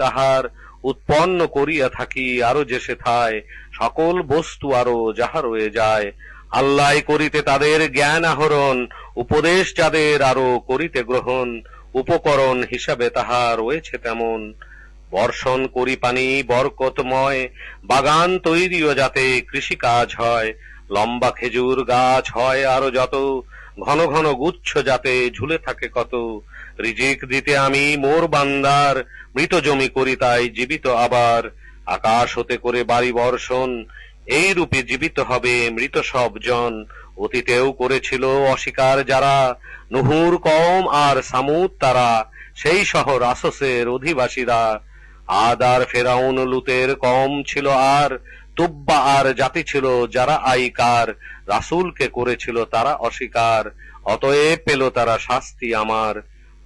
তাহার উৎপন্ন করিয়া থাকি আরো যে সেথায় সকল বস্তু আরো যাহা রয়ে যায়। আল্লাহ করিতে তাদের জ্ঞান আহরণ, উপদেশ যাদের আরো করিতে গ্রহণ, উপকরণ হিসাবে তাহা রয়েছে তেমন। বর্ষণ করি পানি বরকতময়, বাগান তৈরিও যাতে কৃষিকাজ হয়। লম্বা খেজুর গাছ হয় আরো যত, ঘন ঘন গুচ্ছ যাতে ঝুলে থাকে কত। রিজিক দিতে আমি মোর বান্দার, মৃত জমি করি তাই জীবিত আবার। আকাশ হতে করে বাড়ি বর্ষণ, এই রূপে জীবিত হবে মৃত সব জন। অতীতেও করেছিল অস্বীকার যারা, নুহুর কওম আর সামুদ তারা, সেই শহর আসসের অধিবাসীরা। আদ আর ফেরাউন লুতের কম ছিল আর, তুব্বা আর জাতি ছিল যারা আইকার। রাসূলকে করেছিল তারা অস্বীকার, অতএব পেল তারা শাস্তি আমার।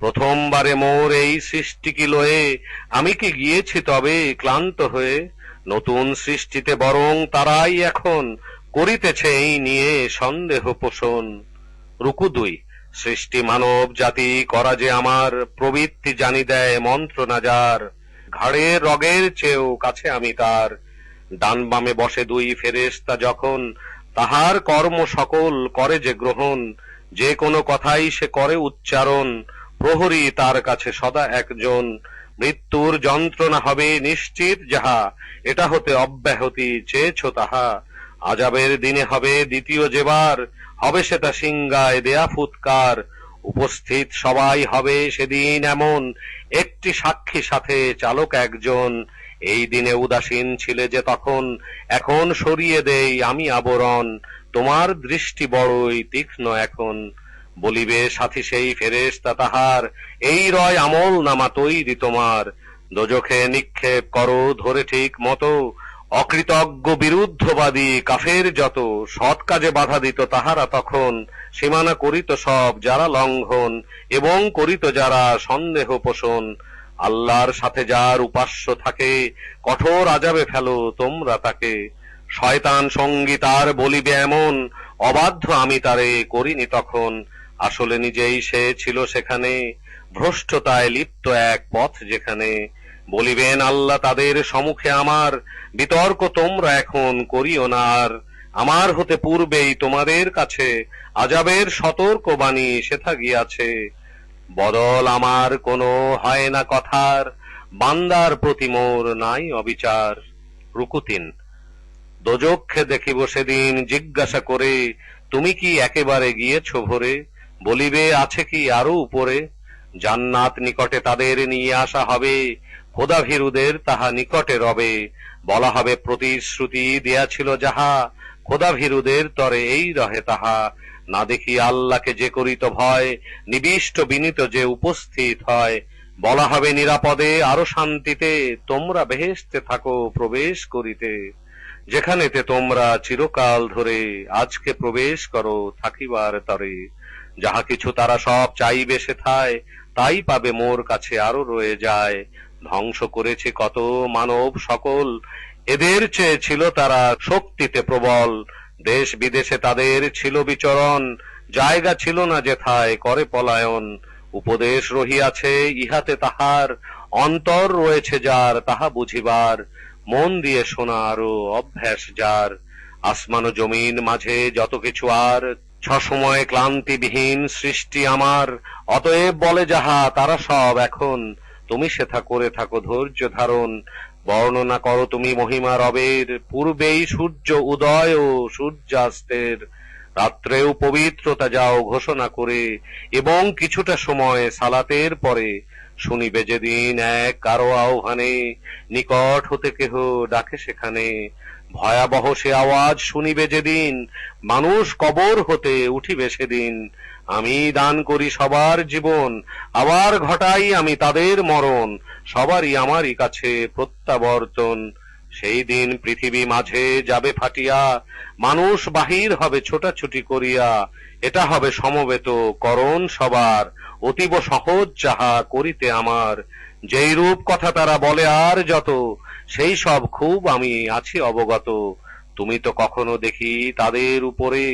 প্রথমবারে মোর এই সৃষ্টি কি লয়ে, আমি কি গিয়েছি তবে ক্লান্ত হয়ে। নতুন সৃষ্টিতে বরং তারাই এখন করিতেছে এই নিয়ে সন্দেহ পোষণ। রুকু 2। সৃষ্টি মানব জাতি করা যে আমার, প্রবৃত্তি জানি দেয় মন্ত্র না যার। ঘাড়ের রগের চেয়েও কাছে আমি তার, ডান বামে বসে দুই ফেরেশতা যখন, তাহার কর্ম সকল করে যে গ্রহণ। যে কোনো কথাই সে করে উচ্চারণ, প্রহরী তার কাছে সদা একজন। মৃত্যুর যন্ত্রণা হবে নিশ্চিত যাহা, এটা হতে অব্যাহতি চেয়েছ তাহা। আজাবের দিনে হবে দ্বিতীয় যেবার, হবে সেটা সিংগায় দেয়া ফুৎকার। উপস্থিত সবাই হবে সেদিন এমন, একটি সাক্ষী সাথে চালক একজন। এই দিনে উদাসীন ছিলে যে তখন, এখন সরিয়ে দেই আমি আবরণ। তোমার দৃষ্টি বড়ই তীক্ষ্ণ এখন, বলিবে সাথী সেই ফেরেশতা তাহার, এই রয় আমল নামা তৈরি তোমার। দোজখে নিক্ষেপ করো ধরে ঠিক মতো, অকৃতজ্ঞ বিরুদ্ধবাদী কাফের যত। সৎ কাজে বাধা দিত তাহারা তখন, সীমানা করিত সব যারা লঙ্ঘন, এবং করিত যারা সন্দেহ পোষণ। আল্লাহর সাথে যার উপাস্য থাকে, কঠোর আযাবে ফেলো তোমরা তাকে। শয়তান সঙ্গী তার বলিবে এমন, অবাধ্য আমি তারে করিনি তখন। আসলে নিজেই সে ছিল সেখানে, ভ্রষ্টতায় লিপ্ত এক পথ যেখানে। বলিবেন আল্লাহ তাদের সম্মুখে আমার, বিতর্ক তোমরা এখন করিও না আর। আমার হতে পূর্বেই তোমাদের কাছে আযাবের সতর্ক বাণী সেথা গিয়াছে। বদল আমার কোনো হয় না কথার, বান্দার প্রতি মোর নাই অবিচার। রুকু 3। দোজখে দেখিব সেদিন জিজ্ঞাসা করে, তুমি কি একেবারে গিয়েছ ভরে। বলিবে আছে কি আরো উপরে। জান্নাত নিকটে তাদের নিয়ে আসা হবে, খোদা ভীরুদের তাহা নিকটে রবে। বলা হবে প্রতিশ্রুতি দেয়া ছিল যাহা, খোদা ভীরুদের তরে এই রহে তাহা। না দেখি আল্লাহকে যে করিত ভয়, নিবিষ্ট বিনীত যে উপস্থিত হয়। বলা হবে নিরাপদে আরো শান্তিতে, তোমরা বেহেশতে থাকো প্রবেশ করিতে। যেখানেতে তোমরা চিরকাল ধরে আজকে প্রবেশ করো থাকিবার তরে। যাহা কিছু তারা সব চাইবে সেথায়, তাই পাবে মোর কাছে আরো রয়ে যায়। ধ্বংস করেছে কত মানব সকল, এদের চেয়ে ছিল তারা শক্তিতে প্রবল। দেশ বিদেশে তাদের ছিল বিচরণ, জায়গা ছিল না যেথায় করে পলায়ন। উপদেশ রহিয়াছে ইহাতে তাহার, অন্তর রয়েছে যার তাহা বুঝিবার। মন দিয়ে শোনা আরো অভ্যাস যার। আসমান ও জমিন মাঝে যত কিছু আর, সসময় ক্লান্তিবিহীন সৃষ্টি আমার। অতএব বলে যাহা তারা সব এখন, তুমি সেথা করে থাকো ধৈর্য ধারণ। বর্ণনা করো তুমি মহিমা রবের, পূর্বেই সূর্য উদয় ও সূর্যাস্তের। রাত্রেও পবিত্রতা যাও ঘোষণা করে, এবং কিছুটা সময় সালাতের পরে। শুনিবে যেদিন এক কারো আহ্বানে, নিকট হতে কেহ ডাকে সেখানে। ভয়াবহ সে আওয়াজ শুনিবে যেদিন, মানুষ কবর হতে উঠিবে সেদিন। আমি দান করি সবার জীবন, আবার ঘটাই আমি তাদের মরণ। সবারই আমারই কাছে প্রত্যাবর্তন। সেই দিন পৃথিবী মাঝে যাবে ফাটিয়া, মানুষ বাহির হবে ছোটাছুটি করিয়া। এটা হবে সমবেত করণ সবার, অতীব সহজ যাহা করিতে আমার। যেই রূপ কথা তারা বলে আর যত, সেই সব খুব আমি আছি অবগত। তুমি তো কখনো দেখি তাদের উপরে,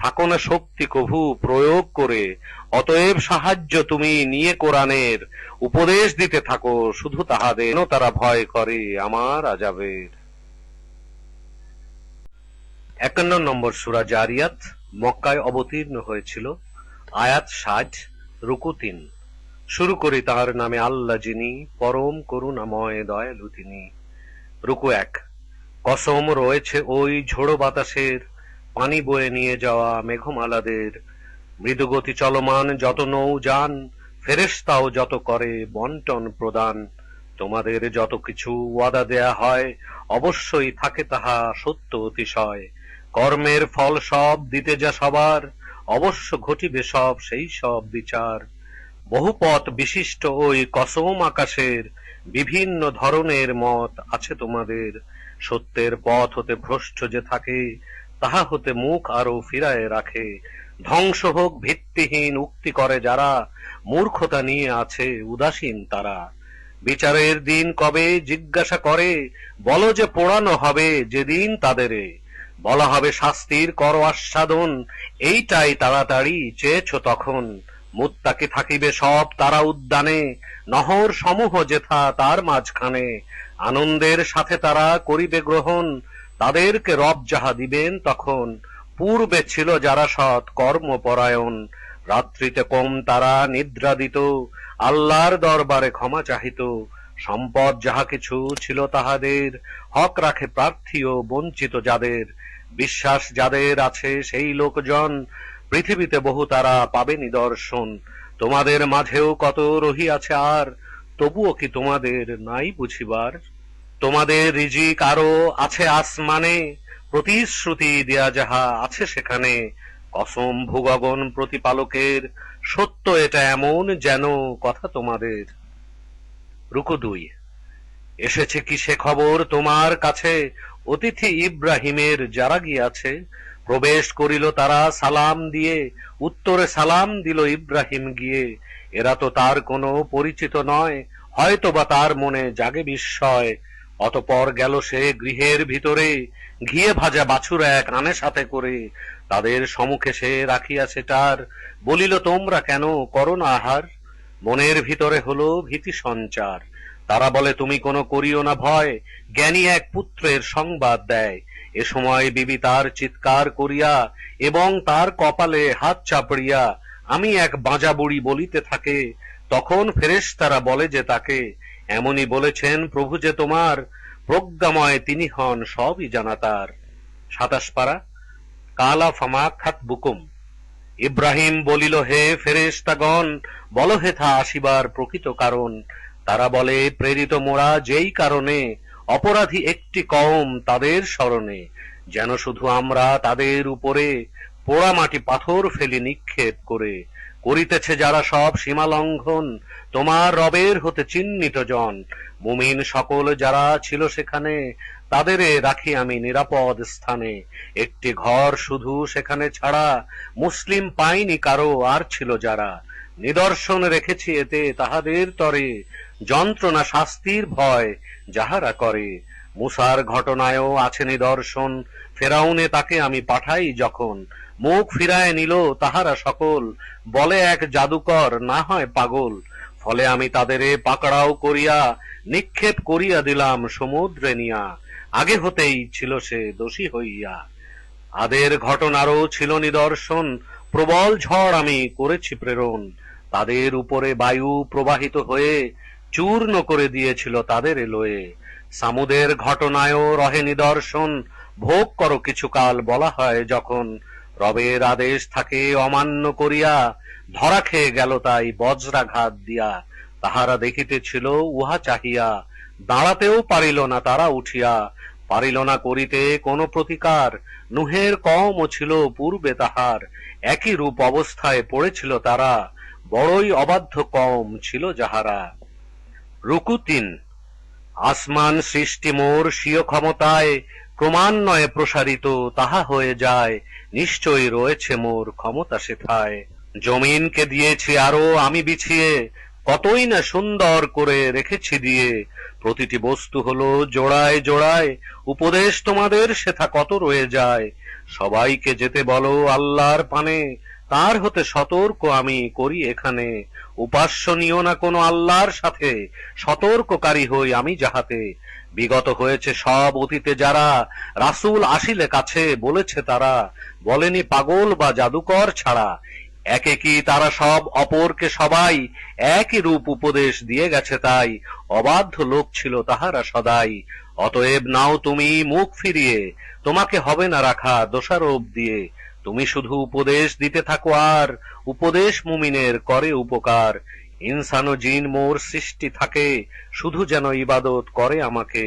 থাকো না শক্তি কভু প্রয়োগ করে। অতএব সাহায্য তুমি নিয়ে কোরআনের, উপদেশ দিতে থাকো শুধু তাহাদের, তারা ভয় করে আমার আযাবের। 51 নম্বর সূরা জারিয়াত মক্কায় অবতীর্ণ হয়েছিল। আয়াত 60, রুকু 3। শুরু করি তার নামে, আল্লাহ যিনি পরম করুণাময় দয়ালু তিনি। রুকু 1। কসম রয়েছে ওই ঝোড়ো বাতাসের, পানি বয়ে নিয়ে যাওয়া মেঘমালাদের, মৃদুগতি চলমান যত নৌযান, ফেরেশতাও যত করে বন্টন প্রদান। তোমাদের যত কিছু ওয়াদা দেয়া হয়, অবশ্যই থাকে তাহা সত্য অতিশয়। কর্মের ফল সব দিতে যা সবার, অবশ্য ঘটিবে সব সেই সব বিচার। বহুপথ বিশিষ্ট ওই কসম আকাশের, বিভিন্ন ধরনের মত আছে তোমাদের। সত্যের পথ হতে ভ্রষ্ট যে থাকে, তাহা হতে মুখ আরো ফিরায় রাখে। ধ্বংস হোক ভিত্তিহীন উক্তি করে যারা, মূর্খতা নিয়ে আছে উদাসীন তারা। বিচারের দিন কবে জিজ্ঞাসা করে, বলো যে পোড়ানো হবে যেদিন তাদেরে। বলা হবে শাস্তির কর আস্বাদন, এইটাই তাড়াতাড়ি চেয়েছ তখন। মুত্তাকি থাকিবে সব তারা উদ্যানে, নহর সমূহ যেথা তার মাঝখানে। আনন্দের সাথে তারা করিবে গ্রহণ, তাদেরকে রব যাহা দিবেন তখন। পূর্বে ছিল যারা সৎ কর্মপরায়ণ, রাত্রিতে কম তারা নিদ্রা দিত, আল্লাহর দরবারে ক্ষমা চাহিত। সম্পদ যাহা কিছু ছিল তাহাদের, হক রাখে প্রার্থী ও বঞ্চিত যাদের। বিশ্বাস যাদের আছে সেই লোকজন, পৃথিবীতে বহু তারা পাবে নিদর্শন। তোমাদের মাঝেও কত রহিয়াছে আর, তবুও কি তোমাদের নাই বুঝিবার? তোমাদের রিজিক আরো আছে আসমানে, প্রতিশ্রুতি দেয়া যাহা আছে সেখানে। কসম ভূগগন প্রতিপালকের, সত্য এটা এমন যেন কথা তোমাদের। রুকু 2। এসেছে কি সে খবর তোমার কাছে, অতিথি ইব্রাহিমের যারা গিয়াছে। প্রবেশ করিল তারা সালাম দিয়ে, উত্তরে সালাম দিল ইব্রাহিম গিয়ে। এরা তো তার কোনো পরিচিত নয়, হয়তোবা তার মনে জাগে বিস্ময়। অতঃপর গেল সে গৃহের ভিতরে, ঘিয়ে ভাজা বাছুর এক আনে সাথে করে। তাদের সম্মুখে সে রাখিয়াছে তার, বলিল তোমরা কেন করো না আহার? মনের ভিতরে হলো ভীতি সঞ্চার, তারা বলে তুমি কোনো করিও না ভয়। জ্ঞানী এক পুত্রের সংবাদ দেয়, এ সময় বিবি তার চিৎকার করিয়া এবং তার কপালে হাত চাপড়িয়া আমি এক বাঁজা বুড়ি বলিতে থাকে। তখন ফেরেশতারা বলে যে তাকে, এমনই বলেছেন প্রভু যে তোমার, প্রজ্ঞাময় তিনি হন সবই জানা তার। 27 পারা। কালা ফামা খাত বুকুম। ইব্রাহিম বলিল হে ফেরেশতাগণ, বলো হেথা আসিবার প্রকৃত কারণ। তারা বলে প্রেরিত মোরা যেই কারণে, অপরাধী একটি কওম তাদের স্মরণে। যেন শুধু আমরা তাদের উপরে পোড়া মাটি পাথর ফেলি নিক্ষেপ করে। করিতেছে যারা সব সীমা লঙ্ঘন, তোমার রবের হতে চিহ্নিত জন। মুমিন সকল যারা ছিল সেখানে, তাদেরে রাখি আমি নিরাপদ স্থানে। একটি ঘর শুধু সেখানে ছাড়া, মুসলিম পাইনি কারো আর ছিল যারা। নিদর্শন রেখেছি এতে তাহাদের তরে, যন্ত্রণা শাস্তির ভয় যাহারা করে। মুসার ঘটনায়ও আছে নিদর্শন, ফেরাউনে তাকে আমি পাঠাই যখন। মুখ ফিরায় নিল তাহারা সকল, বলে এক জাদুকর না হয় পাগল। ফলে আমি তাদেরে পাকড়াও করিয়া, নিক্ষেপ করিয়া দিলাম সমুদ্রে নিয়া। আগে হতেই ছিল সে দোষী হইয়া। আদের ঘটনারও ছিল নিদর্শন, প্রবল ঝড় আমি করেছি প্রেরণ। তাদের উপরে বায়ু প্রবাহিত হয়ে, চূর্ণ করে দিয়েছিল তাদের এলোয়ে। সামুদের ঘটনায়ও রহে নিদর্শন, ভোগ করো কিছুকাল বলা হয় যখন। রবের আদেশ থাকে অমান্য করিয়া, ধরা খেয়ে গেল তাই বজ্রাঘাত দিয়া। তাহারা দেখিতেছিল উহা চাহিয়া, দাঁড়াতেও পারিল না তারা উঠিয়া। পারিল না করিতে কোন প্রতিকার, নুহের কওমও ছিল পূর্বে তাহার। একই রূপ অবস্থায় পড়েছিল তারা, বড়ই অবাধ্য কওম ছিল যাহারা। রুকু 3। আসমান সৃষ্টি মোর স্বীয় ক্ষমতায়, ক্রমান্বয়ে প্রসারিত তাহা হয়ে যায়। নিশ্চয়ই রয়েছে মোর ক্ষমতা সেথায়। জমিনকে দিয়েছি আরো আমি বিছিয়ে, কতই না সুন্দর করে রেখেছি দিয়ে। প্রতিটি বস্তু হলো জোড়ায় জোড়ায়, উপদেশ তোমাদের সেথা কত রয়ে যায়। সবাইকে যেতে বলো আল্লাহর পানে, তার হতে সতর্ক আমি করি এখানে, উপাস্য নিও না কোনো আল্লাহর সাথে, সতর্ককারী হই আমি যাহাতে। বিগত হয়েছে সব অতীতে যারা, রাসূল আসিলে কাছে বলেছে তারা, বলেনি পাগল বা জাদুকর ছাড়া। একে কি তারা সব অপরকে সবাই, একই রূপ উপদেশ দিয়ে গেছে তাই, অবাধ্য লোক ছিল তাহারা সদাই। অতএব নাও তুমি মুখ ফিরিয়ে, তোমাকে হবে না রাখা দোষারোপ দিয়ে। তুমি শুধু উপদেশ দিতে থাকো আর, উপদেশ মুমিনের করে উপকার। ইনসান ও জিন মোর সৃষ্টি থাকে, শুধু যেন ইবাদত করে আমাকে।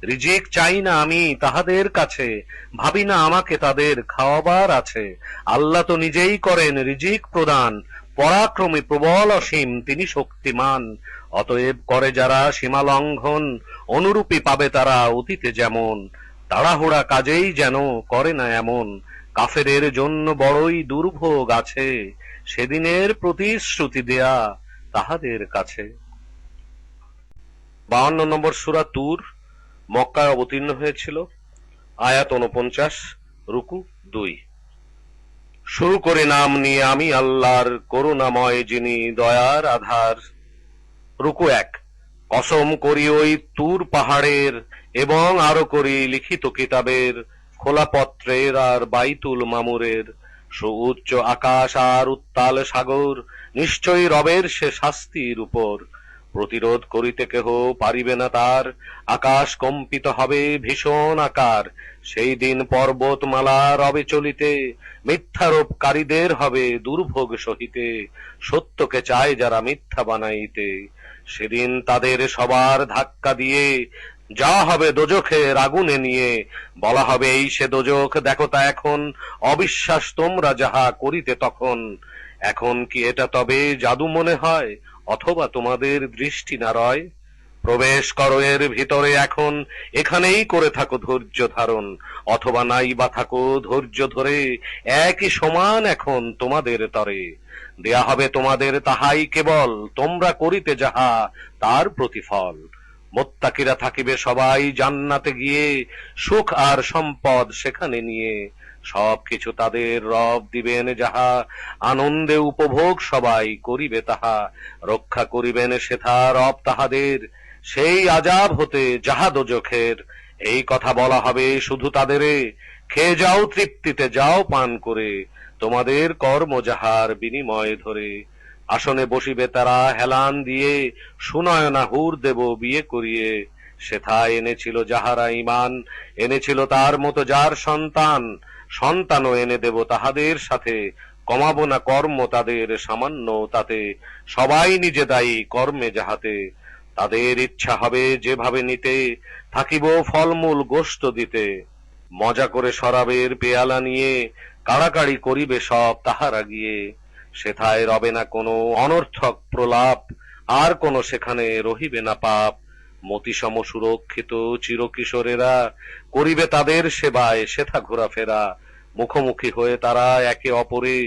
রিজিক চাই না আমি তাহাদের কাছে, ভাবি না আমাকে তাদের খাওয়াবার আছে। আল্লাহ তো নিজেই করেন রিজিক প্রদান, পরাক্রমী প্রবল অসীম তিনি শক্তিমান। অতএব করে যারা সীমা লঙ্ঘন, অনুরূপী পাবে তারা অতীতে যেমন। তাড়াহুড়া কাজেই যেন করে না এমন, কাফেরের জন্য বড়ই দুর্ভোগ আছে, সেদিনের প্রতিশ্রুতি দেয়া তাহাদের কাছে। 52 নম্বর সূরা তুর, মক্কায় অবতীর্ণ হয়েছিল। আয়াত 49, রুকু 2। শুরু করে নাম নিয়ে আমি আল্লাহর, করুণাময় যিনি দয়ার আধার। রুকু 1। কসম করি ওই তুর পাহাড়ের, এবং আরো করি লিখিত কিতাবের, খোলা পত্রের আর বাইতুল মামুরের। সুউচ্চ আকাশ আর উত্তাল সাগর, নিশ্চয়ই রবের সে শাস্তির উপর। প্রতিরোধ করিতে কেহ পারিবে না তার, আকাশ কম্পিত হবে ভীষণ আকার। সেই দিন পর্বতমালা রবে চলিতে, মিথ্যারোপকারীদের হবে দুর্ভোগ সহিতে। সত্যকে চায় যারা মিথ্যা বানাইতে, সেদিন তাদের সবার ধাক্কা দিয়ে যা হবে দোজখের আগুনে নিয়ে। বলা হবে এই সে দোজখ, দেখো তা এখন, অবিশ্বাস তোমরা যাহা করিতে তখন। এখন কি এটা তবে জাদু মনে হয়, অথবা তোমাদের দৃষ্টি না রয়? প্রবেশ করো এর ভিতরে এখন, এখানেই করে থাকো ধৈর্য ধারণ, অথবা নাই বা থাকো ধৈর্য ধরে, একই সমান এখন তোমাদের তরে। দেয়া হবে তোমাদের তাহাই কেবল, তোমরা করিতে যাহা তার প্রতিফল। মুত্তাকিরা থাকিবে সবাই জান্নাতে গিয়ে, সুখ আর সম্পদ সেখানে নিয়ে। সবকিছু তাদের রব দিবেন যাহা, আনন্দে উপভোগ সবাই করিবে তাহা। রক্ষা করিবেন সেথা রব তাহাদের, সেই আযাব হতে যাহা দোজখের। এই কথা বলা হবে শুধু তাদেরে, খেয়ে যাও তৃপ্তিতে যাও পান করে, তোমাদের কর্ম যাহার বিনিময় ধরে। আসনে বসিবে তারা হেলান দিয়ে, সুনয়না হুর দেব বিয়ে করিয়ে। সেথা এনেছিল যাহারা ঈমান, এনেছিল তার মতো যার সন্তান। সন্তানও এনে দেব তাহাদের সাথে, কমাবো না কর্ম তাদের সামান্য তাতে। সবাই নিজে দায়ী কর্মে যাহাতে, তাদের ইচ্ছা হবে যেভাবে নিতে, থাকিব ফলমূল গোশত দিতে। মজা করে শরাবের পেয়ালা নিয়ে, কাড়াকাড়ি করিবে সব তাহারা গিয়ে। সেথায় রবে না কোনো অনর্থক প্রলাপ, আর কোনো সেখানে রহিবে না পাপ। মতিসম সুরক্ষিত চিরকিশোরেরা, করিবে তাদের সেবায় সেথা ঘোরাফেরা। মুখোমুখি হয়ে তারা একে অপরে,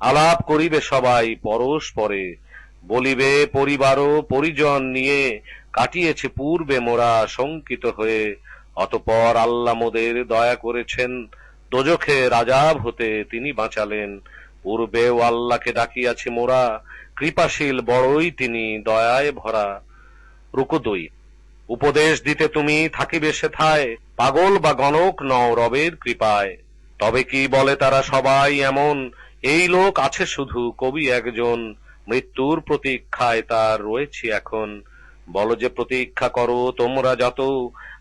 আলাপ করিবে সবাই পরস্পরে। বলিবে পরিবার ও পরিজন নিয়ে, কাটিয়েছে পূর্বে মোরা শঙ্কিত হয়ে। অতঃপর আল্লাহ মোদের দয়া করেছেন, দোজখের আযাব হতে তিনি বাঁচালেন। পূর্বেও আল্লাহকে ডাকিয়াছি মোরা, কৃপাশীল বড়ই তিনি দয়ায় ভরা। রুকু 2। উপদেশ দিতে তুমি থাকিবে সেথায়, পাগল বা গণক নও রবের কৃপায়। তবে কি বলে তারা সবাই এমন, এই লোক আছে শুধু কবি একজন। মৃত্যুর প্রতীক্ষায় তার রয়েছি এখন, বলো যে প্রতীক্ষা করো তোমরা যত,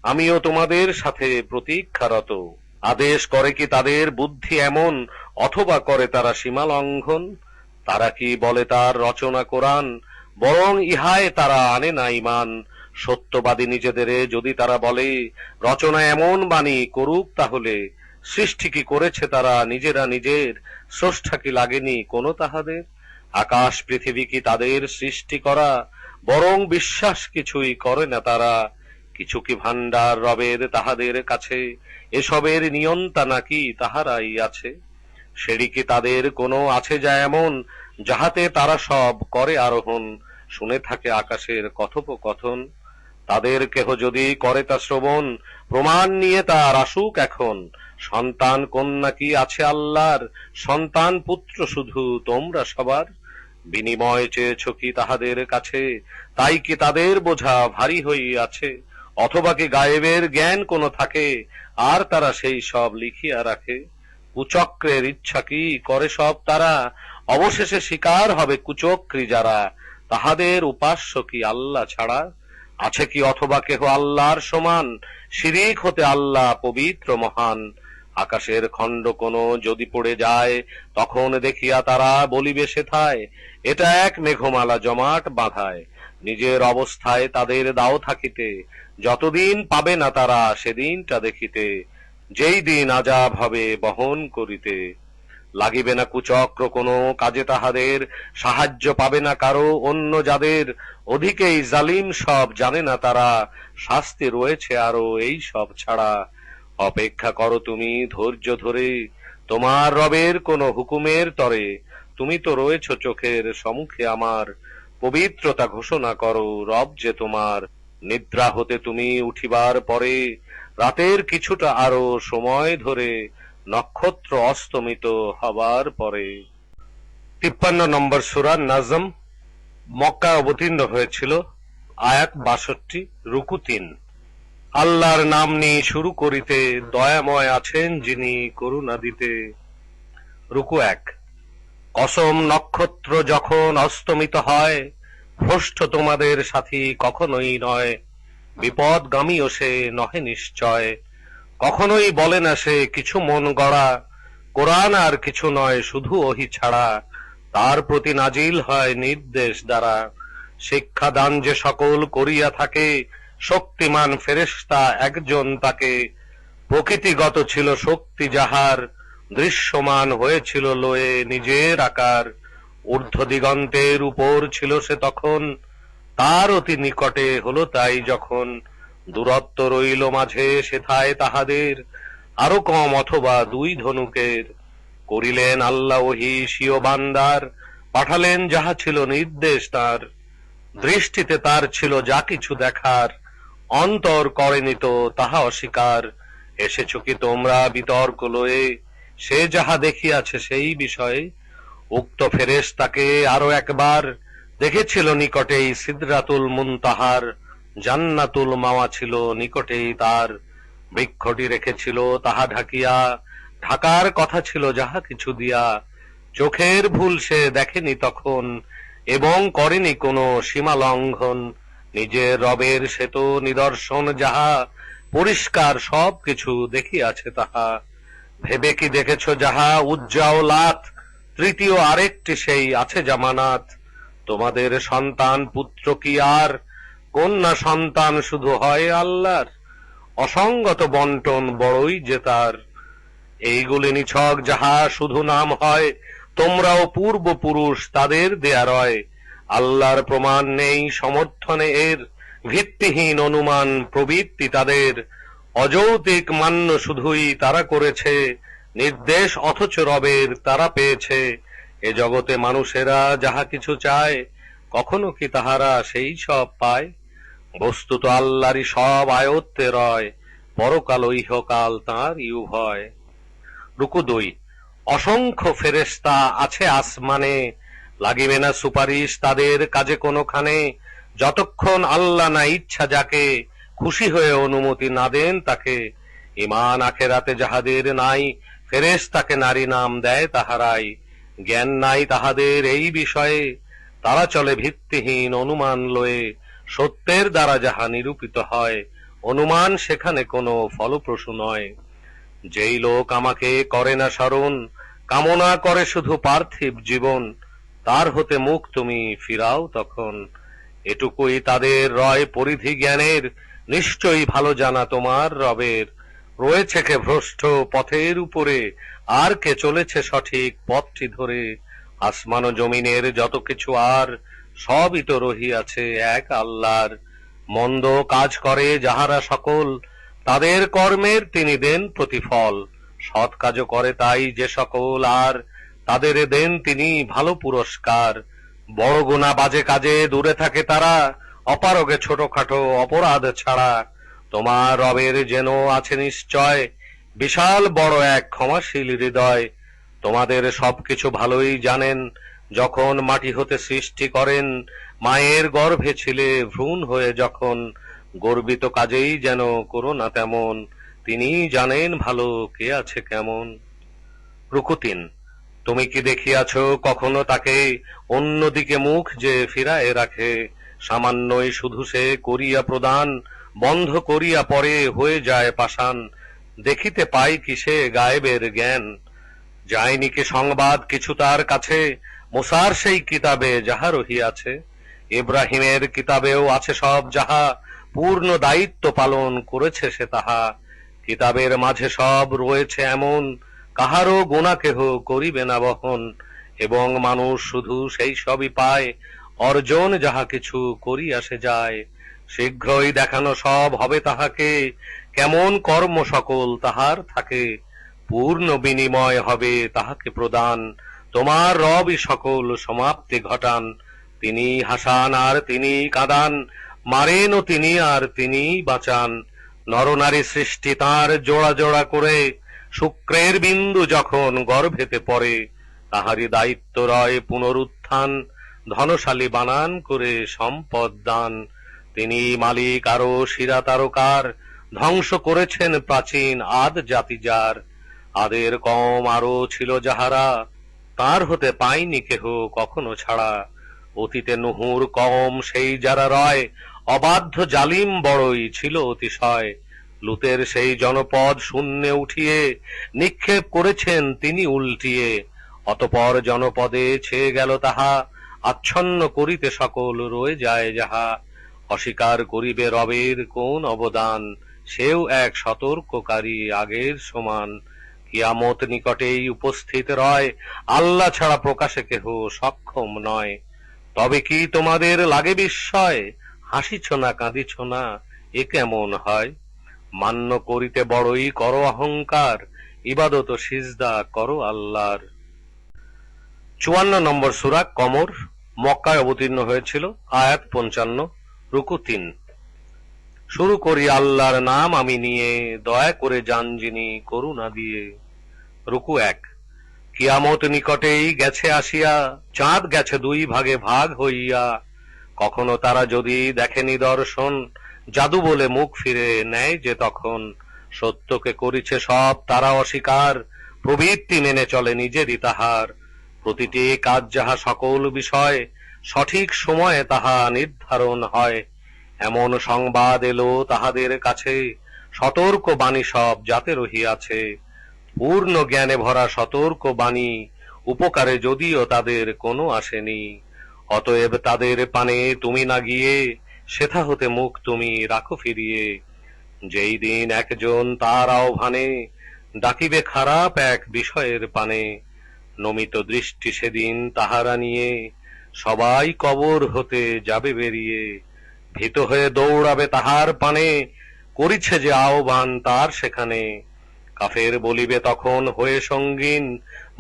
আমিও তোমাদের সাথে প্রতীক্ষারত। আদেশ করে কি তাদের বুদ্ধি এমন, অথবা করে তারা সীমা লঙ্ঘন? তারা কি বলে তার রচনা কোরআন, বরং ইহায় তারা আনে না ঈমান। সত্যবাদী নিজেদের যদি তারা বলে, রচনা এমন বাণী করুক তাহলে। সৃষ্টি কি করেছে তারা নিজেরা নিজের, স্রষ্টা কি লাগেনি কোনো তাহাদের? আকাশ পৃথিবী কি তাদের সৃষ্টি করা, বরং বিশ্বাস কিছুই করে না তারা। কিছু কি ভান্ডার রবের তাহাদের কাছে, এসবের নিয়ন্তা নাকি তাহারাই আছে? সেটি কি তাদের কোনো আছে যা এমন, যাহাতে তারা সব করে আরোহণ, শুনে থাকে আকাশের কথোপকথন? তাদের কেহ যদি করে তা শ্রবণ, প্রমাণ নিয়ে তার আসুক এখন। সন্তান কন্যা কি আছে আল্লাহর, সন্তান পুত্র শুধু তোমরা সবার। বিনিময় চেয়েছ কি তাহাদের কাছে, তাই কি তাদের বোঝা ভারী হইয়াছে? অথবা কি গায়েবের জ্ঞান কোনো থাকে, আর তারা সেই সব লিখিয়া রাখে? কুচক্রের ইচ্ছা কি করে সব তারা, অবশেষে শিকার হবে কুচক্রী যারা। তাহাদের উপাস্য কি আল্লাহ ছাড়া? আছে কি অথবা কেহ আল্লাহর সমান? শিরিক হতে আল্লাহ পবিত্র মহান। আকাশের খণ্ড কোনো যদি পড়ে যায়, তখন দেখিয়া তারা বলিবে সেথায়, এটা এক মেঘমালা জমাট বাঁধায়। নিজের অবস্থায় তাদের দাও থাকিতে, যতদিন পাবে না তারা সেদিনটা দেখিতে। যেই দিন আযাব হবে বহন করিতে, লাগিবে না কুচক্র কোনো কাজে তাহাদের, সাহায্য পাবে না কারো অন্য যাদের। অধিকেই জালিম সব জানে না তারা, শাস্তি রয়েছে আরো এই সব ছাড়া। অপেক্ষা করো তুমি ধৈর্য ধরে, তোমার রবের কোন হুকুমের তরে। তুমি তো রয়েছ চোখের সম্মুখে আমার, পবিত্রতা ঘোষণা করো রব যে তোমার। নিদ্রা হতে তুমি উঠিবার পরে, রাতের কিছুটা আরো সময় ধরে, নক্ষত্র অস্তমিত হবার পরে। 53 নম্বর সূরা নাজম, মক্কায় অবতীর্ণ হয়েছিল। আয়াত 62, রুকু 3। আল্লাহর নাম নিয়ে শুরু করিতে, দয়াময় আছেন যিনি করুণা দিতে। রুকু 1। কসম নক্ষত্র যখন অস্তমিত হয়, ভ্রষ্ট তোমাদের সাথী কখনোই নয়। বিপদগামীও সে নহে নিশ্চয়, কখনোই বলে না সে কিছু মন গড়া। কোরআন আর কিছু নয় শুধু ওহি ছাড়া, তার প্রতি নাজিল হয় নির্দেশ দ্বারা। শিক্ষা দান যে সকল করিয়া থাকে, শক্তিমান ফেরেশতা একজন তাকে। প্রকৃতিগত ছিল শক্তি যাহার, দৃশ্যমান হয়েছিল লয়ে নিজের আকার। ঊর্ধ্ব দিগন্তের উপর ছিল সে তখন, তার অতি নিকটে হলো তাই যখন। দূরত্ব রইল মাঝে সেথায় তাহাদের, আরো কম অথবা দুই ধনুকের। করিলেন আল্লাহ ওহী স্বীয় বান্দার, পাঠালেন যাহা ছিল নির্দেশ তার। দৃষ্টিতে তার ছিল যা কিছু দেখার, অন্তর করেনি তো তাহা অস্বীকার। এসেছ কি তোমরা বিতর্ক লয়ে, সে যাহা দেখিয়াছে সেই বিষয়ে। উক্ত ফেরেশতাকে আরো একবার দেখেছিল নিকটেই সিদরাতুল মুনতাহার। জান্নাতুল মাওয়া ছিল নিকটেই তার। বৃক্ষটি রেখেছিল তাহা ঢাকিয়া, ঢাকার কথা ছিল যাহা কিছু দিয়া। চোখের ভুল সে দেখেনি তখন, এবং করেনি কোনো সীমা লঙ্ঘন। নিজের রবের সে তো নিদর্শন যাহা, পরিষ্কার সব কিছু দেখিয়াছে তাহা। ভেবে কি দেখেছ যাহা উজ্জা ও লাত, তৃতীয় আরেকটি সেই আছে জামানাত। তোমাদের সন্তান পুত্র কি আর, কন্যা সন্তান শুধু হয় আল্লাহর। অসঙ্গত বন্টন বড়ই যে তার, এইগুলি নিছক যাহা শুধু নাম হয়। তোমরাও পূর্বপুরুষ তাদের দেয়া রয়। আল্লাহর প্রমাণ নেই সমর্থনে এর, ভিত্তিহীন অনুমান প্রবৃত্তি তাদের। অযৌক্তিক মান্য শুধুই তারা করেছে, নির্দেশ অথচ রবের তারা পেয়েছে। এ জগতে মানুষেরা যাহা কিছু চায়, কখনো কি তাহারা সেই সব পায়? বস্তুত আল্লাহরই সব আয়ত্তে রয়, পরকাল ও ইহকাল তাঁরই উভয়। রুকু 2। অসংখ্য ফেরেশতা আছে আসমানে, লাগিবে না সুপারিশ তাদের কাজে কোনোখানে। যতক্ষণ আল্লাহ না ইচ্ছা যাকে, খুশি হয়ে অনুমতি না দেন তাকে। ঈমান আখিরাতে যাহাদের নাই, ফেরেশতাকে নারী নাম দেয় তাহারাই। জ্ঞান নাই তাহাদের এই বিষয়ে, তারা চলে ভিত্তিহীন অনুমান লয়ে। সত্যের দ্বারা যাহা নিরূপিত হয়, অনুমান সেখানে কোনো ফলপ্রসূ নয়। যেই লোক আমাকে করে না স্মরণ, কামনা করে শুধু পার্থিব জীবন, তার হতে মুখ তুমি ফিরাও তখন। এটুকুই তাদের রয় পরিধি জ্ঞানের, নিশ্চয়ই ভালো জানা তোমার রবের। রয়েছে কে ভ্রষ্ট পথের উপরে, আর কে চলেছে সঠিক পথটি ধরে। আসমান ও জমিনের যত কিছু আর, সবই তো রহিয়াছে এক আল্লাহর। মন্দ কাজ করে যাহারা সকল, তাদের কর্মের তিনি দেন প্রতিফল। সৎ কাজও করে তাই যে সকল, আর তাদের দেন তিনি ভালো পুরস্কার। বড় গুনাহ বাজে কাজে দূরে থাকে তারা, অপারগে ছোটখাটো অপরাধ ছাড়া তোমার রবের যেন আছে নিশ্চয় বিশাল বড় এক ক্ষমাশীল হৃদয়। তোমাদের সবকিছু ভালোই জানেন, যখন মাটি হতে সৃষ্টি করেন, মায়ের গর্ভে ছিলে ভ্রূণ হয়ে যখন, গর্বিত কাজেই যেন করো না তেমন, তিনি জানেন ভালো কে আছে কেমন। রুকু ৩। তুমি কি দেখিয়াছ কখনো তাকে অন্যদিকে মুখ যে ফিরায় রাখে? সামান্যই শুধু সে করিয়া প্রদান, বন্ধ করিয়া পরে হয়ে যায় পাষাণ। দেখিতে পাই কি সে গায়েবের জ্ঞান? যায়নি কি সংবাদ কিছু তার কাছে? মুসার সেই কিতাবে যাহা রহিয়াছে, ইব্রাহিমের কিতাবেও আছে সব যাহা, পূর্ণ দায়িত্ব পালন করেছে সে তাহা। কিতাবের মাঝে সব রয়েছে এমন, কাহারও গুনাহ কেহ করিবে না বহন, এবং মানুষ শুধু সেই সবই পায়, অর্জন যাহা কিছু করিয়া সে যায়। শীঘ্রই দেখানো সব হবে তাহাকে, কেমন কর্ম সকল তাহার থাকে, পূর্ণ বিনিময় হবে তাহাকে প্রদান। তোমার রবই সকল সমাপ্তি ঘটান, তিনি হাসান আর তিনি কাঁদান, মারেন ও তিনি আর তিনি বাঁচান। নরনারী সৃষ্টি তাঁর জোড়া জোড়া করে, শুক্রের বিন্দু যখন গর্ভেতে পড়ে, তাহারই দায়িত্ব রয় পুনরুত্থান, ধনশালী বানান করে সম্পদ দান। তিনি মালিক আরো শিরা তারকার, ধ্বংস করেছেন প্রাচীন আদ জাতি যার। আদের কম আরো ছিল যাহারা, তার হতে পায়নি কেহ কখনো ছাড়া। অতীতে নুহুর কম সেই যারা রয়, অবাধ্য জালিম বড়ই ছিল অতিশয়। লুতের সেই জনপদ শূন্যে উঠিয়ে, নিক্ষেপ করেছেন তিনি উল্টিয়ে। অতপর জনপদে ছেয়ে গেল তাহা, আচ্ছন্ন করিতে সকল রয়ে যায় যাহা। অস্বীকার করিবে রবের কোন অবদান, সেও এক সতর্ককারী আগের সমান। কিয়ামত নিকটেই উপস্থিত রয়, আল্লাহ ছাড়া প্রকাশে কেহ সক্ষম নয়। তবে কি তোমাদের লাগে বিস্ময়? হাসিছ না কাঁদিছ না, এ কেমন হয়? মান্য করিতে বড়ই করো অহংকার, ইবাদত সিজদা করো আল্লাহর। ৫৪ নম্বর সূরা কমর, মক্কায় অবতীর্ণ হয়েছিল। আয়াত ৫৫। রুকু ৩। শুরু করি আল্লাহর নাম আমি নিয়ে, দয়া করে যান যিনি করুণা দিয়ে। রুকু ১। কিয়ামত নিকটেই গেছে আসিয়া, চাঁদ গেছে দুই ভাগে ভাগ হইয়া। কখনো তারা যদি দেখে নিদর্শন, জাদু বলে মুখ ফিরে নেয় যে তখন। সত্যকে করিছে সব তারা অস্বীকার, প্রবৃত্তি মেনে চলে নিজেরই তাহার। প্রতিটি কাজ যাহা সকল বিষয়, সঠিক সময়ে তাহা নির্ধারণ হয়। এমন সংবাদ এলো তাহাদের কাছে, সতর্ক বাণী সব যাতে রহিয়াছে। পূর্ণ জ্ঞানে ভরা সতর্ক বাণী, উপকারে যদিও তাদের কোনো আসেনি। অতএব তাদের পানে তুমি না গিয়ে, সেথা হতে মুখ তুমি রাখো ফিরিয়ে। যেই দিন একজন তার আহ্বানে, ডাকিবে খারাপ এক বিষয়ের পানে। নমিত দৃষ্টি সেদিন তাহারা নিয়ে, সবাই কবর হতে যাবে বেরিয়ে। ভীত হয়ে দৌড়াবে তাহার পানে, করিছে যে আহ্বান তার সেখানে। কাফের বলিবে তখন হয়ে সঙ্গীন,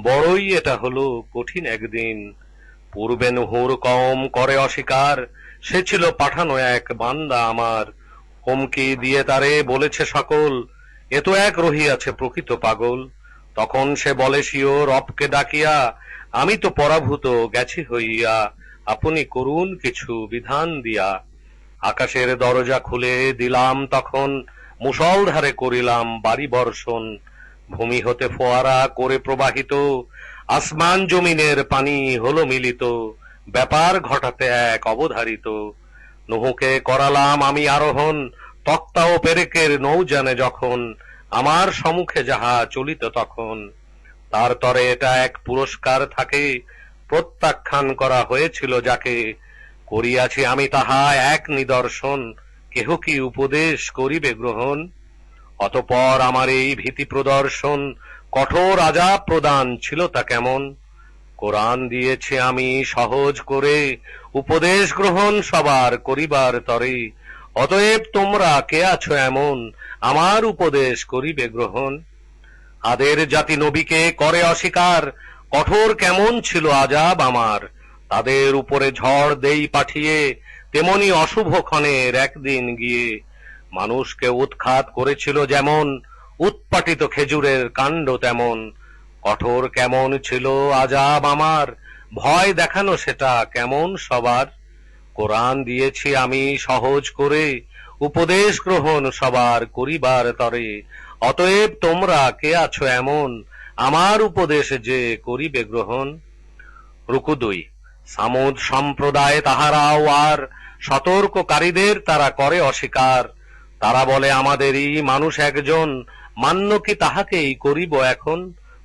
বড়ই এটা হলো কঠিন একদিন। পূর্বে নুহুর কওম করে অস্বীকার, সে ছিল পাঠানো এক বান্দা আমার। হুমকি দিয়ে তারে বলেছে সকল, এ তো এক রহিয়াছে প্রকৃত পাগল। তখন সে বলে স্বীয় রবকে ডাকিয়া, আমি তো পরাভূত গেছি হইয়া, আপনি করুন কিছু বিধান দিয়া। আকাশের দরজা খুলে দিলাম তখন, মুষলধারে করিলাম বাড়ি বর্ষণ। ভূমি হতে ফোয়ারা করে প্রবাহিত, আসমান জমিনের পানি হলো মিলিত। ব্যাপার ঘটাতে এক অবধারিত। নুহুকে করালাম আমি আরোহণ, তক্তা ও পেরেকের নৌযানে যখন, আমার সম্মুখে যাহা চলিত তখন। তার তরে এটা এক পুরস্কার থাকে, প্রত্যাখ্যান করা হয়েছিল যাকে। করিয়াছি আমি তাহা এক নিদর্শন, কেহ কি উপদেশ করিবে গ্রহণ? অতঃপর আমার এই ভীতি প্রদর্শন, কঠোর আযাব প্রদান ছিল তা কেমন? কোরআন দিয়েছি আমি সহজ করে, উপদেশ গ্রহণ সবার করিবার তরে। অতএব তোমরা কে আছো এমন, আমার উপদেশ করিবে গ্রহণ? আদের জাতি নবীকে করে অস্বীকার, কঠোর কেমন ছিল আযাব আমার। তাদের উপরে ঝড় দেই পাঠিয়ে, তেমনি অশুভ ক্ষণের একদিন গিয়ে মানুষকে উৎখাত করেছিল যেমন, উৎপাটিত খেজুরের কাণ্ড তেমন। কঠোর কেমন ছিল আযাব আমার, ভয় দেখানো সেটা কেমন সবার। কোরআন দিয়েছি আমি সহজ করে, উপদেশ গ্রহণ সবার করিবার তরে। অতএব তোমরা কে আছো এমন, আমার উপদেশ যে করিবে গ্রহণ। রুকু 2। সামুদ সম্প্রদায় তাহারাও আর সতর্ককারীদের তারা করে অস্বীকার। তারা বলে আমাদেরই মানুষ একজন, মান্য কি তাহাকেই করিব এখন।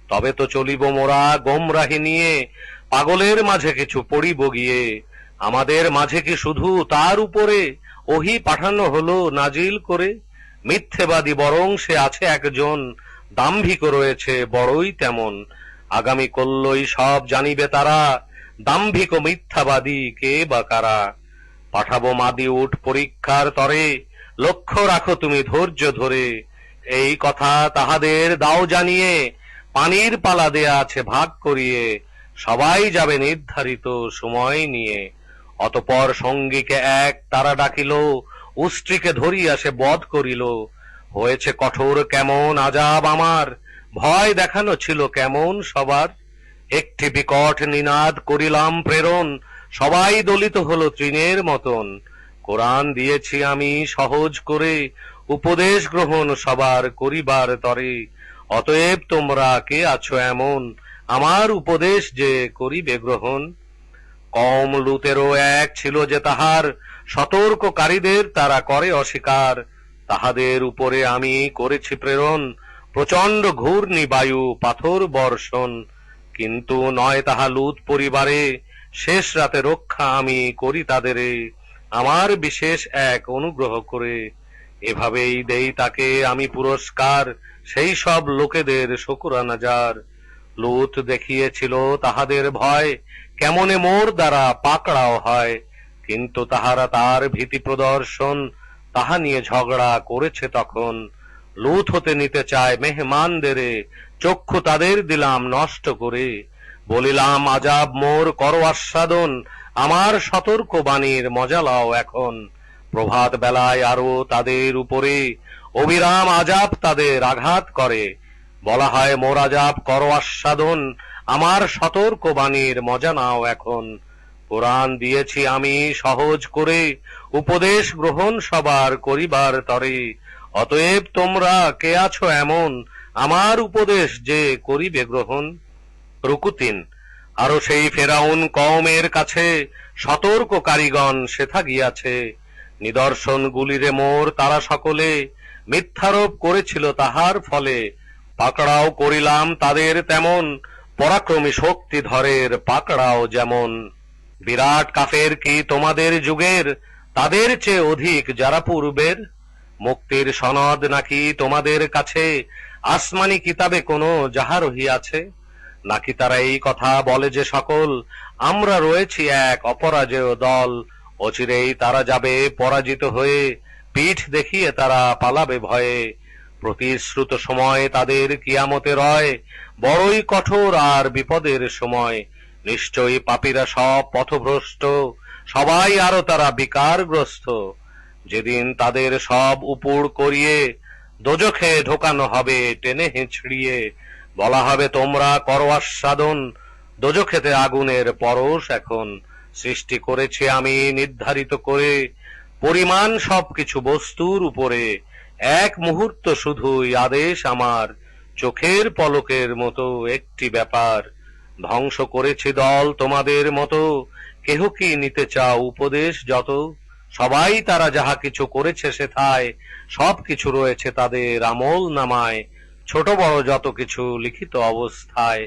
তবে তো চলিব মোরা গোমরাহি নিয়ে, পাগলের মাঝে কিছু পড়িব গিয়ে। আমাদের মাঝে কি শুধু তার উপরে ওহী পাঠানো হলো নাজিল করে। মিথ্যেবাদী বরং সে আছে একজন, দাম্ভিক রয়েছে বড়ই তেমন। আগামী কল্যই সব জানিবে তারা, দাম্ভিক ও মিথ্যাবাদী কে বা কারা। পাঠাবো মাদি উঠ পরীক্ষার তরে, লক্ষ্য রাখো তুমি ধৈর্য ধরে। এই কথা তাহাদের দাও জানিয়ে, পানির পালা দেয়া আছে ভাগ করিয়ে। সবাই যাবে নির্ধারিত সময় নিয়ে। অতঃপর সঙ্গীকে এক তারা ডাকিল, উষ্ট্রীকে ধরিয়া সে বধ করিল। হয়েছে কঠোর কেমন আযাব আমার, ভয় দেখানো ছিল কেমন সবার। একটি বিকট নিনাদ করিলাম প্রেরণ, সবাই দলিত হলো তৃণের মতন। কোরআন দিয়েছি আমি সহজ করে, উপদেশ গ্রহণ সবার করিবার তরে। অতএব তোমরা কে আছো এমন, আমার উপদেশ যে করিবে গ্রহণ। কওম লূতেরও এক ছিল যে তাহার, সতর্ককারীদের তারা করে অস্বীকার। তাহাদের উপরে আমি করেছি প্রেরণ, প্রচণ্ড ঘূর্ণি বায়ু পাথর বর্ষণ। কিন্তু নয় তাহা লূত পরিবারে, শেষ রাতে রক্ষা আমি করি তাদেরে, আমার বিশেষ এক অনুগ্রহ করে। এভাবেই দেই তাকে আমি পুরস্কার, সেই সব লোকেদের শুকরানা যার। লূত দেখিয়েছিল তাহাদের ভয়, কেমনে মোর দ্বারা পাকড়াও হয়। কিন্তু তাহারা তার ভীতি প্রদর্শন, তাহা নিয়ে ঝগড়া করেছে তখন। লূত হতে নিতে চায় মেহমানদেরে, চক্ষু তাদের দিলাম নষ্ট করে। বলিলাম আযাব মোর করো আস্বাদন, আমার সতর্ক বাণীর মজা লও এখন। প্রভাত বেলায় আরো তাদের উপরে, অবিরাম আযাব তাদের আঘাত করে। বলা হয় মোর আযাব করো আস্বাদন, আমার সতর্ক বাণীর মজা নাও এখন। কোরআন দিয়েছি আমি সহজ করে, উপদেশ গ্রহণ সবার করিবার তরে। অতএব তোমরা কে আছো এমন, আমার উপদেশ যে করিবে গ্রহণ। রুকু 3। আরো সেই ফেরাউন কওমের কাছে, সতর্ক কারিগণ সেথা গিয়াছে। নিদর্শন গুলিরে মোর তারা সকলে, মিথ্যারোপ করেছিল তাহার ফলে। পাকড়াও করিলাম তাদের তেমন, পরাক্রমী শক্তিধরের পাকড়াও যেমন। বিরাট কাফের কি তোমাদের যুগের, তাদের চেয়ে অধিক যারা পূর্বের। মুক্তির সনদ নাকি তোমাদের কাছে, আসমানি কিতাবে কোনো যাহা রহিয়াছে। নাকি তারা এই কথা বলে যে সকল, আমরা রয়েছি এক অপরাজেয় দল। অচিরেই তারা যাবে পরাজিত হয়ে, পিঠ দেখিয়ে তারা পালাবে ভয়ে। প্রতিশ্রুত সময় তাদের কিয়ামতে রয়, বড়ই কঠোর আর বিপদের সময়। নিশ্চয়ই পাপীরা সব পথভ্রষ্ট, সবাই আরো তারা বিকারগ্রস্ত। যেদিন তাদের সব উপুড় করিয়ে, দোজখে ঢোকানো হবে টেনে হিঁচড়িয়ে। বলা হবে তোমরা করো আস্বাদন, দোজখেতে আগুনের পরশ এখন। সৃষ্টি করেছি আমি নির্ধারিত করে, পরিমাণ সবকিছু বস্তুর উপরে। এক মুহূর্ত শুধুই আদেশ আমার, চোখের পলকের মতো একটি ব্যাপার। ধ্বংস করেছি দল তোমাদের মতো, কেহ কি নিতে চাও উপদেশ যত। সবাই তারা যাহা কিছু করেছে সেথায়, সব কিছু রয়েছে তাদের আমল নামায়। ছোট বড় যত কিছু লিখিত অবস্থায়।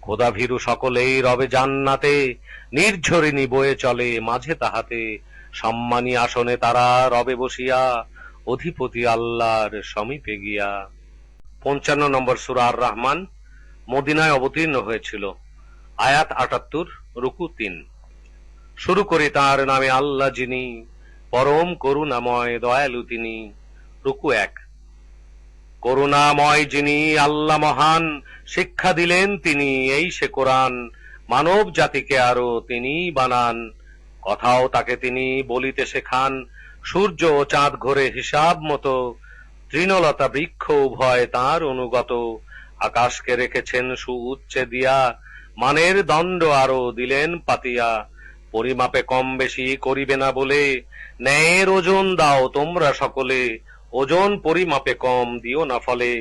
খোদা ভীরু সকলেই রবে জান্নাতে, নির্ঝরিণী বয়ে চলে মাঝে তাহাতে। সম্মানী আসনে তারা রবে বসিয়া, অধিপতি আল্লাহর সমীপে গিয়া। 55 নম্বর সূরা আর রহমান মদিনায় অবতীর্ণ হয়েছিল। আয়াত 78, রুকু 3। শুরু করি তার নামে আল্লাহ যিনি পরম করুণাময় দয়ালু তিনি। রুকু 1। করুণাময় যিনি আল্লাহ মহান, শিক্ষা দিলেন তিনি এই সে কোরআন। মানব জাতিকে আরো তিনি বানান, কথাও তাকে তিনি বলিতে শেখান, সূর্য ও চাঁদ ঘোরে হিসাব মতো, তৃণলতা বৃক্ষ উভয় তাঁর অনুগত, আকাশকে রেখেছেন সুউচ্চে দিয়া, মানের দণ্ড আরো দিলেন পাতিয়া, পরিমাপে কম বেশি করিবে না বলে, ন্যায়ের ওজন দাও তোমরা সকলে, ওজন পরিমাপে কম দিও না ফলে।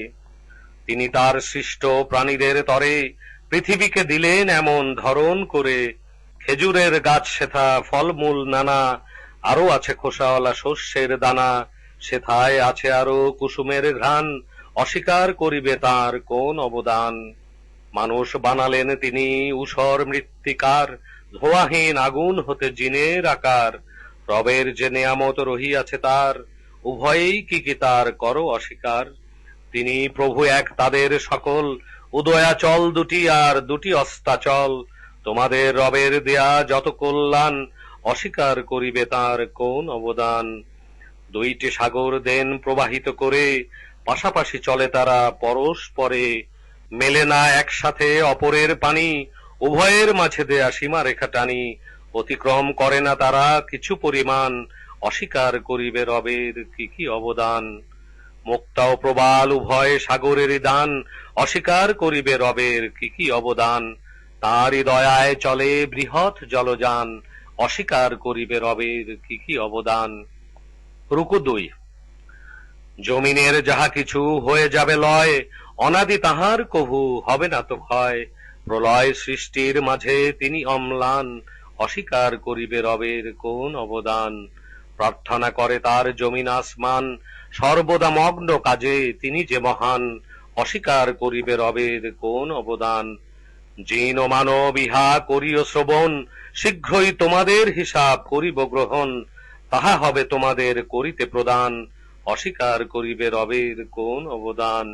তিনি তার সৃষ্ট প্রাণীদের তরে পৃথিবীকে দিলেন এমন ধরন করে, খেজুরের গাছ সেথা ফলমূল নানা, আরো আছে খোসাওয়ালা শস্যের দানা, সেথায় আছে আরো কুসুমের ঘ্রাণ, অস্বীকার করিবে তার কোন অবদান। মানুষ বানালেন তিনি ঊষর মৃত্তিকার, ধোঁয়াহীন আগুন হতে জিনের আকার, রবের যে নেয়ামত রহিয়াছে তার, উভয়েই কি তার করো অস্বীকার। তিনি প্রভু এক তাদের সকল, উদয়াচল দুটি আর দুটি অস্তাচল, তোমাদের রবের দেয়া যত কল্যাণ, অস্বীকার করিবে তার কোন অবদান। দুইটি সাগর দেন প্রবাহিত করে, পাশাপাশি চলে তারা পরস্পরে, মেলে না একসাথে অপরের পানি, উভয়ের মাঝে দেয়া সীমারেখা টানি, অতিক্রম করে না তারা কিছু পরিমাণ, অস্বীকার করিবে রবের কি অবদান। মুক্তা ও প্রবাল উভয় সাগরেরই দান, অস্বীকার করিবে রবের কি অবদান। তাঁরই দয়ায় চলে বৃহৎ জলযান, অস্বীকার করিবে রবের কি অবদান। রুকু 2। জমিনের যাহা কিছু হয়ে যাবে লয়, অনাদি তাহার কহু হবে না তো ক্ষয়, প্রলয় সৃষ্টির মাঝে তিনি অম্লান, অস্বীকার করিবে রবের কোন অবদান। প্রার্থনা করে তার জমিন আসমান, সর্বদা মগ্ন কাজে তিনি যে মহান, অস্বীকার করিবে রবের কোন অবদান। জিন ও মানব ইহা করিও শ্রবণ, শীঘ্রই তোমাদের হিসাব করিব গ্রহণ, তাহা হবে তোমাদের করিতে প্রদান, অস্বীকার করিবে রবের কোন অবদান।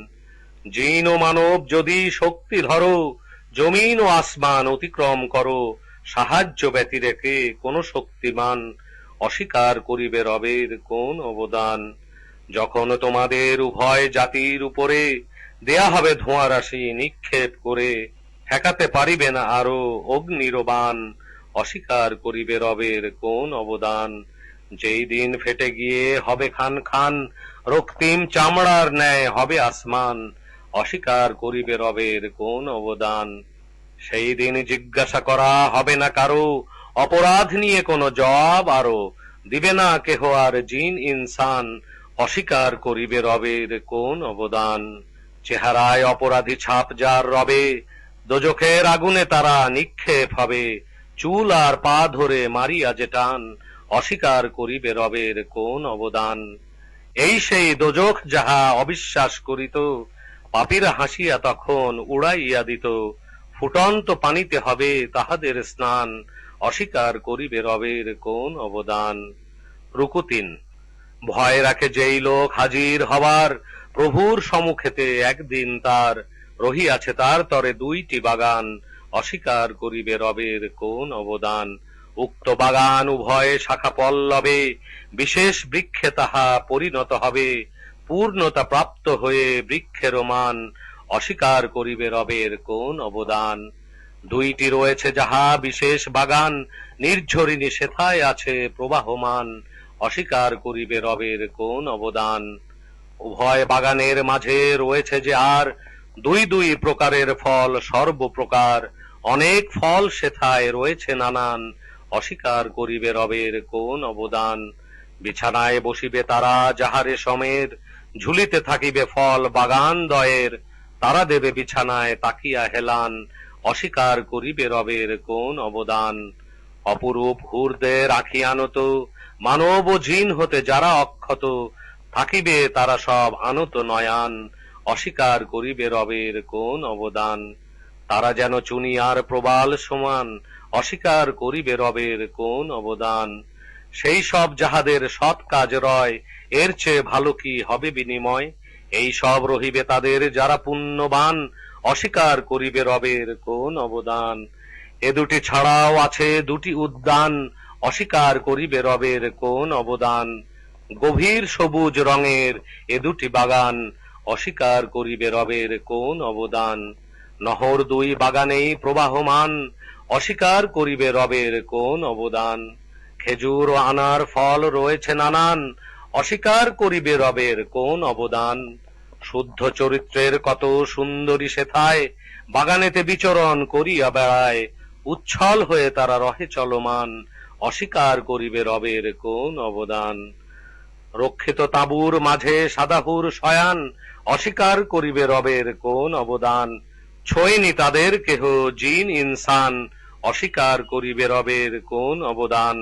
জিন ও মানব যদি শক্তি ধরো, জমিন ও আসমান অতিক্রম করো, সাহায্য ব্যতিরেকে কোন শক্তিমান, অস্বীকার করিবে রবের কোন অবদান। যখন তোমাদের উভয় জাতির উপরে দেয়া হবে ধোঁয়া রাশি নিক্ষেপ করে, ঠেকাতে পারিবে না আরো অগ্নির বাণ, অস্বীকার করিবে রবের কোন অবদান। যেই দিন ফেটে গিয়ে হবে খান খান, রক্তিম চামড়ার ন্যায় হবে আসমান, অস্বীকার করিবে রবের কোন অবদান। সেই দিন জিজ্ঞাসা করা হবে না কারো, অপরাধ নিয়ে কোনো জবাব আরো দিবে না কেহ আর জিন ইনসান, অস্বীকার করিবে রবের কোন অবদান। চেহারায় অপরাধী ছাপ যার রবে, দোজখের আগুনে তারা নিক্ষেপ হবে, চুল আর পা ধরে মারিয়া যে টান, অস্বীকার করিবে রবের কোন অবদান। এই সেই দোজখ যাহা অবিশ্বাস করিত, পাপীরা হাসিয়া তখন উড়াইয়া দিত, ফুটন্ত পানিতে হবে তাহাদের স্নান, অস্বীকার করিবে রবের কোন অবদান। রুকু 3। ভয় রাখে যেই লোক হাজির হবার, প্রভুর সম্মুখেতে একদিন তার, রহিয়াছে তার তরে দুইটি বাগান, অস্বীকার করিবে রবের কোন অবদান। উক্ত বাগান উভয়ে শাখা পল্লবে, বিশেষ বৃক্ষে তাহা পরিণত হবে, পূর্ণতা প্রাপ্ত হয়ে বৃক্ষের মান, অস্বীকার করিবে রবের কোন অবদান। দুইটি রয়েছে যাহা বিশেষ বাগান, নির্ঝরিণী সেথায় আছে প্রবাহমান, অস্বীকার করিবে রবের কোন অবদান। উভয় বাগানের মাঝে রয়েছে যে আর দুই দুই প্রকারের ফল সর্বপ্রকার, অনেক ফল সেথায় রয়েছে নানান, অস্বীকার করিবে রবের কোন অবদান। বিছানায় বসিবে তারা যাহারে সমের, ঝুলিতে থাকিবে ফল বাগান দয়ের, তারা দেবে বিছানায় তাকিয়া হেলান, অস্বীকার করিবে রবের কোন অবদান। অপরূপ হুরদে রাখিয়ানত, মানব ও জিন হতে যারা অক্ষত, থাকিবে তারা সব আনত নয়ান, অস্বীকার করিবে রবের কোন অবদান। তারা যেন চুনিয়ার প্রবাল সমান, অস্বীকার করিবে রবের কোন অবদান। সেই সব যাহাদের সৎ কাজ রয়, এর চেয়ে ভালো কি হবে বিনিময়। এই সব রহিবে তাদের যারা পুণ্যবান, অস্বীকার করিবে রবের কোন অবদান। এ দুটি ছাড়াও আছে দুটি উদ্যান, অস্বীকার করিবে রবের কোন অবদান। গভীর সবুজ রঙের এ দুটি বাগান, অস্বীকার করিবে রবের কোন অবদান। নহর দুই বাগানেই প্রবাহমান, অস্বীকার করিবে রবের কোন অবদান। খেজুর ও আনার ফল রয়েছে নানান, অস্বীকার করিবে রবের কোন অবদান। শুদ্ধ চরিত্রের কত সুন্দরী সেথায়, বাগানেতে বিচরণ করিয়া বেড়ায়, উচ্ছল হয়ে তারা রহে চলমান, অস্বীকার করিবে রবের কোন অবদান। রক্ষিত তাঁবুর মাঝে সাদাহুর শয়ান, অস্বীকার করিবে রবের কোন অবদান। ছোঁয়নি তাদের কেহ জিন ইনসান, অস্বীকার করিবে রবের কোন অবদান।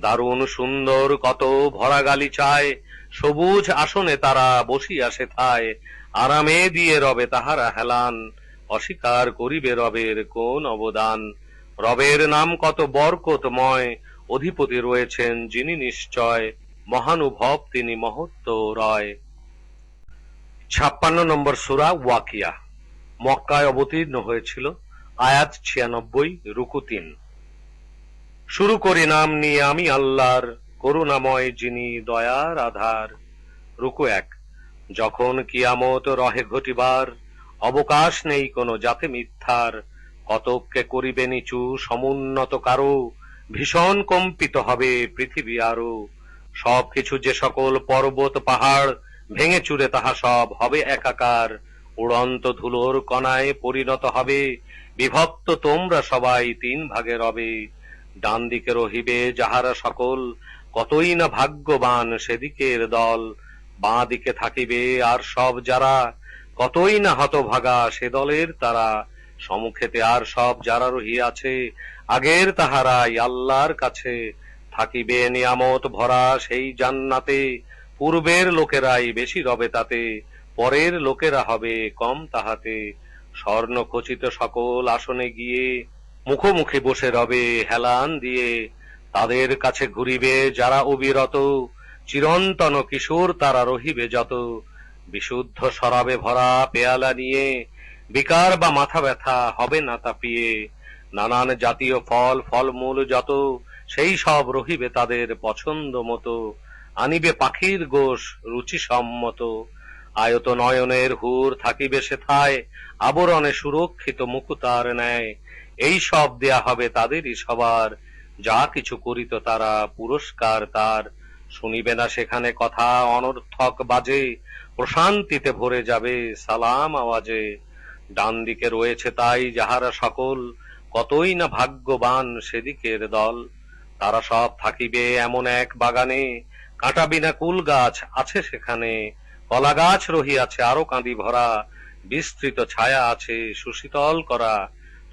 দারুণ সুন্দর কত ভরা গালিচায়, সবুজ আসনে তারা বসিয়া সেথায়, আরামে দিয়ে রবে তাহারা হেলান, অস্বীকার করিবে রবের কোন অবদান। রবের নাম কত বরকতময়, অধিপতি রয়েছেন যিনি নিশ্চয়, মহানুভব তিনি মহত্ব রয়। 56 নম্বর সূরা ওয়াকিয়া, মক্কায় অবতীর্ণ হয়েছিল। আয়াত 96, রুকু 3। শুরু করি নাম নিয়ে আমি আল্লাহর, করুণাময় যিনি দয়ার আধার। রুকু 1। যখন কিয়ামত রহে ঘটিবার, অবকাশ নেই কোনো জাতে মিথ্যার। কতককে করিবে নিচু সমুন্নত কারো, ভীষণ কম্পিত হবে পৃথিবী আরো। সবকিছু যে সকল পর্বত পাহাড়, ভেঙে চুরে তাহা সব হবে একাকার। উড়ন্ত ধুলোর কণায় পরিণত হবে, বিভক্ত তোমরা সবাই 3 ভাগে রবে। ডান দিকে রহিবে যাহারা সকল, কতই না ভাগ্যবান সেদিকের দল। বাঁ দিকে থাকিবে আর সব যারা, কতই না হতভাগা সে দলের তারা। সম্মুখেতে আর সব যারা রহিয়াছে, আগের তাহারাই আল্লাহর কাছে। থাকিবে নিয়ামত ভরা সেই জান্নাতে, পূর্বের লোকেরাই বেশি রবে তাতে, পরের লোকেরা হবে কম তাহাতে। স্বর্ণ খচিত সকল আসনে গিয়ে, মুখোমুখি বসে রবে হেলান দিয়ে। তাদের কাছে ঘুরিবে যারা অবিরত, চিরন্তন কিশোর তারা রহিবে যত। বিশুদ্ধ শরাবে ভরা পেয়ালা নিয়ে, বিকার বা মাথা ব্যথা হবে না তাপিয়ে। নানান জাতীয় ফল ফলমূল যত, সেই সব রহিবে তাদের পছন্দ মতো। আনিবে পাখির গোশ রুচি সম্মত, আয়ত নয়নের হুর থাকিবে সেথায়, আবরণে সুরক্ষিত মুকুতার ন্যায়। এই সব দেয়া হবে তাদেরই সবার, যা কিছু করিত তারা পুরস্কার তার। শুনিবে না সেখানে কথা অনর্থক বাজে, প্রশান্তিতে ভরে যাবে সালাম আওয়াজে। ডান দিকে রয়েছে তাই যাহারা সকল, কতই না ভাগ্যবান সেদিকের দল। তারা সব থাকিবে এমন এক বাগানে, কাঁটা বিনা কুল গাছ আছে সেখানে। কলা গাছ রহিয়াছে আরো কাঁদি ভরা, বিস্তৃত ছায়া আছে সুশীতল করা।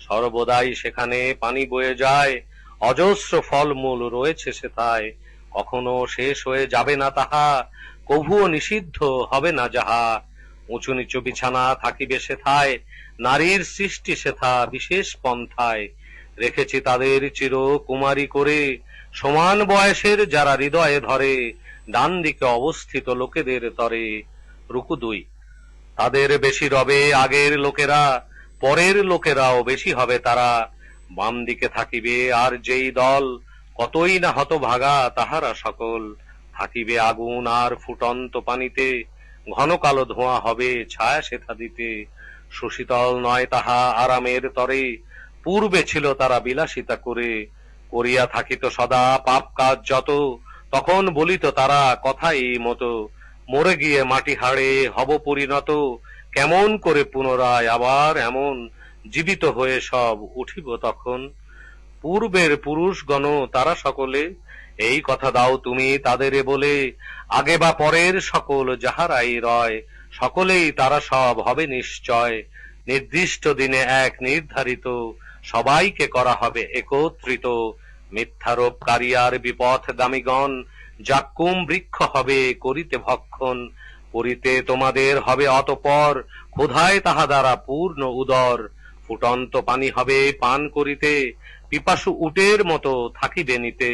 সর্বদাই সেখানে পানি বয়ে যায়, অজস্র ফলমূল রয়েছে সেথায়। কখনো শেষ হয়ে যাবে না তাহা, কভুও নিষিদ্ধ হবে না যাহা। উঁচু নিচু বিছানা থাকিবে সেথায়, নারীর সৃষ্টি সেথা বিশেষ পন্থায়। রেখেছি তাদের চির কুমারী করে, সমান বয়সের যারা হৃদয়ে ধরে, ডান দিকে অবস্থিত লোকেদের তরে। রুকু 2। তাদের বেশি রবে আগের লোকেরা, পরের লোকেরাও বেশি হবে তারা। বাম দিকে থাকিবে আর যেই দল, কতই না হতভাগা তাহারা সকল। থাকিবে আগুন আর ফুটন্ত পানিতে, ঘন কালো ধোঁয়া হবে ছায়া সেথা দিতে। সুশীতল নয় তাহা আরামের তরে, পূর্বে ছিল তারা বিলাসিতা করে। করিয়া থাকিত সদা পাপ কাজ যত, তখন বলিত তারা কথা এই মতো। মরে গিয়ে মাটি হাড়ে হব পরিণত, কেমন করে পুনরায় আবার এমন, জীবিত হয়ে সব উঠিব তখন। পূর্বের পুরুষগণ তারা সকলে, এই কথা দাও তুমি তাদেরে বলে। আগে বা পরের সকল যাহারাই রয়, সকলেই তারা সব হবে নিশ্চয়। নির্দিষ্ট দিনে এক নির্ধারিত, সবাইকে করা হবে একত্রিত। মিথ্যারোপকারী আর বিপথগামীগণ, জাক্কুম বৃক্ষ হবে করিতে ভক্ষণ। করিতে তোমাদের হবে অতঃপর, ক্ষুধায় তাহা দ্বারা পূর্ণ উদর। ফুটন্ত পানি হবে পান করিতে, পিপাসু উটের মতো থাকিবে নিতে।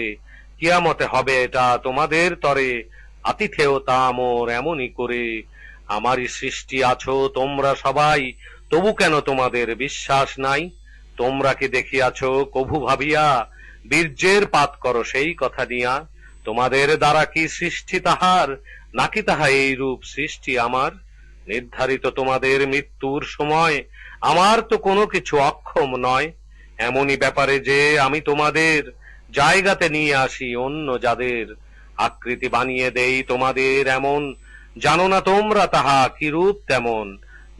কিয়ামতে হবে এটা তোমাদের তরে, আতিথেয় তা মোর এমনই করে। আমারই সৃষ্টি আছো তোমরা সবাই, তবু কেন তোমাদের বিশ্বাস নাই? তোমরা কি দেখিয়াছ কভু ভাবিয়া, বীর্যের পাত করো সেই কথা নিয়া। তোমাদের দ্বারা কি সৃষ্টি তাহার, নাকি তাহা এই রূপ সৃষ্টি আমার? নির্ধারিত তোমাদের মৃত্যুর সময়, আমার তো কোনো কিছু অক্ষম নয়। এমনই ব্যাপারে যে আমি তোমাদের জায়গাতে নিয়ে আসি অন্য যাদের, আকৃতি বানিয়ে দেই তোমাদের এমন, জানো না তোমরা তাহা কি রূপ তেমন।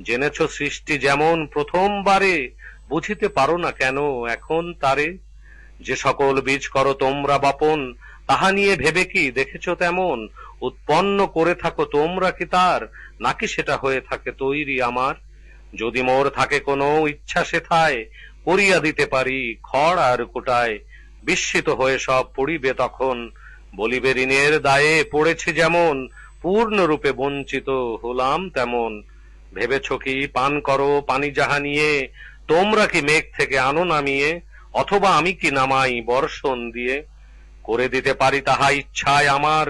জেনেছ সৃষ্টি যেমন প্রথমবারে, বুঝিতে পারো না কেন এখন তারে। যে সকল বীজ করো তোমরা বপন, তাহা নিয়ে ভেবে কি দেখেছ তেমন। উৎপন্ন করে থাকো তোমরা কি তার, নাকি সেটা হয়ে থাকে তৈরি আমার। যদি মোর থাকে কোনো ইচ্ছা সেথায়, করিয়া দিতে পারি খড় আর কোটায়। বিস্মিত হয়ে সব পড়িবে তখন, বলিবে ঋণের দায়ে পড়েছি যেমন, পূর্ণরূপে বঞ্চিত হলাম তেমন। ভেবেছ কি পান করো পানি যাহা নিয়ে, তোমরা কি মেঘ থেকে আনো নামিয়ে, অথবা আমি কি নামাই বর্ষণ দিয়ে। করে দিতে পারি তাহা ইচ্ছায় আমার,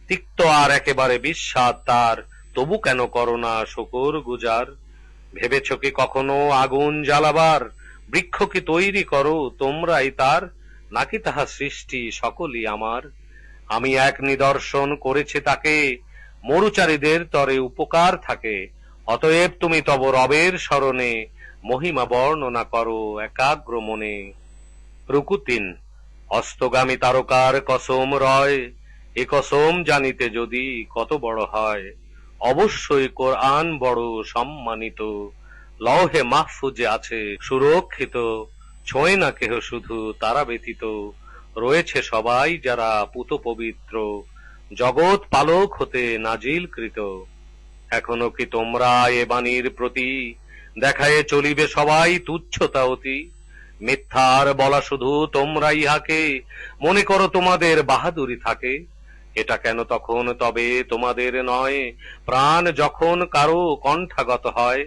তিক্ত আর একেবারে বিস্বাদ তার, তবু কেন করো না শকর গুজার। ভেবেছ কি কখনো আগুন জ্বালাবার, বৃক্ষ কি তৈরি করো তোমরাই তার, নাকি তাহা সৃষ্টি সকলই আমার। আমি এক নিদর্শন করেছি তাকে, মরুচারীদের তরে উপকার থাকে। অতএব তুমি তব রবের স্মরণে, মহিমা বর্ণনা করো একাগ্র মনে। রুকু ৩। অস্তগামী তারকার কসম রয়, এ কসম জানিতে যদি কত বড় হয়। অবশ্যই কোরআন বড় সম্মানিত, লৌহে মাহফুজে আছে সুরক্ষিত। ছোঁয় না কেহ শুধু তারা ব্যতীত, রয়েছে সবাই যারা পুত পবিত্র, জগৎ পালক হতে নাজিলকৃত। এখনো কি তোমরা এ বাণীর প্রতি, দেখায়ে চলিবে সবাই তুচ্ছতা অতি। মিথ্যার বলা শুধু তোমরা ইহাকে, মনে করো তোমাদের বাহাদুরি থাকে। এটা কেন তখন তবে তোমাদের নয়, প্রাণ যখন কারো কণ্ঠাগত হয়।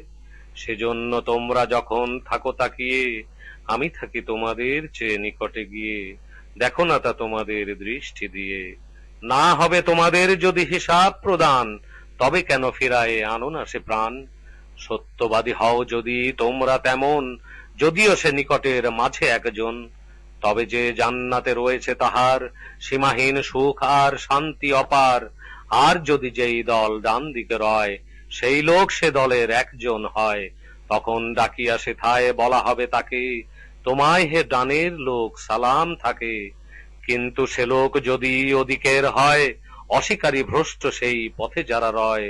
সেজন্য তোমরা যখন থাকো তাকিয়ে, আমি থাকি তোমাদের চেয়ে নিকটে গিয়ে। দেখো না তা তোমাদের দৃষ্টি দিয়ে। না হবে তোমাদের যদি হিসাব প্রদান, তবে কেন ফিরায়ে আনো না সে প্রাণ। সত্যবাদী হও যদি তোমরা তেমন, যদিও সে নিকটের মাঝে একজন। তবে যে জান্নাতে রয়েছে তাহার, সীমাহীন সুখ আর শান্তি অপার। আর যদি যেই দল ডান দিকে রয়, সেই লোক সে দলের একজন হয়। তখন ডাকিয়া সেথায় বলা হবে তাকে, তোমায় হে ডানের লোক সালাম থাকে। কিন্তু সে লোক যদি ওদিকের হয়, অস্বীকারী ভ্রষ্ট সেই পথে যারা রয়।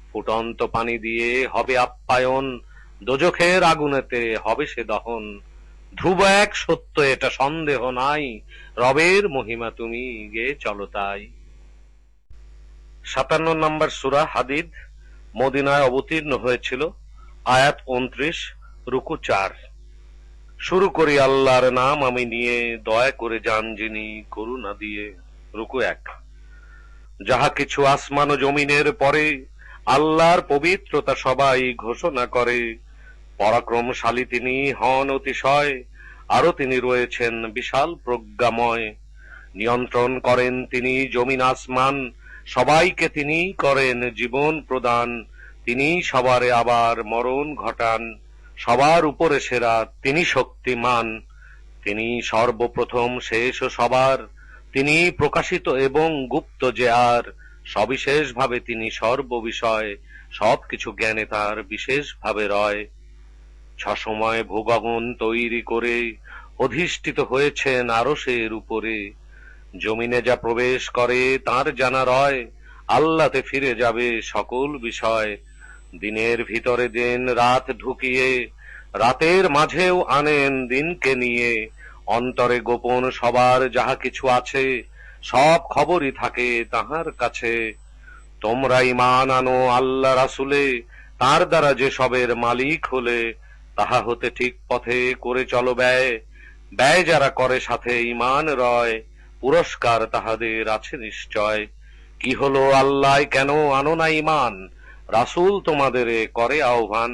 ফুটন্ত পানি দিয়ে হবে আপ্যায়ন, দোজখের আগুনেতে হবে সে দহন। ধ্রুব এক সত্য এটা সন্দেহ নাই, রবের মহিমা তুমি গে চলো তাই। ৫৭ নম্বর সূরা হাদিদ, মদিনায় অবতীর্ণ হয়েছিল। আয়াত ২৯, রুকু ৪। শুরু করি আল্লাহর নাম আমি নিয়ে, দয়া করে যান যিনি করুণা দিয়ে। রুকু ১। যাহা কিছু আসমান ও জমিনের পরে, আল্লাহর পবিত্রতা সবাই ঘোষণা করে। পরাক্রমশালী তিনি হন অতিশয়, আরো তিনি রয়েছেন বিশাল প্রজ্ঞাময়। নিয়ন্ত্রণ করেন তিনি জমিন আসমান, সবাইকে তিনি করেন জীবন প্রদান। তিনি সবারে আবার মরণ ঘটান, সবার উপরে সেরা তিনি শক্তিমান। তিনি সর্বপ্রথম শেষ ও সবার, তিনি প্রকাশিত এবং গুপ্ত যে আর। সবিশেষ ভাবে তিনি সর্ববিষয়, সবকিছু জ্ঞানে তার বিশেষ ভাবে রয়। সসময় ভূগগন তৈরি করে, অধিষ্ঠিত হয়েছেন আরশের উপরে। জমিনে যা প্রবেশ করে তার জানা রয়, আল্লাতে ফিরে যাবে সকল বিষয়। দিনের ভিতরে দিন রাত ঢুকিয়ে, রাতের মাঝেও আনেন দিনকে নিয়ে। অন্তরে গোপন সবার যাহা কিছু আছে, সব খবরই থাকে তাহার কাছে। তোমরা ঈমান আনো আল্লাহ রাসূলে, তার দ্বারা যে সবের মালিক হলে। তাহা হতে ঠিক পথে করে চলো ব্যয়, ব্যয় যারা করে সাথে ঈমান রয়। পুরস্কার তাহাদের আছে নিশ্চয়। কি হলো আল্লাহ কেন আনো না ঈমান, রাসূল তোমাদের করে আহ্বান।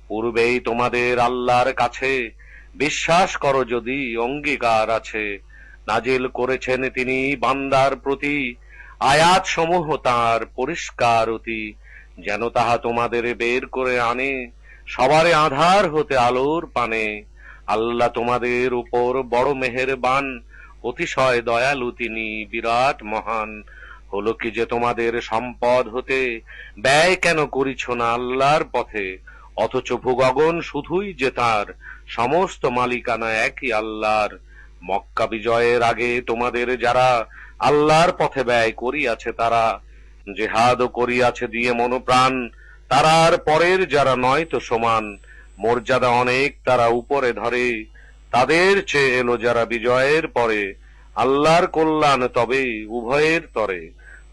পূর্বেই তোমাদের আল্লাহর কাছে, বিশ্বাস করো যদি অঙ্গীকার আছে। নাজিল করেছেন তিনি বান্দার প্রতি, আয়াত সমূহ তাঁর পরিষ্কার অতি। যেন তাহা তোমাদের বের করে আনে, সবারে আধার হতে আলোর পানে। আল্লাহ তোমাদের উপর বড় মেহেরবান, অতিশয় দয়ালু তিনি বিরাট মহান। হলো কি যে তোমাদের সম্পদ হতে, ব্যয় কেন করিছ না আল্লাহর পথে। অথচ ভূগগন শুধুই যে তার, সমস্ত মালিকানা একই আল্লাহর। মক্কা বিজয়ের আগে তোমাদের যারা আল্লাহর পথে ব্যয় করিয়াছে তারা, জেহাদও করিয়াছে দিয়ে মনোপ্রাণ, তারার পরের যারা নয় তো সমান, মর্যাদা অনেক তারা উপরে ধরে, তাদের চেয়ে এলো যারা বিজয়ের পরে, আল্লাহর কল্যাণ তবে উভয়ের তরে।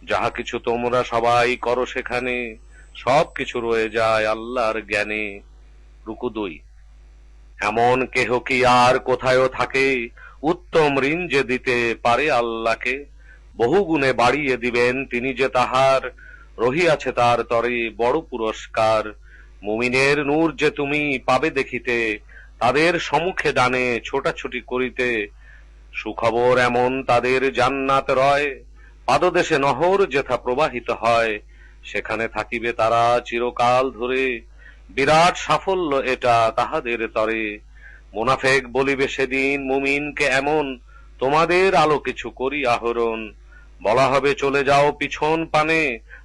যাহা কিছু তোমরা সবাই করো সেখানে, সব কিছু রয়ে যায় আল্লাহর জ্ঞানে। রুকু 2। এমন কেহ কি আর কোথায়ও থাকে, উত্তম ঋণ যে দিতে পারে আল্লাহকে, বহু গুণে বাড়িয়ে দিবেন তিনি যে তাহার, রহিয়াছে তার তরে বড় পুরস্কার। মুমিনের নূর যে তুমি পাবে দেখিতে, তাদের সম্মুখে ডানে ছোটাছুটি করিতে, সুখবর এমন তাদের জান্নাত রয়, পাদদেশে নহর যেথা প্রবাহিত হয়, সেখানে থাকিবে তারা চিরকাল ধরে, বিরাট সাফল্য এটা তাহাদের তরে। মুনাফেক বলিবে সেদিন মুমিনকে এমন, তোমাদের আলো কিছু করি আহরণ, বলা হবে চলে যাও পিছন পানে,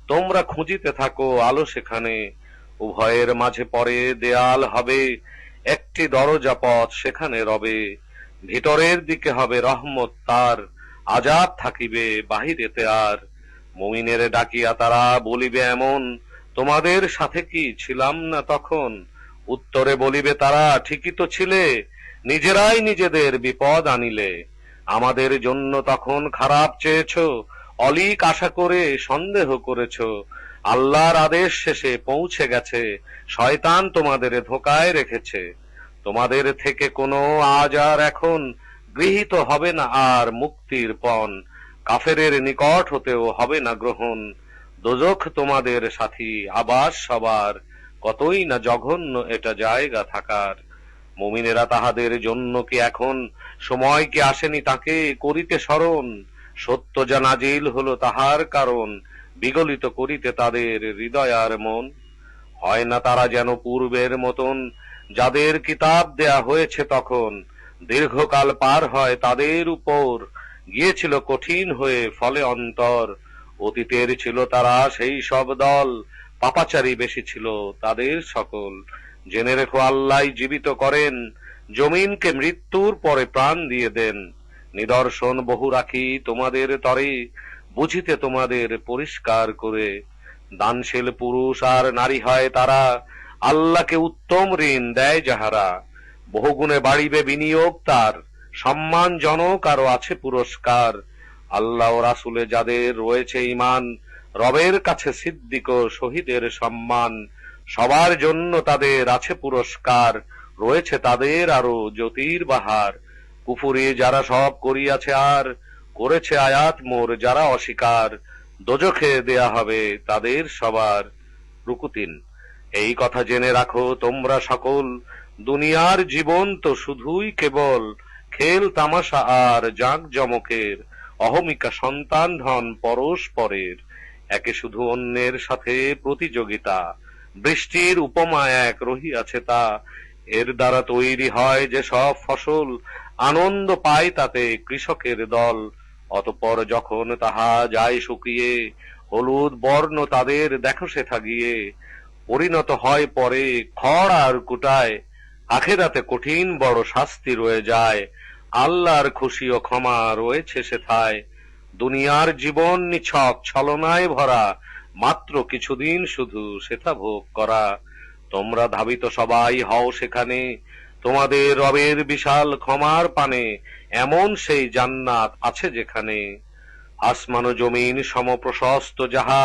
তোমরা খুঁজিতে থাকো আলো সেখানে। উভয়ের মাঝে পরে দেয়াল হবে, একটি দরজা পথ সেখানে রবে, ভিতরের দিকে হবে রহমত তার, আযাব থাকিবে বাহিরেতে আর। মুমিনের ডাকিয়া তারা বলিবে এমন, তোমাদের সাথে কি ছিলাম না তখন? উত্তরে বলিবে তারা, ঠিকই তো ছিলে, নিজেরাই নিজেদের বিপদ আনিলে। আমাদের জন্য তখন খারাপ চেয়েছ, অলিক আশা করে সন্দেহ করেছ, আল্লাহর আদেশ শেষে পৌঁছে গেছে, শয়তান তোমাদের ধোকায় রেখেছে। তোমাদের থেকে কোনো আজ আর এখন গৃহীত হবে না আর মুক্তির পণ, কাফেরের নিকট হতেও হবে না গ্রহণ। দোজখ তোমাদের সাথী আবাস সবার, কতই না জঘন্য এটা জায়গা থাকার। মুমিনেরা তাহাদের জন্য কি এখন সময় কি আসেনি তাকে করিতে স্মরণ, সত্য যা নাজিল হলো তাহার কারণ, বিগলিত করিতে তাদের হৃদয় আর মন। হয় না তারা যেন পূর্বের মতন, যাদের কিতাব দেয়া হয়েছে তখন, দীর্ঘকাল পার হয় তাদের উপর, গিয়েছিল কঠিন হয়ে ফলে অন্তর। অতীতের ছিল তারা সেই সব দল, পাপাচারী বেশি ছিল তাদের সকল। জেনে রেখো আল্লাহ জীবিত করেন, জমিনকে মৃত্যুর পরে প্রাণ দিয়ে দেন। নিদর্শন বহু রাখি তোমাদের তরে, বুঝিতে তোমাদের পরিষ্কার করে। দানশীল পুরুষ আর নারী হয় তারা, আল্লাহকে উত্তম ঋণ দেয় যাহারা, বহুগুণে বাড়িবে বিনিয়োগ তার, সম্মানজনক আরো আছে পুরস্কার। আল্লাহ ও রাসূলে যাদের রয়েছে ঈমান, রবের কাছে সিদ্দিক ও শহীদের সম্মান, সবার জন্য তাদের আছে পুরস্কার, রয়েছে তাদের আরো জ্যোতির বাহার। কুফরি যারা সব করিয়াছে আর, করেছে আয়াত মোর যারা অস্বীকার, দোজখে দেয়া হবে তাদের সবার। রুকু 3। এই কথা জেনে রাখো তোমরা সকল, দুনিয়ার জীবন তো শুধুই কেবল খেল তামাশা আর জাঁক জমকের, অহমিকা সন্তান ধন পরস্পরের, একে শুধু অন্যের সাথে প্রতিযোগিতা। বৃষ্টির উপমা এক রহিয়াছে তা, এর দ্বারা তৈরি হয় যে সব ফসল, আনন্দ পায় তাতে কৃষকের দল। অতঃপর যখন তাহা যায় শুকিয়ে, হলুদ বর্ণ তাদের দেখো সেথা গিয়ে, পরিণত হয় পরে খড় আর কুটায়, আখেরাতে কঠিন বড় শাস্তি রয়ে যায়। আল্লাহর খুশি ও ক্ষমা রয়েছে সেথায়। দুনিয়ার জীবন নিছক ছলনায় ভরা, মাত্র কিছুদিন শুধু সেথা ভোগ করা। তোমরা ধাবিত সবাই হও সেখানে, তোমাদের রবের বিশাল ক্ষমার পানে, এমন সেই জান্নাত আছে যেখানে। আসমান ও জমিন সমপ্রশস্ত যাহা,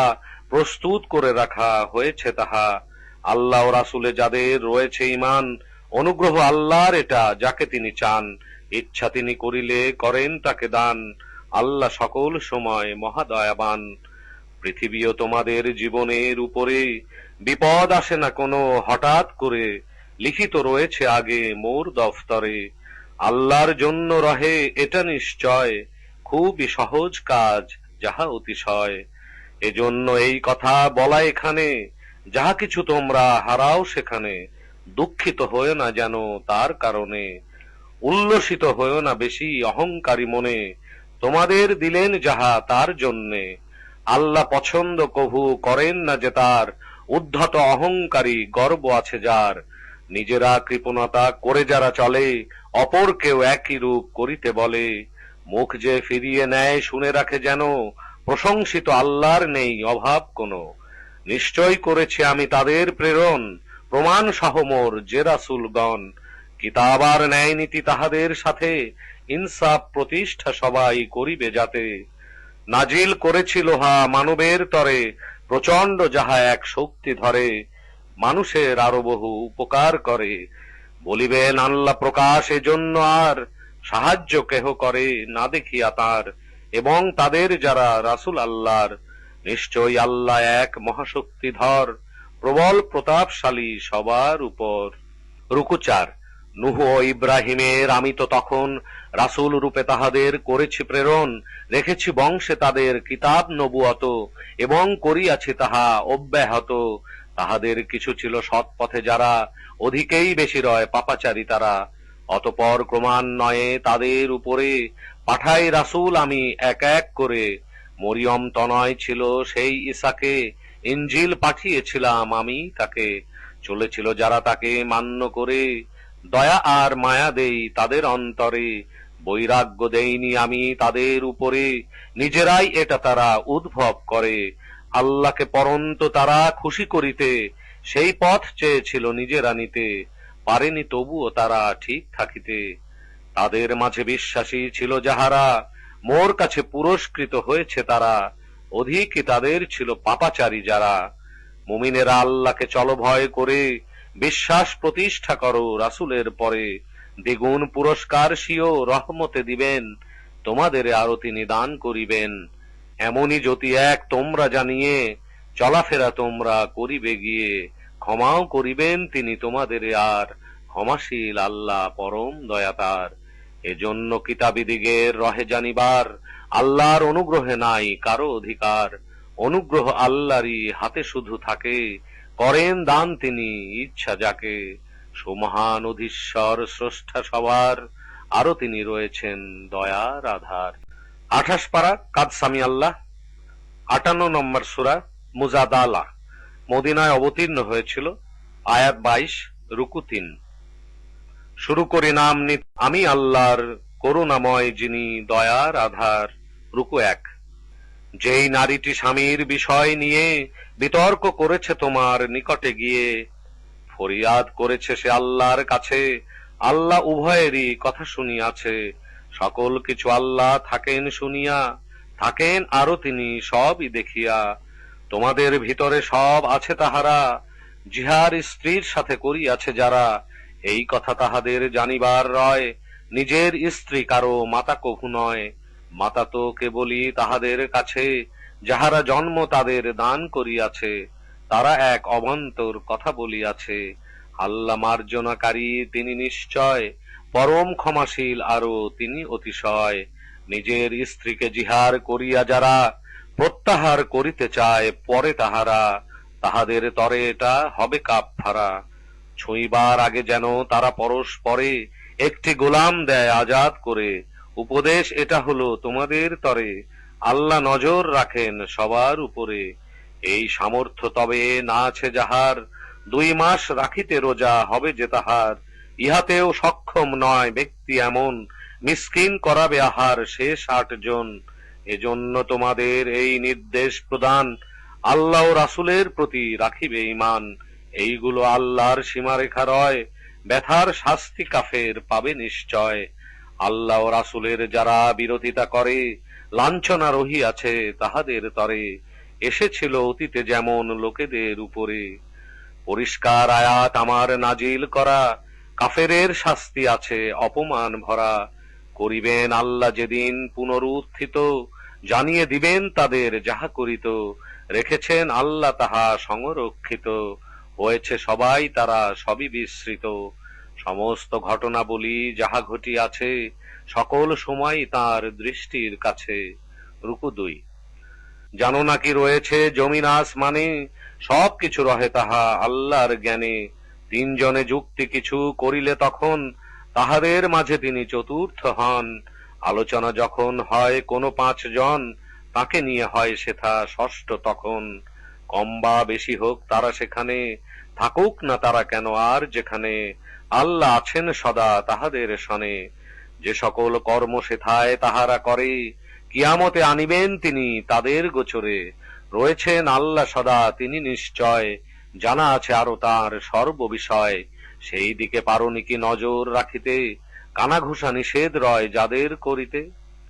প্রস্তুত করে রাখা হয়েছে তাহা। আল্লাহ ও রাসূলে যাদের রয়েছে ঈমান, অনুগ্রহ আল্লাহর এটা যাকে তিনি চান, ইচ্ছা তিনি করিলে করেন তাকে দান। আল্লাহ সকল সময় মহাদয়াবান। পৃথিবীও তোমাদের জীবনের উপরে, বিপদ আসে না কোনো হঠাৎ করে, লিখিত রয়েছে আগে মোর দফতরে। আল্লাহর জন্য রহে এটা নিশ্চয়, খুবই সহজ কাজ যাহা অতিশয়। এজন্য এই কথা বলা এখানে, যাহা কিছু তোমরা হারাও সেখানে, দুঃখিত হয়েও না যেন তার কারণে, উল্লসিত হয়েও না বেশি অহংকারী মনে, তোমাদের দিলেন যাহা তার জন্যে। আল্লাহ পছন্দ কভু করেন না যে তার, উদ্ধত অহংকারী গর্ব আছে যার। নিজেরা কৃপণতা করে যারা চলে, অপরকেও একই রূপ করিতে বলে। মুখ যে ফিরিয়ে নেয় শুনে রাখে যেন, প্রশংসিত আল্লাহর নেই অভাব কোনো। নিশ্চয় করেছি আমি তাদের প্রেরণ, প্রমাণ সহ মোর যে রাসূলগণ। কিতাব আর ন্যায় নীতি তাহাদের সাথে, ইনসাফ প্রতিষ্ঠা সবাই করিবে যাতে। নাজিল করেছি লোহা মানবের তরে, প্রচণ্ড যাহা এক শক্তি ধরে। মানুষের আরো বহু উপকার করে, বলিবেন আল্লাহ প্রকাশ এজন্য আর। সাহায্য কেহ করে না দেখিয়া তার, এবং তাদের যারা রাসূল আল্লাহর। নিশ্চয়ই আল্লাহ এক মহাশক্তিধর, প্রবল প্রতাপশালী সবার উপর। রুকু ৪। নূহ ও ইব্রাহিমের আমি তো তখন রাসূল রূপে তাহাদের করেছি প্রেরণ, রেখেছি বংশে তাদের কিতাব নবুয়ত, এবং করিয়াছি তাহা অব্যাহত। তাহাদের কিছু ছিল সৎ পথে যারা, অধিকেই বেশি রয় পাপাচারী তারা। অতঃপর ক্রমান্বয়ে তাদের উপরে পাঠাই রাসূল আমি এক এক করে। মরিয়ম তনয় ছিল সেই ঈসাকে, ইনজিল পাঠিয়েছিলাম আমি তাকে। চলেছিল যারা তাকে মান্য করে, দয়া আর মায়া দেই তাদের অন্তরে। বৈরাগ্য দেইনি আমি তাদের উপরে, নিজেরাই এটা তারা উদ্ভব করে। আল্লাহকে পরন্ত তারা খুশি করিতে, সেই পথ চেয়েছিল নিজেরা নিতে। পারেনি তবুও তারা ঠিক থাকিতে। তাদের মাঝে বিশ্বাসী ছিল যাহারা, মোর কাছে পুরস্কৃত হয়েছে তারা। অধিকই তাদের ছিল পাপাচারী যারা। মুমিনেরা আল্লাহকে চলো ভয় করে, বিশ্বাস প্রতিষ্ঠা করো রাসূলের পরে। দ্বিগুণ পুরস্কার স্বীয় রহমতে দিবেন, তোমাদের আরো তিনি দান করিবেন। এমনই জ্যোতি এক তোমরা জানিয়ে, চলাফেরা তোমরা করিবে গিয়ে। ক্ষমাও করিবেন তিনি তোমাদের আর, ক্ষমাশীল আল্লাহ পরম দয়াতার। এজন্য কিতাবীদিগের রহে জানিবার, আল্লাহর অনুগ্রহে নাই কারো অধিকার। অনুগ্রহ আল্লাহরই হাতে শুধু থাকে, করেন দান তিনি ইচ্ছা যাকে। সুমহান অধীশ্বর স্রষ্টা সবার, আরো তিনি রয়েছেন দয়ার আধার। ২৮ পারা কাদ সামি আল্লাহ। ৫৮ নম্বর সূরা মুজাদালা, মদিনায় অবতীর্ণ হয়েছিল। আয়াত ২২, রুকু ৩। শুরু করি নাম নিত আমি আল্লাহর, করুণাময় যিনি দয়ার আধার। রুকু ১। যেই নারীটি স্বামীর বিষয় নিয়ে বিতর্ক করেছে তোমার নিকটে গিয়ে, ফরিয়াদ করেছে সে আল্লাহর কাছে, আল্লাহ উভয়েরই কথা শুনিয়াছে। সকল কিছু আল্লাহ থাকেন শুনিয়া, থাকেন আরো তিনি সবই দেখিয়া। তোমাদের ভিতরে সব আছে তাহারা, জিহার স্ত্রীর সাথে করিয়াছে যারা। এই কথা তাহাদের জানিবার রয়, নিজের স্ত্রী কারো মাতা কভু নয়। মাতা তো কেবলই তাহাদের কাছে, যাহারা জন্ম তাদের দান করিয়াছে। তারা এক অবান্তর কথা বলিয়াছে। আল্লাহ মার্জনাকারী তিনি নিশ্চয়, পরম ক্ষমাশীল আরো তিনি অতিশয়। নিজের স্ত্রীকে জিহার করিয়া যারা প্রত্যাহার করিতে চায় পরে তাহারা, তাহাদের তরে এটা হবে কাফফারা। ছুঁইবার আগে যেন তারা পরস্পরে একটি গোলাম দেয় আজাদ করে। উপদেশ এটা হলো তোমাদের তরে, আল্লাহ নজর রাখেন সবার উপরে। এই সামর্থ্য তবে না আছে যাহার, ২ মাস রাখিতে রোজা হবে যে তাহার। ইহাতেও সক্ষম নয় ব্যক্তি এমন, মিসকিন করাবে আহার সে ৬০ জন। এজন্য তোমাদের এই নির্দেশ প্রদান, আল্লাহ ও রাসূলের প্রতি রাখিবে ঈমান। এইগুলো আল্লাহর সীমারেখা রয়, ব্যথার শাস্তি কাফের পাবে নিশ্চয়। আল্লাহ ও রাসূলের যারা বিরোধিতা করে, লাঞ্ছনা রহিয়াছে তাহাদের তরে। এসেছিল অতীতে যেমন লোকেদের উপরে। পরিষ্কার আয়াত আমার নাজিল করা, কাফেরের শাস্তি আছে অপমান ভরা। করিবেন আল্লাহ যেদিন পুনরুত্থিত, জানিয়ে দিবেন তাদের যাহা করিত। রেখেছেন আল্লাহ তাহা সংরক্ষিত, হয়েছে সবাই তারা সবই বিস্মৃত। সমস্ত ঘটনা বলি যাহা ঘটিয়াছে, সকল সময় তার দৃষ্টির কাছে। রুকু ২। জানো নাকি রয়েছে জমিন আসমানে, সবকিছু রহে তাহা আল্লাহর জ্ঞানে। ৩ জনে যুক্তি কিছু করিলে তখন, তাহাদের মাঝে তিনি চতুর্থ হন। আলোচনা যখন হয় কোনো ৫ জন, তাকে নিয়ে হয় সেথা ষষ্ঠ তখন। কম বা বেশি হোক তারা সেখানে, থাকুক না তারা কেন আর যেখানে, আল্লাহ আছেন সদা তাহাদের শনে। যে সকল কর্ম সেথায় তাহারা করে, কিয়ামতে আনিবেন তিনি তাদের গোচরে। রয়েছেন আল্লাহ সদা তিনি নিশ্চয়, জানা আছে আরো তার সর্ববিষয়। সেই দিকে পারনি কি নজর রাখিতে, কানাঘুষা নিষেধ রয় যাদের করিতে।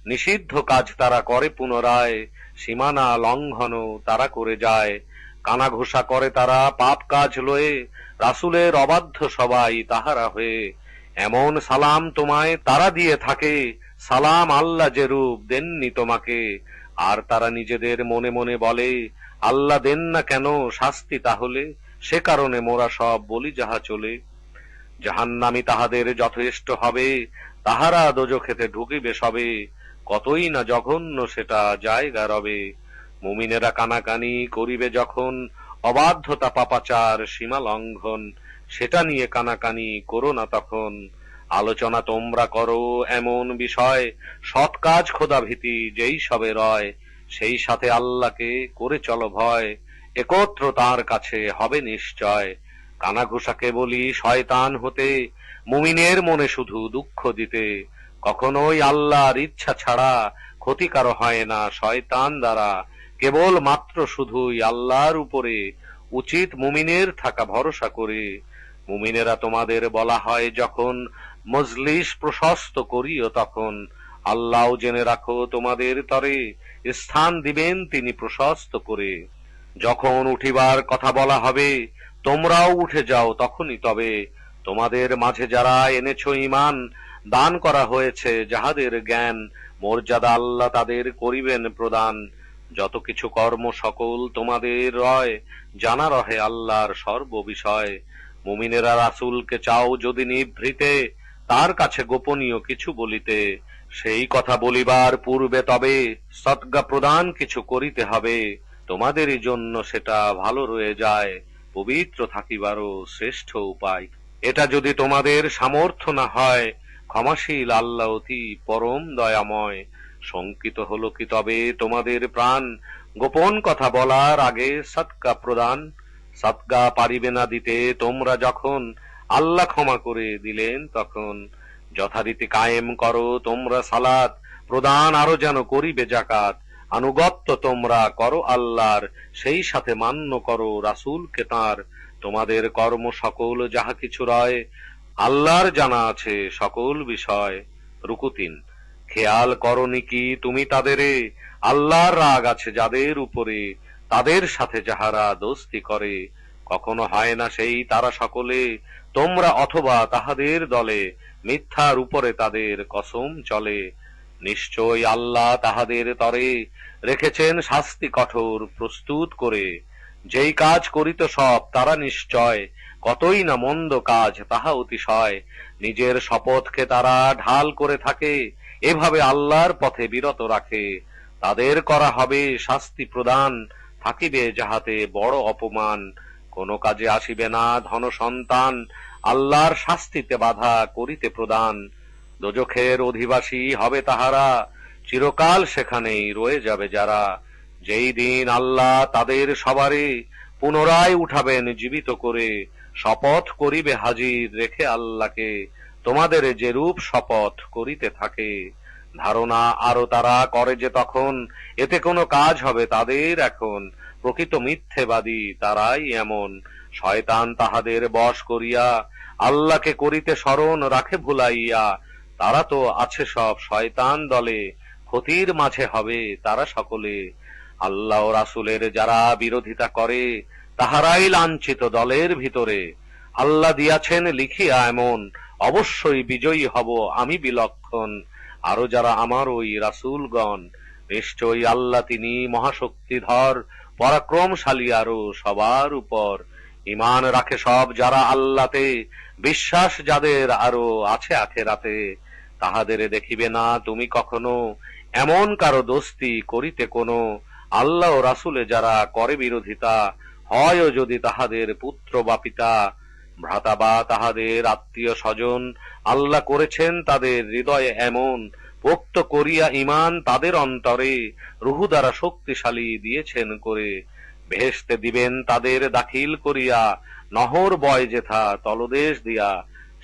নিষিদ্ধ কাজ তারা করে পুনরায়, সীমানা লঙ্ঘন তারা করে যায়। কানাঘুষা করে তারা পাপ কাজ লয়ে, রাসূলের অবাধ্য সবাই তাহারা হয়ে। এমন সালাম তোমায় তারা দিয়ে থাকে, সালাম আল্লাহ যে রূপ দেননি তোমাকে। আর তারা নিজেদের মনে মনে বলে, আল্লাহ দেন না কেন শাস্তি তাহলে, সে কারণে মোরা সব বলি যাহা চলে। জাহান্নামী তাহাদের যথেষ্ট হবে, তাহারা দোজখেতে ঢুকিবে সবে। কতই না জঘন্য সেটা জায়গা রবে। মুমিনেরা কানাকানি করিবে যখন, অবাধ্যতা পাপাচার সীমা লঙ্ঘন, সেটা নিয়ে কানাকানি করো না তখন। আলোচনা তোমরা করো এমন বিষয়, সৎ কাজ খোদা ভীতি যেই সবে রয়। সেই সাথে আল্লাহকে করে চলো ভয়, একত্র তার কাছে হবে নিশ্চয়। কানাঘুষাকে বলি শয়তান হতে, মুমিনের মনে শুধু দুঃখ দিতে। কখনোই আল্লাহর ইচ্ছা ছাড়া ক্ষতিকার হয় না শয়তান দ্বারা। কেবল মাত্র শুধুই আল্লাহর উপরে উচিত মুমিনের থাকা ভরসা করে। মুমিনেরা তোমাদের বলা হয় যখন, মজলিস প্রশস্ত করিও তখন। আল্লাহ জেনে রাখো তোমাদের তরে, স্থান দিবেন তিনি প্রশস্ত করে। যখন উঠিবার কথা বলা হবে, তোমরাও উঠে যাও তখনই তবে। তোমাদের মাঝে যারা এনেছো ঈমান, দান করা হয়েছে যাহাদের জ্ঞান, মর্যাদা আল্লাহ তাদের করিবেন প্রদান। যত কিছু কর্ম সকল তোমাদের রয়, জানা রহে আল্লাহর সর্ববিষয়। মুমিনেরা রাসূলকে চাও যদি নিভৃতে, তার কাছে গোপনীয় কিছু বলিতে। সেই কথা বলিবার পূর্বে তবে সদকা প্রদান কিছু করিতে হবে। তোমাদেরই জন্য সেটা ভালো রয়ে যায়, পবিত্র থাকিবারও শ্রেষ্ঠ উপায়। এটা যদি তোমাদের সামর্থ্য না হয়, ক্ষমাশীল আল্লাহ অতি পরম দয়াময়। শঙ্কিত হলো কি তবে তোমাদের প্রাণ, গোপন কথা বলার আগে সদকা প্রদান। সদকা পারিবে না দিতে তোমরা যখন, আল্লাহ ক্ষমা করে দিলেন তখন। যথারীতি কায়েম করো তোমরা সালাত, প্রদান আরো যেন করিবে যাকাত। আনুগত্য তোমরা করো আল্লাহর, সেই সাথে মান্য করো রাসূলকে তাঁর। তোমাদের কর্ম সকল যাহা কিছু রয়, আল্লাহর জানা আছে সকল বিষয়। রুকু ৩। খেয়াল করনি কি তুমি তাদেরে, আল্লাহর রাগ আছে যাদের উপরে, তাদের সাথে যাহারা দোস্তি করে। কখনো হয় না সেই তারা সকলে, তোমরা অথবা তাহাদের দলে। মিথ্যার উপরে তাদের কসম চলে। নিশ্চয় আল্লাহ তাহাদের তরে, রেখেছেন শাস্তি কঠোর প্রস্তুত করে। যেই কাজ করিত সব তারা নিশ্চয়, কতই না মন্দ কাজ তাহা অতিশয়। নিজের শপথকে তারা ঢাল করে থাকে, এভাবে আল্লাহর পথে বিরত রাখে। তাদের করা হবে শাস্তি প্রদান, থাকিবে যাহাতে বড় অপমান। কোন কাজে আসিবে না ধন সন্তান, আল্লাহর শাস্তিতে বাধা করিতে প্রদান। দোজখের অধিবাসী হবে তাহারা, চিরকাল সেখানেই রয়ে যাবে যারা। যেই দিন আল্লাহ তাদের সবারে পুনরায় উঠাবেন জীবিত করে, শপথ করিবে হাজির রেখে আল্লাহকে, তোমাদের যেরূপ শপথ করিতে থাকে। ধারণা আরো তারা করে যে তখন, এতে কোনো কাজ হবে তাদের এখন। প্রকৃত মিথ্যেবাদী তারাই এমন, শয়তান তাহাদের বশ করিয়া, আল্লাহকে করিতে স্মরণ রাখে ভুলাইয়া। তারা তো আছে সব শয়তান দলে, ক্ষতির মাঝে হবে তারা সকলে। আল্লাহ ও রাসূলের যারা বিরোধিতা করে, তাহারাই লাঞ্ছিত দলের ভিতরে। আল্লাহ দিয়াছেন লিখিয়া এমন, অবশ্যই বিজয়ী হব আমি বিলক্ষণ। আরো যারা আমার ওই রাসূলগণ, নিশ্চয়ই আল্লাহ তিনি মহাশক্তিধর, পরাক্রমশালী আরো সবার উপর। ঈমান রাখে সব যারা আল্লাহতে, বিশ্বাস যাদের আরো আছে আখেরাতে। তাহাদের দেখিবে না তুমি কখনো, এমন কারো দোস্তি করিতে কোনো। আল্লাহ ও রাসূলে যারা করে বিরোধিতা, হয় যদি তাহাদের পুত্র বা পিতা, ভ্রাতা বা তাহাদের আত্মীয় স্বজন। আল্লাহ করেছেন তাদের হৃদয়ে এমন, পোক্ত করিয়া ঈমান তাদের অন্তরে, রুহু দ্বারা শক্তিশালী দিয়েছেন করে। বেহেশতে দিবেন তাদের দাখিল করিয়া, নহর বয় যেথা তলদেশ দিয়া,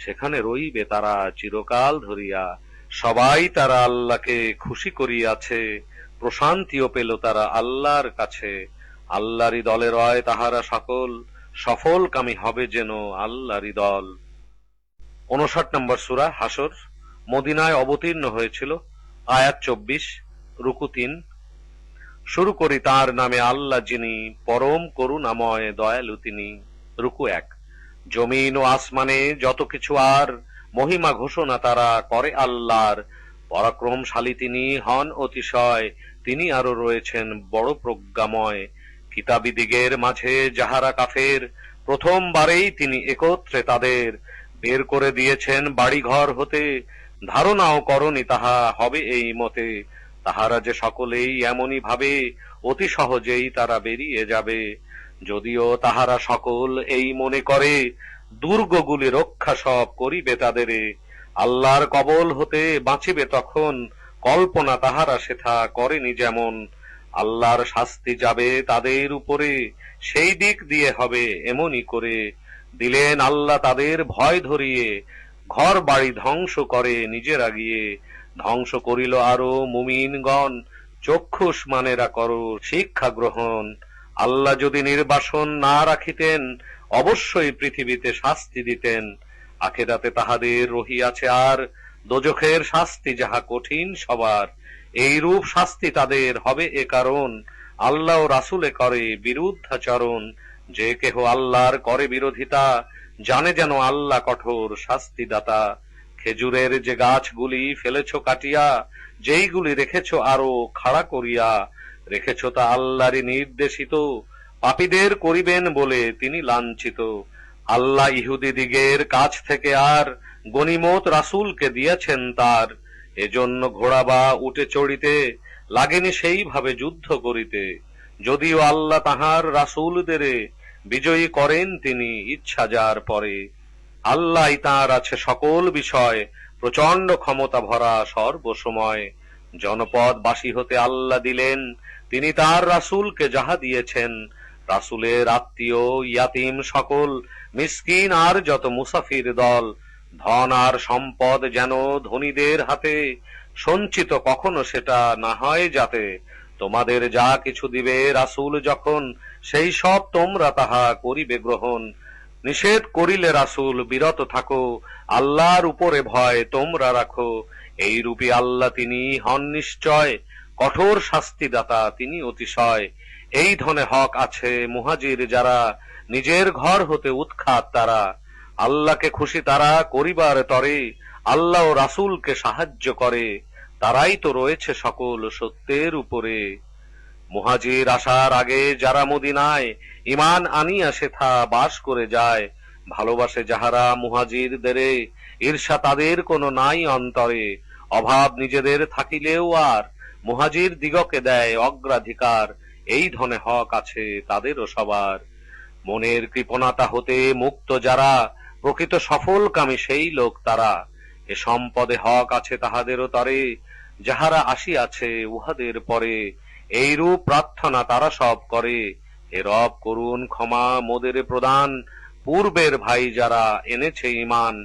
সেখানে রইবে তারা চিরকাল ধরিয়া। সবাই তারা আল্লাহকে খুশি করিয়াছে, প্রশান্তিও পেল তারা আল্লাহর কাছে। আল্লাহরই দলে রয় তাহারা সকল, সফলকামী হবে যেন আল্লাহরই দল। 59 নম্বর সূরা হাসর, মদিনায় অবতীর্ণ হয়েছিল। আয়াত 24, রুকু 3। শুরু করি তার নামে আল্লাহ যিনি পরম করুণাময় দয়ালু তিনি। রুকু 1। জমিন ও আসমানে যত কিছু আর মহিমা ঘোষণা তারা করে আল্লাহর। পরাক্রমশালী তিনি হন অতিশয়, তিনি আরো রয়েছেন বড় প্রজ্ঞাময়। কিতাবীদিগের মাঝে যাহারা কাফের, প্রথমবারেই তিনি একত্রে তাদের বের করে দিয়েছেন বাড়িঘর হতে। ধারণাও করনি তাহা হবে এই মতে, তাহারা যে সকলেই এমনই ভাবে অতি সহজেই তারা বেরিয়ে যাবে। যদিও তাহারা সকল এই মনে করে, দুর্গগুলি রক্ষা সব করিবে তাদেরে। আল্লাহর কবল হতে বাঁচিবে তখন, কল্পনা তাহারা সেথা করেনি যেমন। আল্লাহর শাস্তি যাবে তাদের উপরে, সেই দিক দিয়ে হবে এমনই করে। দিলেন আল্লাহ তাদের ভয় ধরিয়ে, ঘর বাড়ি ধ্বংস করে নিজেরা গিয়ে। ধ্বংস করিল আরো মুমিনগণ, চক্ষুষ্মানেরা করো শিক্ষা গ্রহণ। আল্লাহ যদি নির্বাসন না রাখিতেন, অবশ্যই পৃথিবীতে শাস্তি দিতেন। আখিরাতে তাহাদের রহিয়াছে আর দোজখের শাস্তি, যাহা কঠিন সবার। এই রূপ শাস্তি তাদের হবে এ কারণ, আল্লাহ ও রাসূলে করে বিরুদ্ধাচরণ। যে কেহ আল্লাহর করে বিরোধিতা, জানে যেন আল্লাহ কঠোর শাস্তিদাতা। খেজুরের যে গাছগুলি ফেলেছ কাটিয়া, যেইগুলি রেখেছ আরো খাড়া করিয়া, রেখেছ তা আল্লাহরই নির্দেশিত, পাপীদের করিবেন বলে তিনি লাঞ্ছিত। আল্লাহ ইহুদি দিগের কাছ থেকে আর গনিমত রাসূলকে দিয়েছেন তার। এজন্য ঘোড়া বা উটে চড়িতে লাগেনি সেইভাবে যুদ্ধ করিতে। যদিও আল্লাহ তাহার রাসূলদের বিজয়ী করেন তিনি ইচ্ছা যার পরে। আল্লাহ তাঁর আছে সকল বিষয়, প্রচন্ড ক্ষমতা ভরা সর্বসময়। জনপদ বাসী হতে আল্লাহ দিলেন তিনি তার রাসূলকে যাহা দিয়েছেন। রাসূলের আত্মীয় ইয়াতিম সকল, মিসকিন আর যত মুসাফির দল। ধন আর সম্পদ যেন ধনীদের হাতে, সঞ্চিত কখনো সেটা না হয় যাতে। তোমাদের যা কিছু দিবে রাসূল যখন, সেই সব তোমরা তাহা করিবে গ্রহণ। নিষেধ করিলে রাসূল বিরত থাকো, আল্লাহর উপরে ভয় তোমরা রাখো। এই রূপে আল্লাহ তিনি হন নিশ্চয়, কঠোর শাস্তিদাতা তিনি অতিশয়। এই ধনে হক আছে মুহাজির যারা, নিজের ঘর হতে উৎখাত তারা। আল্লাহকে খুশি তারা করিবার তরে, আল্লাহ ও রাসূলকে সাহায্য করে। তারাই তো রয়েছে সকল সত্যের উপরে। মুহাজির আসার আগে যারা মদিনায় ঈমান আনিয়া সেথা বাস করে যায়। ভালোবাসে যাহারা মুহাজিরদেরে, ঈর্ষা তাদের কোনো নাই অন্তরে। অভাব নিজেদের থাকিলেও আর মুহাজির দিগকে দেয় অগ্রাধিকার। এই ধনে হক আছে তাদেরও সবার। মনের কৃপণতা হতে মুক্ত যারা, প্রকৃত সফলকামী সেই লোক তারা। এ সম্পদে হক আছে তাহাদেরও তরে, যাহারা আসিয়াছে উহাদের পরে। এই রূপ প্রার্থনা তারা সব করে, হে রব করুন ক্ষমা মোদের প্রদান। পূর্বের ভাই যারা এনেছে ঈমান,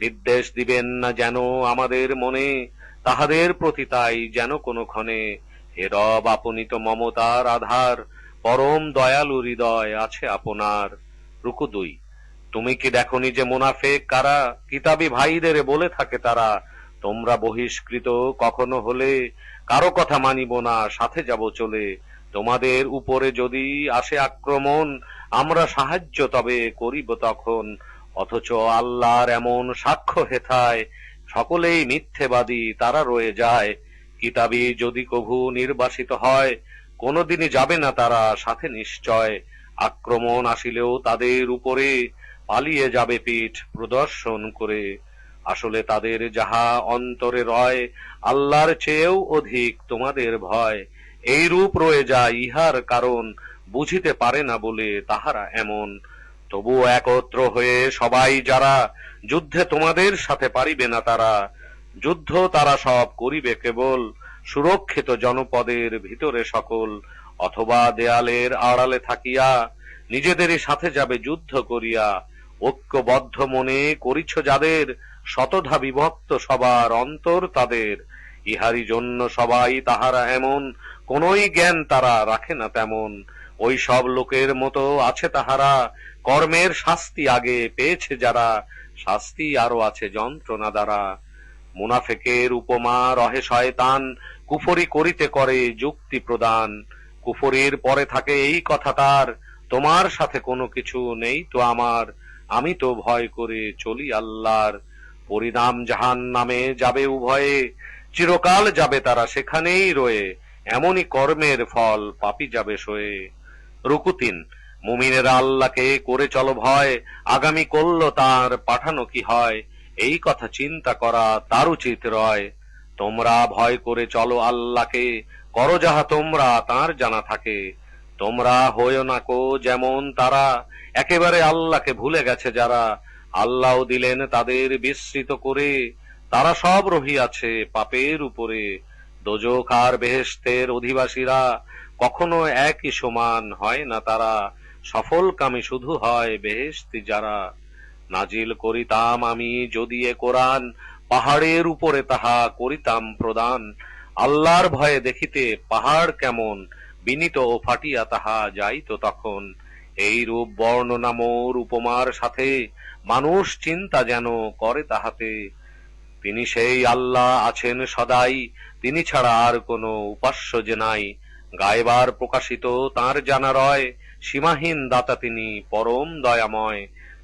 নির্দেশ দিবেন না যেন আমাদের মনে, তাহাদের প্রতি তাই যেন কোনো ক্ষণে। হে রব আপনি তো মমতার আধার, পরম দয়ালু হৃদয় আছে আপনার। রুকু 2। তুমি কি দেখনি যে মুনাফিক কারা, কিতাবী ভাইদের বলে থাকে তারা, তোমরা বহিষ্কৃত কখনো হলে কারো কথা মানিব না, সাথে যাব চলে। তোমাদের উপরে যদি আসে আক্রমণ, আমরা সাহায্য তবে করিব তখন। অথচ আল্লাহর এমন সাক্ষ্য হেথায়, সকলেই মিথ্যেবাদী তারা রয়ে যায়। কিতাবী যদি কভু নির্বাসিত হয়, কোনোদিনই যাবে না তারা সাথে নিশ্চয়। আক্রমণ আসিলেও তাদের উপরে, পালিয়ে যাবে পিঠ প্রদর্শন করে। আসলে তাদের যাহা অন্তরে রয়, আল্লাহর চেয়েও অধিক তোমাদের ভয়। এই রূপ রয়ে যায় ইহার কারণ, বুঝিতে পারে না বলে তাহারা এমন। তবু একত্র হয়ে সবাই যারা, যুদ্ধে তোমাদের সাথে পারিবে না তারা। যুদ্ধ তারা সব করিবে কেবল, সুরক্ষিত জনপদের ভিতরে সকল। অথবা দেয়ালের আড়ালে থাকিয়া নিজেদেরই সাথে যাবে যুদ্ধ করিয়া। ঐক্যবদ্ধ মনে করিছ যাদের, শতধা বিভক্ত সবার অন্তর তাদের। ইহারি জন্য সবাই তাহারা এমন, কোনই জ্ঞান তারা রাখে না তেমন। ওই সব লোকের মতো আছে তাহারা, কর্মের শাস্তি আগে পেয়েছে যারা, শাস্তি আরো আছে যন্ত্রণা দ্বারা। মুনাফেকের উপমা রহে শয়তান, কুফরি করিতে করে যুক্তি প্রদান। কুফরির পরে থাকে এই কথা তার, তোমার সাথে কোনো কিছু নেই তো আমার, আমি তো ভয় করে চলি আল্লাহর। পরিণাম জাহান্নামে যাবে উভয়ে, চিরকাল যাবে তারা সেখানেই রয়ে। এমনই কর্মের ফল পাপী যাবে সয়ে। রুকু ৩। মুমিনেরা আল্লাহকে করে চলো ভয়, আগামী করল তার পাঠানো কি হয়। এই কথা চিন্তা করা তার উচিত রয়। তোমরা ভয় করে চলো আল্লাহকে, করো যাহা তোমরা তার জানা থাকে। তোমরা হইও না কো যেমন তারা, একেবারে আল্লাহকে ভুলে গেছে যারা। আল্লাহ দিলেন তাদের বিস্মৃত করে, তারা সব রহিয়াছে পাপের উপরে। দোজখ আর বেহেশতের অধিবাসীরা কখনো একই সমান হয় না তারা, সফলকামী শুধু হয় বেহেশতি যারা। নাজিল করিতাম আমি যদি এ কোরআন, পাহাড়ের উপরে তাহা করিতাম প্রদান। আল্লাহর ভয়ে দেখিতে পাহাড় কেমন, বিনীত ও ফাটিয়া তাহা যাইত তখন। এই রূপ বর্ণনা মোর উপমার সাথে, মানুষ চিন্তা যেন করে তাহাতে। তিনি সেই আল্লাহ আছেন সদাই, তিনি ছাড়া আর কোনো উপাস্য যে নাই। গায়বার প্রকাশিত তাঁর জানা রয়, সীমাহীন দাতা তিনি পরম দয়াময়।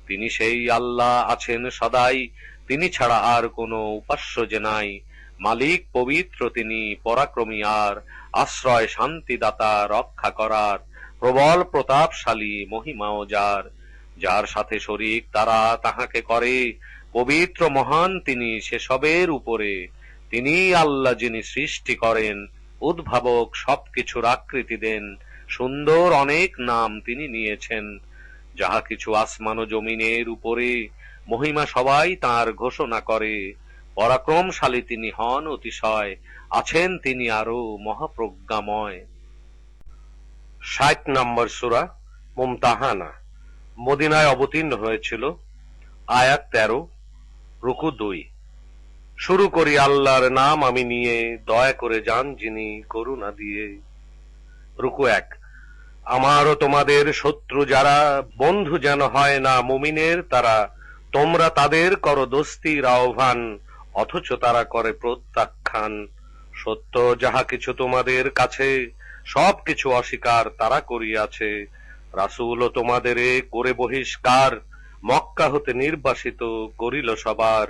তিনি সেই আল্লাহ আছেন সদাই, তিনি ছাড়া আর কোনো উপাস্য যে নাই। মালিক পবিত্র তিনি পরাক্রমী আর, আশ্রয় শান্তিদাতা রক্ষা করার। প্রবল প্রতাপশালী মহিমাও যার, যার সাথে শরীক তারা তাহাকে করে। পবিত্র মহান তিনি সেসবের উপরে। তিনি আল্লাহ যিনি সৃষ্টি করেন, উদ্ভাবক সবকিছুর আকৃতি দেন। সুন্দর অনেক নাম তিনি নিয়েছেন, যাহা কিছু আসমান ও জমিনের উপরে। মহিমা সবাই তাঁর ঘোষণা করে। পরাক্রমশালী তিনি হন অতিশয়, আছেন তিনি আরো মহাপ্রজ্ঞাময়। ৬০ নম্বর সূরা মুমতাহানা, মদিনায় অবতীর্ণ হয়েছিল। আয়াত ১৩। রুকু ২। শুরু করি আল্লাহর নাম আমি নিয়ে, দয়া করে যান যিনি করুণা দিয়ে। রুকু ১। আমার ও তোমাদের শত্রু যারা, বন্ধু যেন হয় না মুমিনের তারা। তোমরা তাদের করো দোস্তির আহ্বান, অথচ তারা করে প্রত্যাখ্যান। সত্য যাহা কিছু তোমাদের কাছে, সব কিছু অস্বীকার তারা করিয়াছে। রাসূলও তোমাদের করে বহিষ্কার, মক্কা হতে নির্বাসিত করিল সবার।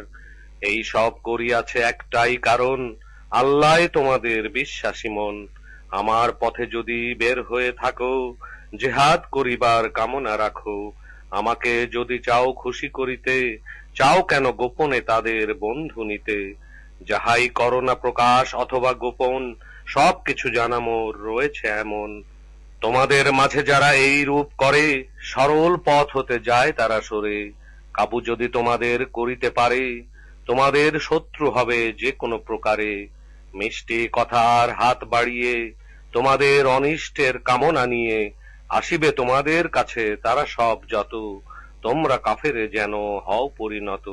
এই সব করিয়াছে একটাই কারণ, আল্লাহ তোমাদের বিশ্বাসী মন। আমার পথে যদি বের হয়ে থাকো, জিহাদ করিবার কামনা রাখো। আমাকে যদি চাও খুশি করিতে, চাও কেন গোপনে তাদের বন্ধু নিতে। যাহাই করো না প্রকাশ অথবা গোপন, সব কিছু জানা মোর রয়েছে এমন। তোমাদের মাঝে যারা এই রূপ করে, সরল পথ হতে যায় তারা সরে। কাবু যদি তোমাদের করিতে পারে, তোমাদের শত্রু হবে যে কোনো প্রকারে। মিষ্টি কথার হাত বাড়িয়ে, তোমাদের অনিষ্টের কামনা নিয়ে, আসিবে তোমাদের কাছে তারা সব যত। তোমরা কাফেরে যেন হও পরিণত।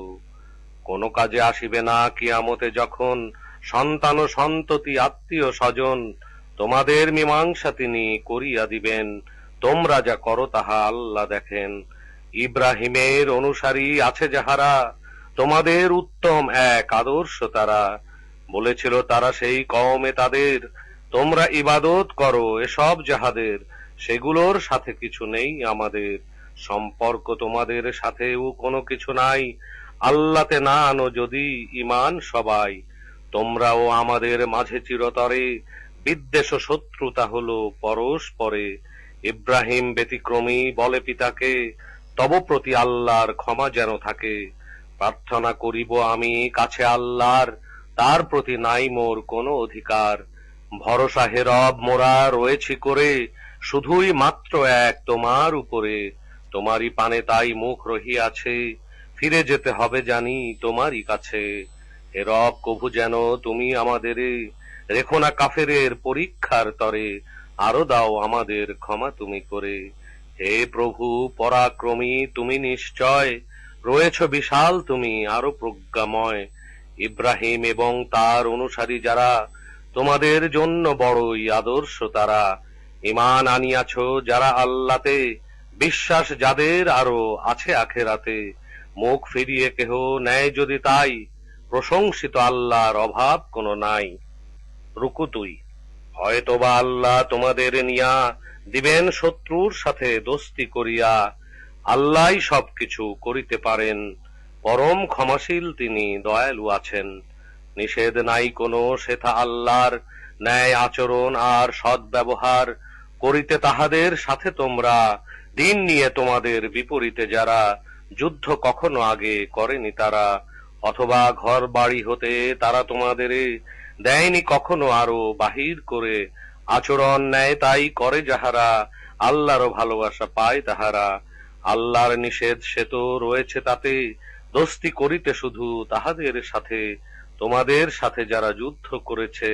কোন কাজে আসিবে না কিয়ামতে যখন, সন্তান ও সন্ততি আত্মীয় স্বজন। তোমাদের মীমাংসা তিনি করিয়া দিবেন, তোমরা যা করো তাহা আল্লাহ দেখেন। ইব্রাহিমের অনুসারী আছে যাহারা, তোমাদের উত্তম এক আদর্শ তারা। বলেছিল তারা সেই কওমে তাদের, তোমরা ইবাদত করো এসব যাহাদের, সেগুলোর সাথে কিছু নেই আমাদের। সম্পর্ক তোমাদের সাথেও কোনো কিছু নাই, আল্লাহতে না আনো যদি ঈমান সবাই। তোমরাও আমাদের মাঝে চিরতরে, বিদ্বেষ ও শত্রুতা হলো পরস্পরে। ইব্রাহিম ব্যতিক্রমী বলে পিতাকে, তব প্রতি আল্লাহর ক্ষমা যেন থাকে। প্রার্থনা করিব আমি কাছে আল্লাহর, তার প্রতি নাই মোর কোনো অধিকার। ভরসা হে রব মোরা রয়েছি করে, শুধুই মাত্র এক তোমার উপরে। তোমারই পানে তাই মুখ রহিয়াছে, ফিরে যেতে হবে জানি তোমারই কাছে। হে রব কভু যেন তুমি আমাদের রেখো না কাফেরের পরীক্ষার তরে। আরো দাও আমাদের ক্ষমা তুমি করে। হে প্রভু পরাক্রমী তুমি নিশ্চয়, রয়েছ বিশাল তুমি আরো প্রজ্ঞাময়। ইব্রাহিম এবং তার অনুসারী যারা, তোমাদের জন্য বড়ই আদর্শ তারা। ঈমান আনিয়াছ যারা আল্লাহতে, বিশ্বাস যাদের আরো আছে আখেরাতে। মুখ ফিরিয়ে কেহ নেয় যদি তাই, প্রশংসিত আল্লাহর অভাব কোনো নাই। রুকু 2। হয়তোবা আল্লাহ তোমাদের নিয়া দিবেন শত্রুর সাথে দোস্তি করিয়া। আল্লাহই সবকিছু করিতে পারেন, পরম ক্ষমাশীল তিনি দয়ালু আছেন। নিষেধ নাই কোনো সেথা আল্লাহর, ন্যায় আচরণ আর সদ্ব্যবহার করিতে তাহাদের সাথে তোমরা। দিন নিয়ে তোমাদের বিপরীতে যারা, যুদ্ধ কখনো আগে করেনি তারা। অথবা ঘর বাড়ি হতে তারা তোমাদের দেয়নি কখনো আরো বাহির করে। আচরণ নেয় তাই করে যাহারা, আল্লাহরও ভালোবাসা পায় তাহারা। আল্লাহর নিষেধ সে তো রয়েছে তাতে, দোস্তি করিতে শুধু তাহাদের সাথে। তোমাদের সাথে যারা যুদ্ধ করেছে,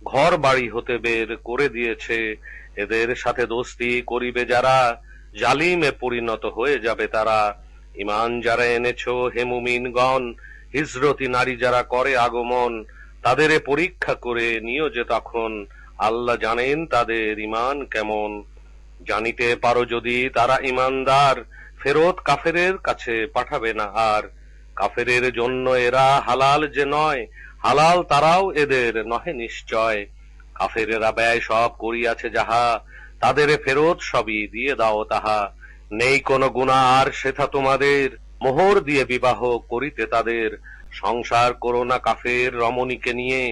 ঘর বাড়ি হতে বের করে দিয়েছে, এদের সাথে দোস্তি করিবে যারা, জালিমে পরিণত হয়ে যাবে তারা। ঈমান যারা এনেছ হে মুমিনগণ, হিজরতি নারী যারা করে আগমন, তাদের পরীক্ষা করে নিও যে তখন। আল্লাহ জানেন তাদের ঈমান কেমন। জানিতে পারো যদি তারা ঈমানদার, ফেরত কাফেরের কাছে পাঠাবে না আর। কাফেরের জন্য এরা হালাল যে নয়, হালাল তারাও এদের নহে নিশ্চয়। কাফেরেরা ব্যয় সব করিয়াছে যাহা, তাদের ফেরত সবই দিয়ে দাও তাহা। নেই কোনো গুনাহ আর সেথা তোমাদের, মোহর দিয়ে বিবাহ করিতে তাদের। সংসার করো না কাফের রমণীকে নিয়ে,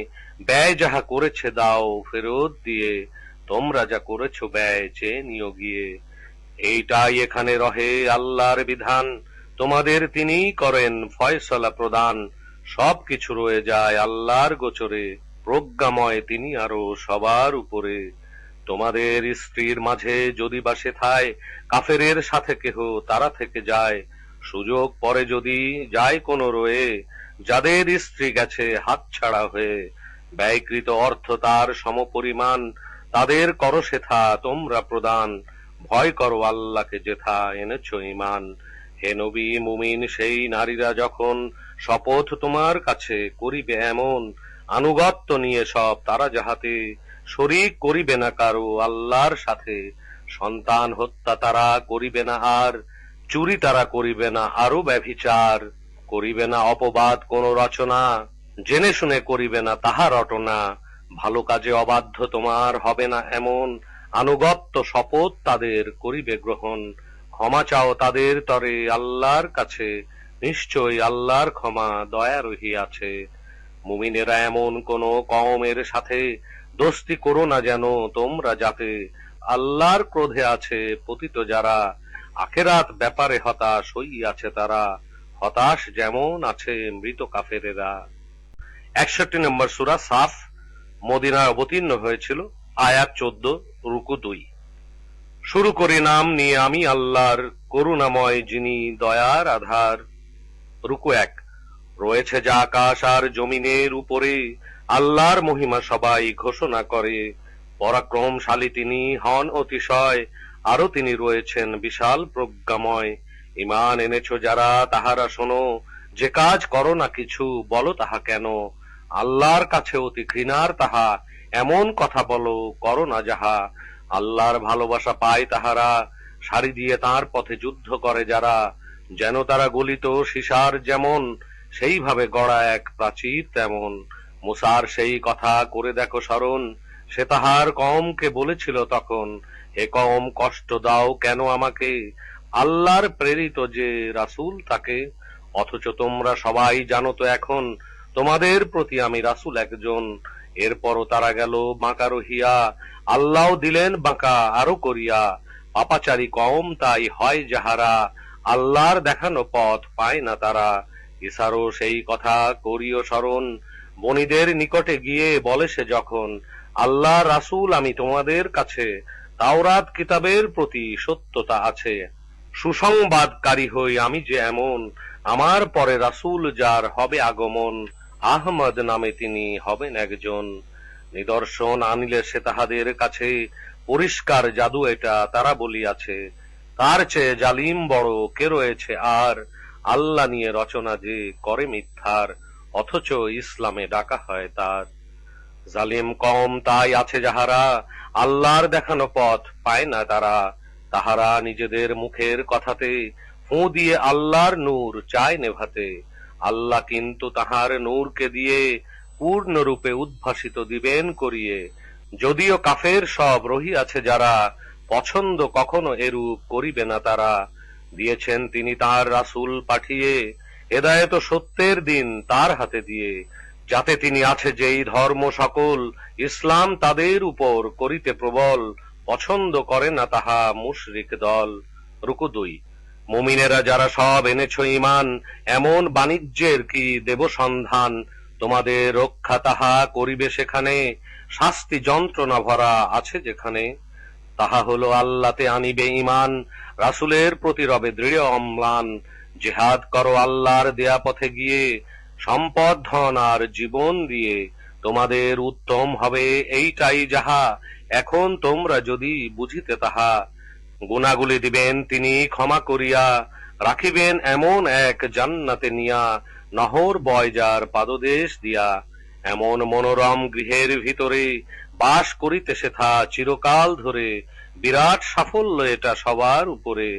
ব্যয় যাহা করেছে দাও ফেরত দিয়ে। তোমরা যা করেছ ব্যয় চেয়ে নিও গিয়ে। এইটাই এখানে রহে আল্লাহর বিধান, তোমাদের তিনিই করেন ফয়সালা প্রদান। সবকিছু রয়ে যায় আল্লাহর গোচরে, প্রজ্ঞাময় তিনি আরো সবার উপরে। তোমাদের স্ত্রীর মাঝে যদি বা সেথায়, কাফেরের সাথে কেহ তারা থেকে যায়। সুযোগ পরে যদি যায় কোনো রয়ে, যাদের স্ত্রী গেছে হাতছাড়া হয়ে। ব্যয়কৃত অর্থ তার সমপরিমাণ, তাদের করো সেথা তোমরা প্রদান। ভয় করো আল্লাহকে যেথা এনেছ ঈমান। হে নবী মুমিন সেই নারীরা যখন, শপথ তোমার কাছে করিবে এমন। আনুগত্য নিয়ে সব তারা যাহাতে, শরীক করিবে না কারো আল্লাহর সাথে। সন্তান হত্যা তারা করিবে না আর, চুরি তারা করিবে না আরো ব্যভিচার। করিবে না অপবাদ কোন রচনা, জেনে শুনে করিবে না তাহা রটনা। ভালো কাজে অবাধ্য তোমার হবে না এমন, আনুগত্য শপথ তাদের করিবে গ্রহণ। ক্ষমা চাও তাদের তরে আল্লাহর কাছে, নিশ্চয় আল্লাহর ক্ষমা দয়া রহিয়াছে। মুমিনেরা এমন কোন কওমের সাথে, দোস্তি করো না যেন তোমরা যাতে। আল্লাহর ক্রোধে আছে পতিত যারা, আখেরাত ব্যাপারে হতাশ হইয়াছে তারা। হতাশ যেমন আছে মৃত কাফেরেরা। 61 নম্বর সূরা সাফ, মদিনায় অবতীর্ণ হয়েছিল। আয়াত 14, রুকু 2। শুরু করি নাম নিয়ে আমি আল্লাহর, করুণাময় যিনি দয়ার আধার। রুকু 1। রয়েছে যা আকাশ আর জমিনের উপরে, আল্লাহর মহিমা সবাই ঘোষণা করে। পরাক্রমশালী তিনি হন অতিশয়, আরো তিনি রয়েছেন বিশাল প্রজ্ঞাময়। ঈমান এনেছ যারা তাহারা শোনো, যে কাজ করো না কিছু বলো তাহা কেন। আল্লাহর কাছে অতি ঘৃণার তাহা, এমন কথা বলো করো না যাহা। আল্লাহর ভালোবাসা পায় তাহারা, সারি দিয়ে তার পথে যুদ্ধ করে যারা। যেন তারা গলিত সীসার যেমন, সেইভাবে গড়া এক প্রাচীর তেমন। মুসার সেই কথা করে দেখো স্মরণ, সে তাহার কওমকে বলেছিল তখন। হে কওম কষ্ট দাও কেন আমাকে, আল্লাহর প্রেরিত যে রাসূল তাকে। অথচ তোমরা সবাই জানো তো এখন, তোমাদের প্রতি আমি রাসূল একজন। এরপরও তারা গেল বাঁকা রহিয়া, আল্লাহ দিলেন বাঁকা আরো করিয়া। পাপাচারী কওম তাই হয় যাহারা, আল্লাহর দেখানো পথ পায় না তারা। ঈসারও সেই কথা করিও স্মরণ, বনীদের নিকটে গিয়ে বলে সে যখন। আল্লাহ রাসূল আমি তোমাদের কাছে, তাওরাত কিতাবের প্রতি সত্যতা আছে। সুসংবাদকারী হই আমি যে এমন, আমার পরে রাসূল যার হবে আগমন। আহমদ নামে তিনি হবেন একজন। নিদর্শন আনিলে সে তাহাদের কাছে, পরিষ্কার জাদু এটা, তারা বলিয়াছে। তার চেয়ে জালিম বড় কে রয়েছে আর, আল্লাহ নিয়ে রচনা যে করে মিথ্যার, অথচ ইসলামে ডাকা হয় তার। জালিম কম তাই আছে যাহারা, আল্লাহর দেখানো পথ পায় না তারা। তাহারা নিজেদের মুখের কথাতে ফুঁ দিয়ে আল্লাহর নূর চায় নেভাতে। আল্লাহ কিন্তু তাহার নূরকে দিয়ে পূর্ণরূপে উদ্ভাসিত দিবেন করিয়ে। যদিও কাফের সব রহিয়াছে যারা, পছন্দ কখনো এরূপ করিবে না তারা। দিয়েছেন তিনি তার রাসূল পাঠিয়ে, হেদায়েত ও সত্যের দিন তার হাতে দিয়ে। যাতে তিনি আছে যেই ধর্ম সকল, ইসলাম তাদের উপর করিতে প্রবল। পছন্দ করে না তাহা মুশরিক দল। রুকু 2। মুমিনেরা যারা সব এনেছ ঈমান, এমন বাণিজ্যের কি দেব সন্ধান। তোমাদের রক্ষা তাহা করিবে সেখানে, শাস্তি যন্ত্রণা ভরা আছে যেখানে। তাহা হলো আল্লাহতে আনিবে ঈমান, রাসূলের প্রতি রবে দৃঢ় অম্লান। জিহাদ করো আল্লাহর দেয়া পথে গিয়ে, সম্পদ ধন আর জীবন দিয়ে। তোমাদের উত্তম হবে এইটাই যাহা, এখন তোমরা যদি বুঝিতে তাহা। গুনাহগুলি দিবেন তিনি ক্ষমা করিয়া, রাখিবেন এমন এক জান্নাতে নিয়া। নহর বয় যার পাদদেশ দিয়া, এমন মনোরম গৃহের ভিতরে বাস করিতে সেথা চিরকাল ধরে। বিরাট সাফল্য এটা সবার উপরে,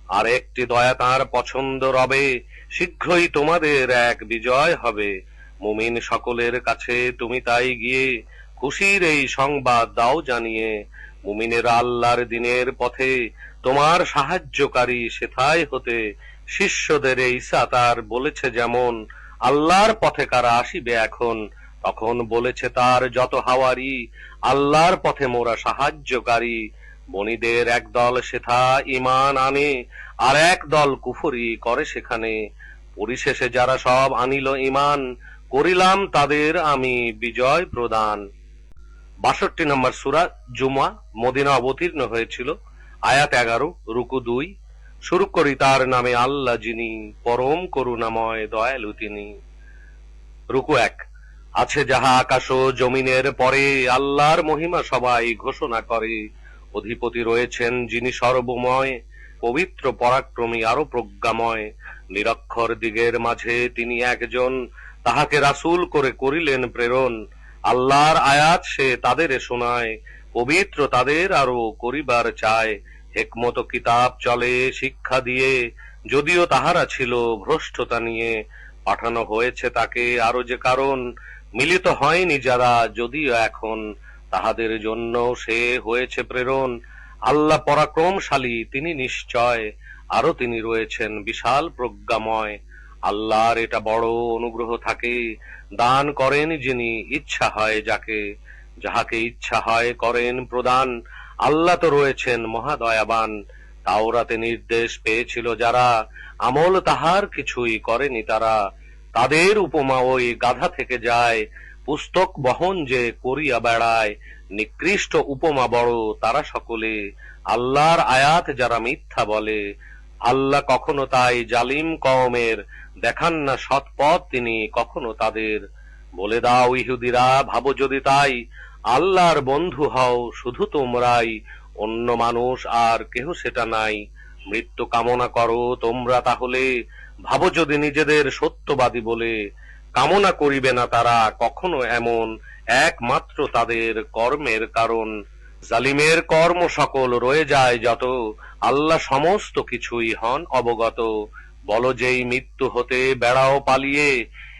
আর একটি দয়া তাঁর পছন্দ রবে। শীঘ্রই তোমাদের এক বিজয় হবে। মুমিন সকলের কাছে তুমি তাই গিয়ে, খুশির এই সংবাদ দাও জানিয়ে। মুমিনেরা আল্লাহর দিনের পথে তোমার সাহায্যকারী সেথায় হতে। শিষ্যদের ঈসা তার বলেছে যেমন, আল্লাহর পথে কারা আসিবে এখন। তখন বলেছে তার যত হাওয়ারি, আল্লাহর পথে মোরা সাহায্যকারী। বনীদের একদল সেথা ঈমান আনে, আর এক দল কুফরি করে সেখানে। পরিশেষে যারা সব আনিল ঈমান, করিলাম তাদের আমি বিজয় প্রদান। 62 নম্বর সূরা জুমা, মদিনা অবতীর্ণ হয়েছিল। আয়াত 11, রুকু 2। শুরু করি তার নামে আল্লাহ যিনি পরম করুণাময় দয়ালু তিনি। রুকু 1। আছে যাহা আকাশ ও জমিনের পরে, আল্লাহর মহিমা সবাই ঘোষণা করে। অধিপতি রয়েছেন যিনি সর্বময়, পবিত্র পরাক্রমী আরো প্রজ্ঞাময়। নিরক্ষর দিগের মাঝে তিনি একজন, তাহাকে রাসূল করে করিলেন প্রেরণ। আল্লাহর আয়াত সে তাদের শোনায়, পবিত্র তাদের আরো করিবার চায়। হিকমত কিতাব চলে শিক্ষা দিয়ে, যদিও তাহারা ছিল ভ্রষ্টতা নিয়ে। পাঠানো হয়েছে তাকে আরো যে কারণ, মিলিত হয়নি যারা যদিও এখন। তাহাদের জন্য সে হয়েছে প্রেরণ। আল্লাহ পরাক্রমশালী তিনি নিশ্চয়, আরো তিনি রয়েছেন বিশাল প্রজ্ঞাময়। আল্লাহর এটা বড় অনুগ্রহ থাকে, দান করেন যিনি ইচ্ছা হয় যাকে। যাহাকে ইচ্ছা হয় করেন প্রদান, আল্লাহ তো রয়েছেন মহাদয়াবান। তাওরাতে নির্দেশ পেয়েছিল যারা, আমল তাহার কিছুই করেনি তারা। তাদের উপমা ওই গাধা থেকে যায়, পুস্তক বহন যে করিয়া বেড়ায়। নিকৃষ্ট উপমা বড় তারা সকলে, আল্লাহর আয়াত যারা মিথ্যা বলে। আল্লাহ কখনো তাই জালিম কওমের দেখান না সৎপথ তিনি কখনো তাদের। বলে দাও ইহুদিরা ভাবো যদি তাই, আল্লাহর বন্ধু হও শুধু তোমরাই, অন্য মানুষ আর কেহ সেটা নাই। মৃত্যু কামনা করো তোমরা তাহলে, ভাবো যদি নিজেদের সত্যবাদী বলে। কামনা করিবে না তারা কখনো এমন, একমাত্র তাদের কর্মের কারণ। জালিমের কর্ম সকল রয়ে যায় যত, আল্লাহ সমস্ত কিছুই হন অবগত। বলো যেই মৃত্যু হতে বেড়াও পালিয়ে,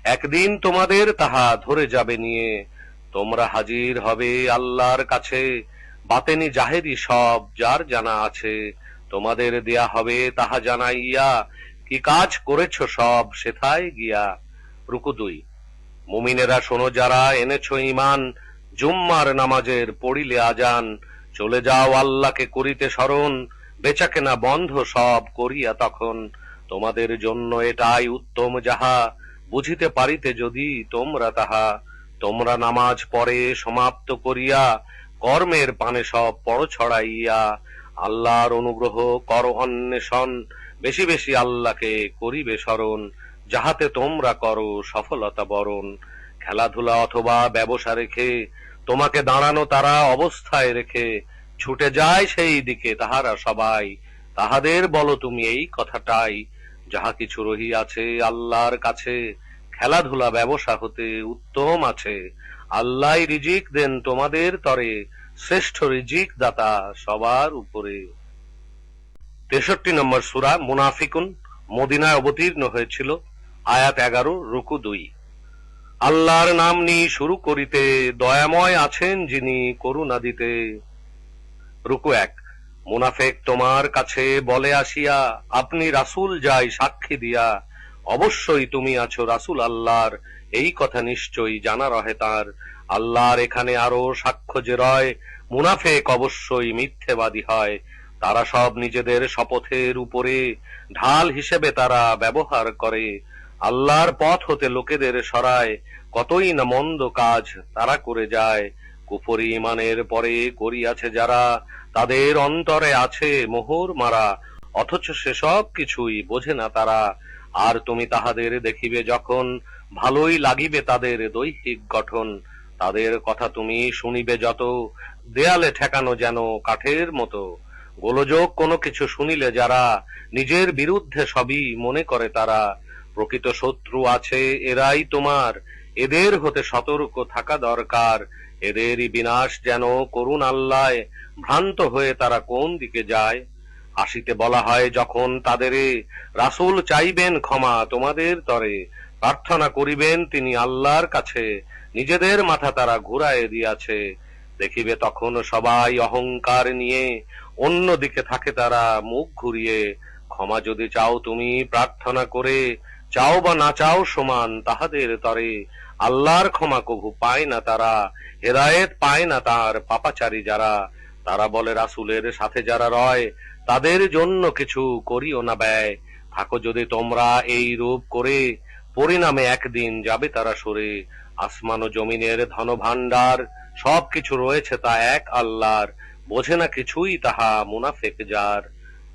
একদিন তোমাদের তাহা ধরে যাবে নিয়ে। তোমরা হাজির হবে আল্লাহর কাছে, বাতেনি জাহেরি সব যার জানা আছে। তোমাদের দেয়া হবে তাহা জানাইয়া, কি কাজ করেছ সব সেথায় গিয়া। রুকু 2। মুমিনেরা শোনো যারা এনেছ ঈমান, জুম্মার নামাজের পড়িলে আজান। চলে যাও আল্লাহকে করিতে স্মরণ, বেচাকেনা বন্ধ সব করিয়া তখন। তোমাদের জন্য এটাই উত্তম যাহা, বুঝিতে পারিতে যদি তোমরা তাহা। তোমরা নামাজ পড়ে সমাপ্ত করিয়া, কর্মের পানে সব পড় ছড়াইয়া। আল্লাহর অনুগ্রহ কর অন্বেষণ, বেশি বেশি আল্লাহকে করিবে স্মরণ। যাহাতে তোমরা করো সফলতা বরণ। খেলাধুলা অথবা ব্যবসা রেখে, তোমাকে দাঁড়ানো তারা অবস্থায় রেখে। ছুটে যায় সেই দিকে তাহারা সবাই। তাহাদের বলো তুমি এই কথাটাই, যাহা কিছু রহিয়াছে আল্লাহর কাছে, খেলাধুলা ব্যবসা হতে উত্তম আছে। আল্লাহ রিজিক দেন তোমাদের তরে, শ্রেষ্ঠ রিজিক দাতা সবার উপরে। 63 নম্বর সূরা মুনাফিকুন, মদিনায় অবতীর্ণ হয়েছিল। আয়াত 11, রুকু 2। আল্লাহর নাম নিয়ে শুরু করিতে, দয়াময় আছেন যিনি করুণা দিতে। রুকু 1। মুনাফেক তোমার কাছে বলে আসিয়া, আপনি রাসূল যাই সাক্ষী দিয়া। অবশ্যই তুমি আছো রাসূল আল্লাহর, এই কথা নিশ্চয়ই জানা রহে তার। আল্লাহর এখানে আরো সাক্ষ্য যে রয়, মুনাফেক অবশ্যই মিথ্যেবাদী হয়। তারা সব নিজেদের শপথের উপরে ঢাল হিসেবে তারা ব্যবহার করে। আল্লাহর পথ হতে লোকেদের সরায়, কতই না মন্দ কাজ তারা করে যায়। কুফরি ঈমানের পরে করিয়াছে যারা, তাদের অন্তরে আছে মোহর মারা, অথচ সেসব কিছুই বোঝে না তারা। আর তুমি তাহাদের দেখিবে যখন, ভালোই লাগিবে তাদের দৈহিক গঠন। তাদের কথা তুমি শুনিবে যত, দেয়ালে ঠেকানো যেন কাঠের মতো। গোলযোগ কোনো কিছু শুনিলে যারা, নিজের বিরুদ্ধে সবই মনে করে তারা। প্রকৃত শত্রু আছে এরাই তোমার, এদের হতে সতর্ক থাকা দরকার। এদেরই বিনাশ যেন করুন আল্লাহ, ভ্রান্ত হয়ে তারা কোন দিকে যায়। আসিতে বলা হয় যখন তাদেরে, রাসূল চাইবেন ক্ষমা তোমাদের তরে, প্রার্থনা করিবেন তিনি আল্লাহর কাছে, নিজেদের মাথা তারা ঘুরায় দিয়াছে। দেখিবে তখন সবাই অহংকার নিয়ে, অন্য দিকে থাকে তারা মুখ ঘুরিয়ে। ক্ষমা যদি চাও তুমি প্রার্থনা করে, চাও বা না চাও সমান তাহাদের তরে। আল্লাহর ক্ষমা কভু পায় না তারা, হেদায়েত পায় না তার পাপাচারী যারা। তারা বলে রাসূলের সাথে যারা রয়, তাদের জন্য কিছু করিও না ব্যয়। থাকো যদি তোমরা এই রূপ করে, পরিণামে একদিন যাবে তারা সরে। আসমান ও জমিনের ধন ভাণ্ডার, সবকিছু রয়েছে তা এক আল্লাহর, বোঝে না কিছুই তাহা মুনাফেক যার।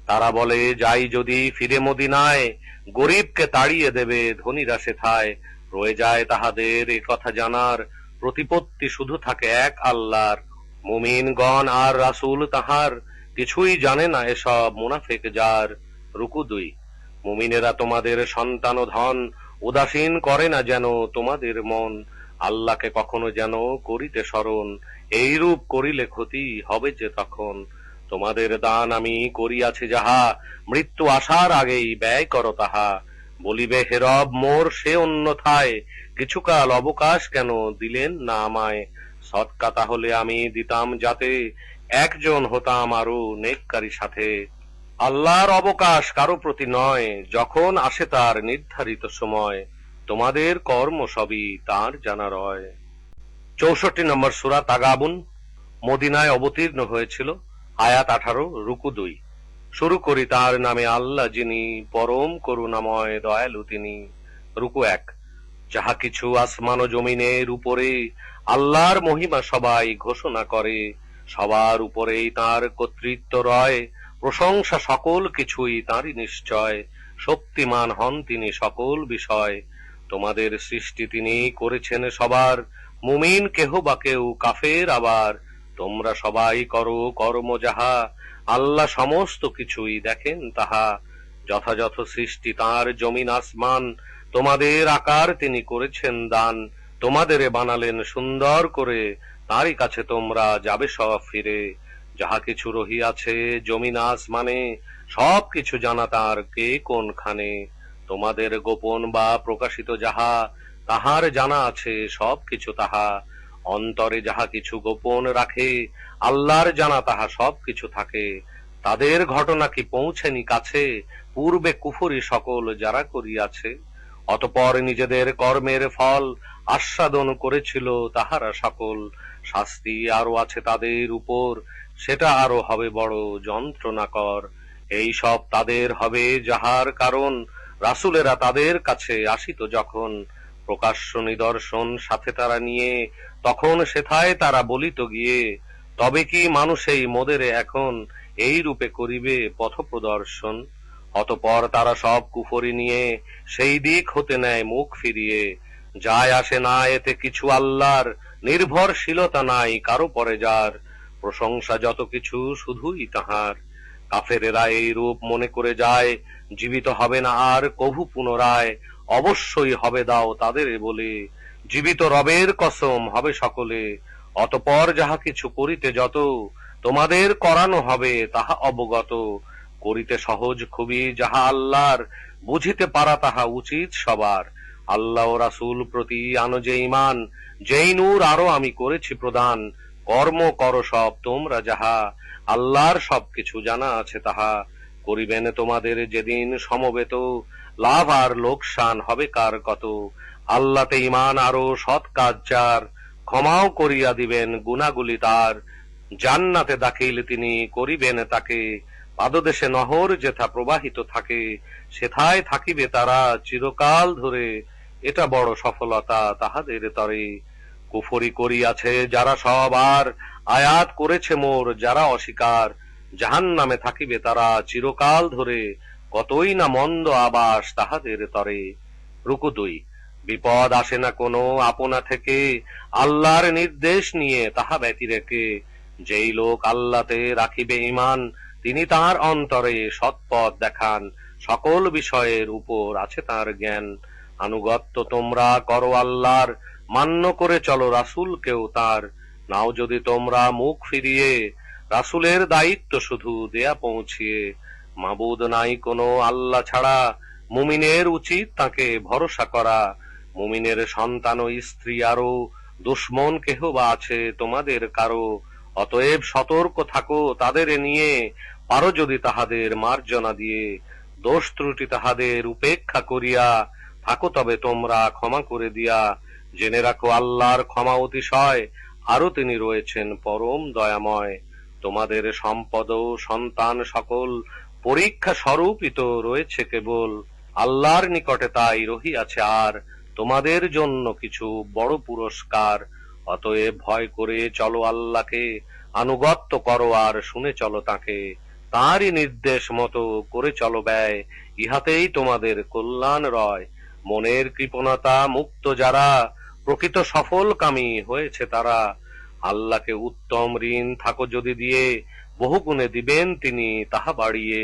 তারা বলে যাই যদি ফিরে মদিনায়, গরিবকে তাড়িয়ে দেবে ধনীরা সেথায়। রয়ে যায় তাহাদের এ কথা জানার, প্রতিপত্তি শুধু থাকে এক আল্লাহর। মুমিনগণ আর রাসূল তাহার, কিছুই জানে না এসব মুনাফেক যার। রুকু 2। মুমিনেরা তোমাদের সন্তান ও ধন, উদাসীন করে না যেন তোমাদের মন। আল্লাহকে কখনো যেন করিতে স্মরণ, এইরূপ করিলে ক্ষতি হবে যে তখন। তোমাদের দান আমি করিয়াছি যাহা, মৃত্যু আসার আগেই ব্যয় করো তাহা। বলিবে হে রব মোর সে অন্যথায়, কিছুকাল অবকাশ কেন দিলেন না আমায়। সদকা তাহলে আমি দিতাম যাতে, একজন হতাম আরো নেককারী সাথে। আল্লাহর অবকাশ কারো প্রতি নয়, যখন আসে তার নির্ধারিত সময়। তোমাদের কর্ম সবই তার জানা রয়। 64 নম্বর সূরা তাগাবুন, মদিনায় অবতীর্ণ হয়েছিল। আয়াত 18, রুকু 2। শুরু করি তার নামে আল্লাহ যিনি পরম করুণাময় দয়ালু তিনি। রুকু 1। যাহা কিছু আসমান ও জমিনের উপরে, আল্লাহর মহিমা সবাই ঘোষণা করে। সবার উপরেই তার কর্তৃত্ব রয়, প্রশংসা সকল কিছুই তাঁরই নিশ্চয়। শক্তিমান হন তিনি সকল বিষয়। তোমাদের সৃষ্টি তিনি করেছেন সবার, মুমিন কেহ বা কেউ কাফের আবার। তোমরা সবাই করো কর্ম যাহা, আল্লাহ সমস্ত কিছুই দেখেন তাহা। যথাযথ সৃষ্টি তাঁর জমিন আসমান, তোমাদের আকার তিনি করেছেন দান। তোমাদের বানালেন সুন্দর করে, তাঁরই কাছে তোমরা যাবে সব ফিরে। যাহা কিছু রহিয়াছে জমিন আসমানে, সব কিছু জানা তাঁর কে কোনখানে। তোমাদের গোপন বা প্রকাশিত যাহা, তাহার জানা আছে সব কিছু তাহা। অন্তরে যাহা কিছু গোপন রাখে, আল্লাহর জানা তাহা সব কিছু থাকে। তাদের ঘটনা কি পৌঁছেনি কাছে, পূর্বে কুফরি সকল যারা করিয়াছে। অতঃপর নিজেদের কর্মের ফল আস্বাদন করেছিল তাহারা সকল। শাস্তি আরো আছে তাদের উপর, সেটা আরো হবে বড় যন্ত্রণাকর। এই সব তাদের হবে যাহার কারণ, রাসূলেরা তাদের কাছে আসিত যখন। প্রকাশ্য নিদর্শন সাথে তারা নিয়ে, তখন সেথায় তারা বলিত গিয়ে, তবে কি মানুষ এই মোদেরে এখন এই রূপে করিবে পথ প্রদর্শন। অতঃপর তারা সব কুফরি নিয়ে, সেই দিক হতে নেয় মুখ ফিরিয়ে। যায় আসে না এতে কিছু আল্লাহর, নির্ভরশীলতা নাই কারো পরে যার। প্রশংসা যত কিছু শুধুই তাহার। কাফেরেরা এই রূপ মনে করে যায়, জীবিত হবে না আর কভু পুনরায়, অবশ্যই হবে দাও তাদের বলে, জীবিত রবের কসম হবে সকলে। অতঃপর যাহা কিছু করিতে যত, তোমাদের করানো হবে তাহা অবগত। করিতে সহজ খুবই যাহা আল্লাহর, বুঝিতে পারা তাহা উচিত সবার। আল্লাহ ও রাসূল প্রতি আনো যে ঈমান, যেই নূর আরো আমি করেছি প্রদান। কর্ম করো সব তোমরা যাহা, আল্লাহর সবকিছু জানা আছে তাহা। করিবেন তোমাদের যেদিন সমবেত, লাভ আর লোকসান হবে কার কত। আল্লাহতে ঈমান আরো সৎ কাজ যার, ক্ষমাও করিয়া দিবেন গুনাহগুলি তার। জান্নাতে দাখিল তিনি করিবেন তাকে, পাদদেশে নহর যেথা প্রবাহিত থাকে, সেথায় থাকিবে তারা চিরকাল ধরে। এটা বড় সফলতা তাহাদের তরে। কুফরি করিয়াছে যারা সবার, আয়াত করেছে মোর যারা অস্বীকার। জাহান্নামে থাকিবে তারা চিরকাল ধরে, কতই না মন্দ আবাস তাহাদের তরে। রুকু 2। বিপদ আসে না কোনো আপনা থেকে, আল্লাহর নির্দেশ নিয়ে তাহা ব্যতি রেখে। যেই লোক আল্লাহতে রাখিবে ঈমান, তিনি তার অন্তরে সৎপথ দেখান। সকল বিষয়ের উপর আছে তার জ্ঞান। আনুগত্য তোমরা করো আল্লাহর, মান্য করে চলো রাসূলকেও তার। নাও যদি তোমরা মুখ ফিরিয়ে, রাসূলের দায়িত্ব শুধু দেয়া পৌঁছিয়ে। মাবুদ নাই কোনো আল্লাহ ছাড়া, মুমিনের উচিত তাকে ভরসা করা। মুমিনের সন্তান ও স্ত্রী আরো, দুশমন কেহ বা আছে তোমাদের কারো। অতএব সতর্ক থাকো তাদের নিয়ে, পারো যদি তাহাদের মার্জনা দিয়ে। দোষ ত্রুটি তাহাদের উপেক্ষা করিয়া, থাকো তবে তোমরা ক্ষমা করে দিয়া। জেনে রাখো আল্লাহর ক্ষমা অতিশয়, আরো তিনি রয়েছেন পরম দয়াময়। তোমাদের সম্পদ ও সন্তান সকল, পরীক্ষা স্বরূপিত রয়েছে কেবল। আল্লাহর নিকটে তাই রহিয়াছে আর, তোমাদের জন্য কিছু বড় পুরস্কার। অতএব ভয় করে চলো আল্লাহকে, আনুগত্য করো আর শুনে চলো তাকে। তাঁরই নির্দেশ মতো করে চলো ব্যয়, ইহাতেই তোমাদের কল্যাণ রয়। মনের কৃপণতা মুক্ত যারা, প্রকৃত সফলকামী হয়েছে তারা। আল্লাহকে উত্তম ঋণ থাকো যদি দিয়ে, বহু গুণে দিবেন তিনি তাহা বাড়িয়ে।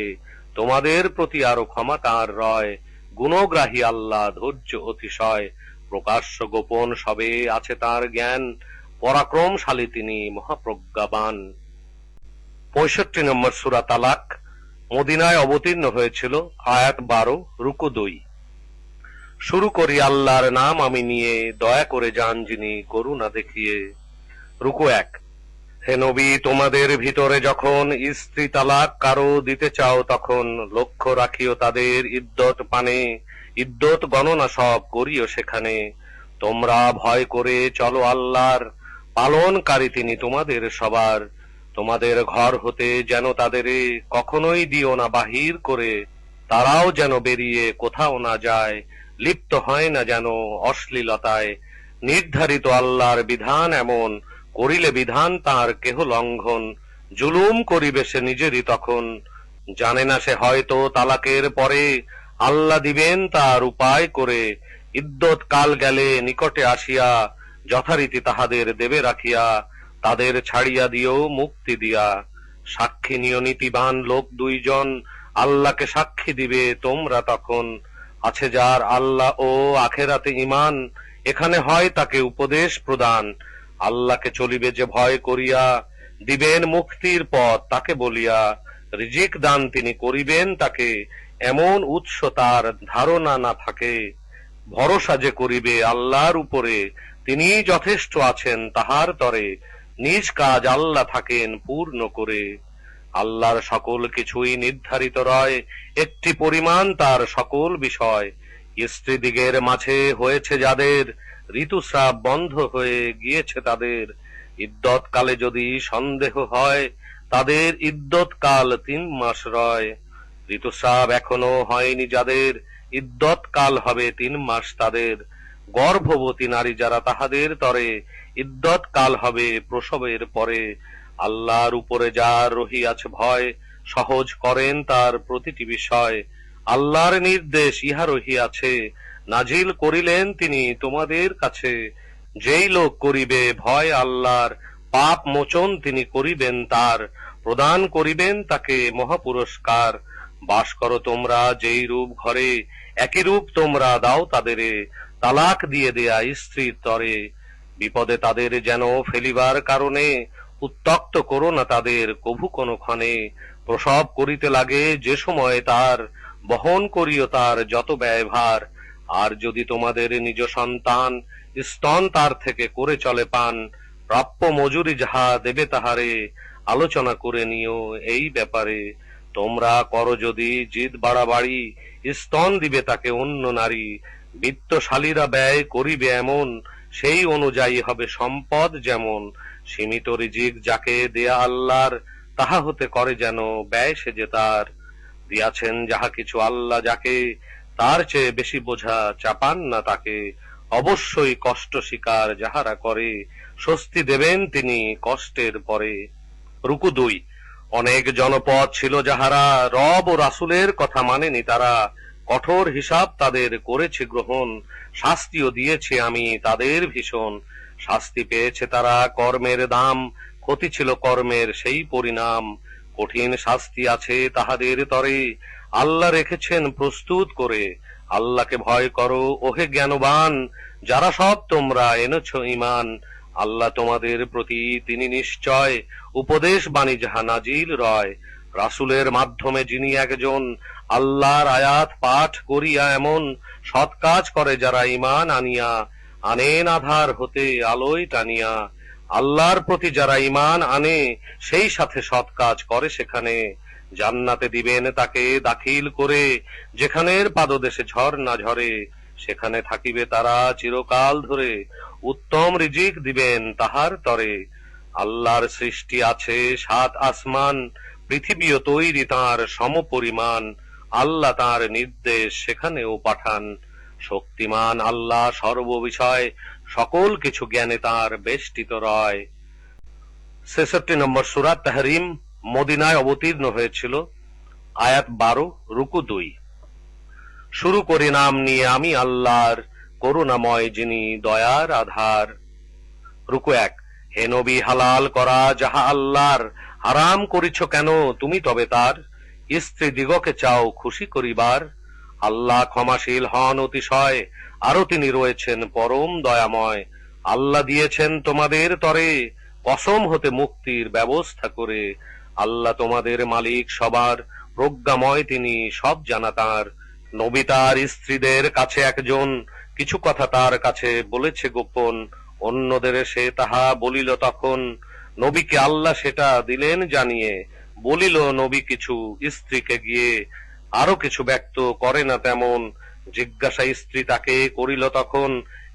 তোমাদের প্রতি আরো ক্ষমা তাঁর রয়, গুণগ্রাহী আল্লাহ ধৈর্য অতিশয়। প্রকাশ্য গোপন সবে আছে তাঁর জ্ঞান, পরাক্রমশালী তিনি মহাপ্রজ্ঞাবান। 65 নম্বর সূরা তালাক, মদিনায় অবতীর্ণ হয়েছিল। আয়াত 12, রুকু 2। শুরু করি আল্লাহর নাম আমি নিয়ে, দয়া করে যান যিনি করুণা দেখিয়ে। রুকু 1। হে নবী, তোমাদের ভিতরে যখন স্ত্রী তালাক কারো দিতে চাও, তখন লক্ষ্য রাখিও তাদের ইদ্যত পানে। ইদ্যত গণনা সব করিও সেখানে। তোমরা ভয় করে চলো আল্লাহর, পালনকারী তিনি তোমাদের সবার। তোমাদের ঘর হতে যেন তাদের কখনোই দিও না বাহির করে, তারাও যেন বেরিয়ে কোথাও না যায়, লিপ্ত হয় না যেন অশ্লীলতায়। নির্ধারিত আল্লাহর বিধান এমন, করিলে বিধান তার কেহ লঙ্ঘন। জুলুম করিবে সে নিজেরই তখন, জানে না সে হয়তো তালাকের পরে, আল্লাহ দিবেন তার উপায় করে। ইদ্যত কাল গেলে নিকটে আসিয়া, যথারীতি তাহাদের দেবে রাখিয়া। তাদের ছাড়িয়া দিও মুক্তি দিয়া। সাক্ষী নিয় নীতিবান লোক 2 জন, আল্লাহকে সাক্ষী দিবে তোমরা তখন। আছে যার আল্লাহ ও আখেরাতে ঈমান, এখানে হয় তাকে উপদেশ প্রদান। আল্লাহকে চলিবে যে ভয় করিয়া, দিবেন মুক্তির পথ তাকে বলিয়া। রিজিক দান তিনি করিবেন তাকে, এমন উৎস তার ধারণা না থাকে। ভরসা যে করিবে আল্লাহর উপরে, তিনি যথেষ্ট আছেন তাহার তরে। নিজ কাজ আল্লাহ থাকেন পূর্ণ করে। আল্লাহর সকল কিছুই নির্ধারিত রয়, একটি পরিমাণ তার সকল বিষয়। স্ত্রীদিগের মাঝে হয়েছে যাদের, ঋতুস্রাব বন্ধ হয়ে গিয়েছে তাদের। ইদ্যত কালে যদি সন্দেহ হয়, তাদের ইদ্যত কাল 3 মাস রয়। ঋতুস্রাব এখনো হয়নি যাদের, ইদ্যত কাল হবে 3 মাস তাদের। গর্ভবতী নারী যারা তাহাদের তরে, ইদ্যত কাল হবে প্রসবের পরে। আল্লাহর উপরে যার রহিয়াছে ভয়, সহজ করেন তার প্রতিটি বিষয়। আল্লাহর নির্দেশ ইহা রহিয়াছে, নাজিল করিলেন তিনি তোমাদের কাছে। যেই লোক করিবে ভয় আল্লাহর, পাপ মোচন তিনি করিবেন তার, প্রদান করিবেন তাকে মহাপুরস্কার। বাস করো তোমরা যেই রূপ ঘরে, একই রূপ তোমরা দাও তাদেরে, তালাক দিয়ে দেয়া স্ত্রীর তরে। বিপদে তাদের যেন ফেলিবার কারণে, উত্ত্যক্ত করো না তাদের কভু কোনো ক্ষণে। প্রসব করিতে লাগে যে সময় তার, বহন করিও তার যত ব্যয়ভার। আর যদি তোমাদের নিজ সন্তান, স্তন তার থেকে করে চলে পান, প্রাপ্য মজুরি যাহা দেবে তাহারে, আলোচনা করে নিও এই ব্যাপারে। তোমরা করো যদি জিদ বাড়াবাড়ি, স্তন দিবে তাকে অন্য নারী। বিত্তশালীরা ব্যয় করিবে এমন, সেই অনুযায়ী হবে সম্পদ যেমন। সীমিত রিজিক যাকে দেয়া আল্লাহর, তাহা হতে করে যেন ব্যয় সে যে তার। দিয়াছেন যাহা কিছু আল্লাহ যাকে, তার চেয়ে বেশি বোঝা চাপান না তাকে। অবশ্যই কষ্ট স্বীকার যাহারা করে, স্বস্তি দেবেন তিনি কষ্টের পরে। রুকু 2। অনেক জনপদ ছিল যাহারা, রব ও রাসূলের কথা মানেনি তারা। কঠোর হিসাব তাদের করেছে গ্রহণ, শাস্তিও দিয়েছি আমি তাদের ভীষণ। শাস্তি পেয়েছে তারা কর্মের দাম, ক্ষতি ছিল কর্মের সেই পরিণাম। কঠিন শাস্তি আছে তাহাদের তরে, আল্লাহ রেখেছেন প্রস্তুত করে। আল্লাহকে ভয় করো ওহে জ্ঞানবান, যারা সব তোমরা এনেছ ঈমান। আল্লাহ তোমাদের প্রতি তিনি নিশ্চয়, উপদেশ বাণী যাহা নাজিল রয়। রাসূলের মাধ্যমে যিনি একজন, আল্লাহর আয়াত পাঠ করিয়া এমন সৎ কাজ করে যারা ঈমান আনিয়া, আনেন আধার হতে আলোয় টানিয়া। আল্লাহর প্রতি যারা ঈমান আনে, সেই সাথে সৎ কাজ করে সেখানে, জান্নাতে দিবেন তাকে দাখিল করে, যেখানের পাদদেশে ঝর্ণা ঝরে। সেখানে থাকিবে তারা চিরকাল ধরে, উত্তম রিজিক দিবেন তাহার তরে। আল্লাহর সৃষ্টি আছে 7 আসমান, পৃথিবীও তৈরি তাঁর সমপরিমাণ। আল্লাহ তাঁর নির্দেশ সেখানেও পাঠান। শক্তিমান আল্লাহ সর্ববিষয়, সকল কিছু জ্ঞানে তাঁর বেষ্টিত রয়। 66 নম্বর সূরা তাহরিম মদিনায় অবতীর্ণ হয়েছিল। আয়াত 12, রুকু 2। শুরু করি নাম নিয়ে আমি আল্লাহর, করুণাময় যিনি দয়ার আধার। রুকু 1। হে নবী, হালাল করা যাহা আল্লাহর, হারাম করিছ কেন তুমি তবে তার? স্ত্রী দিগকে চাও খুশি করিবার, আল্লাহ ক্ষমাশীল হন অতিশয়, আরো তিনি রয়েছেন পরম দয়াময়। আল্লাহ দিয়েছেন তোমাদের তরে, কসম হতে মুক্তির ব্যবস্থা করে। আল্লাহ তোমাদের মালিক সবার, প্রজ্ঞাময় তিনি সব জানা তাঁর। নবী তার স্ত্রীদের কাছে একজন, কিছু কথা তার কাছে বলেছে গোপন। অন্যদের সে তাহা বলিল তখন, নবীকে আল্লাহ সেটা দিলেন জানিয়ে। বলিল নবী কিছু স্ত্রীকে গিয়ে, আরো কিছু ব্যক্ত করে না তেমন। জিজ্ঞাসা স্ত্রী তাকে করিল তখন,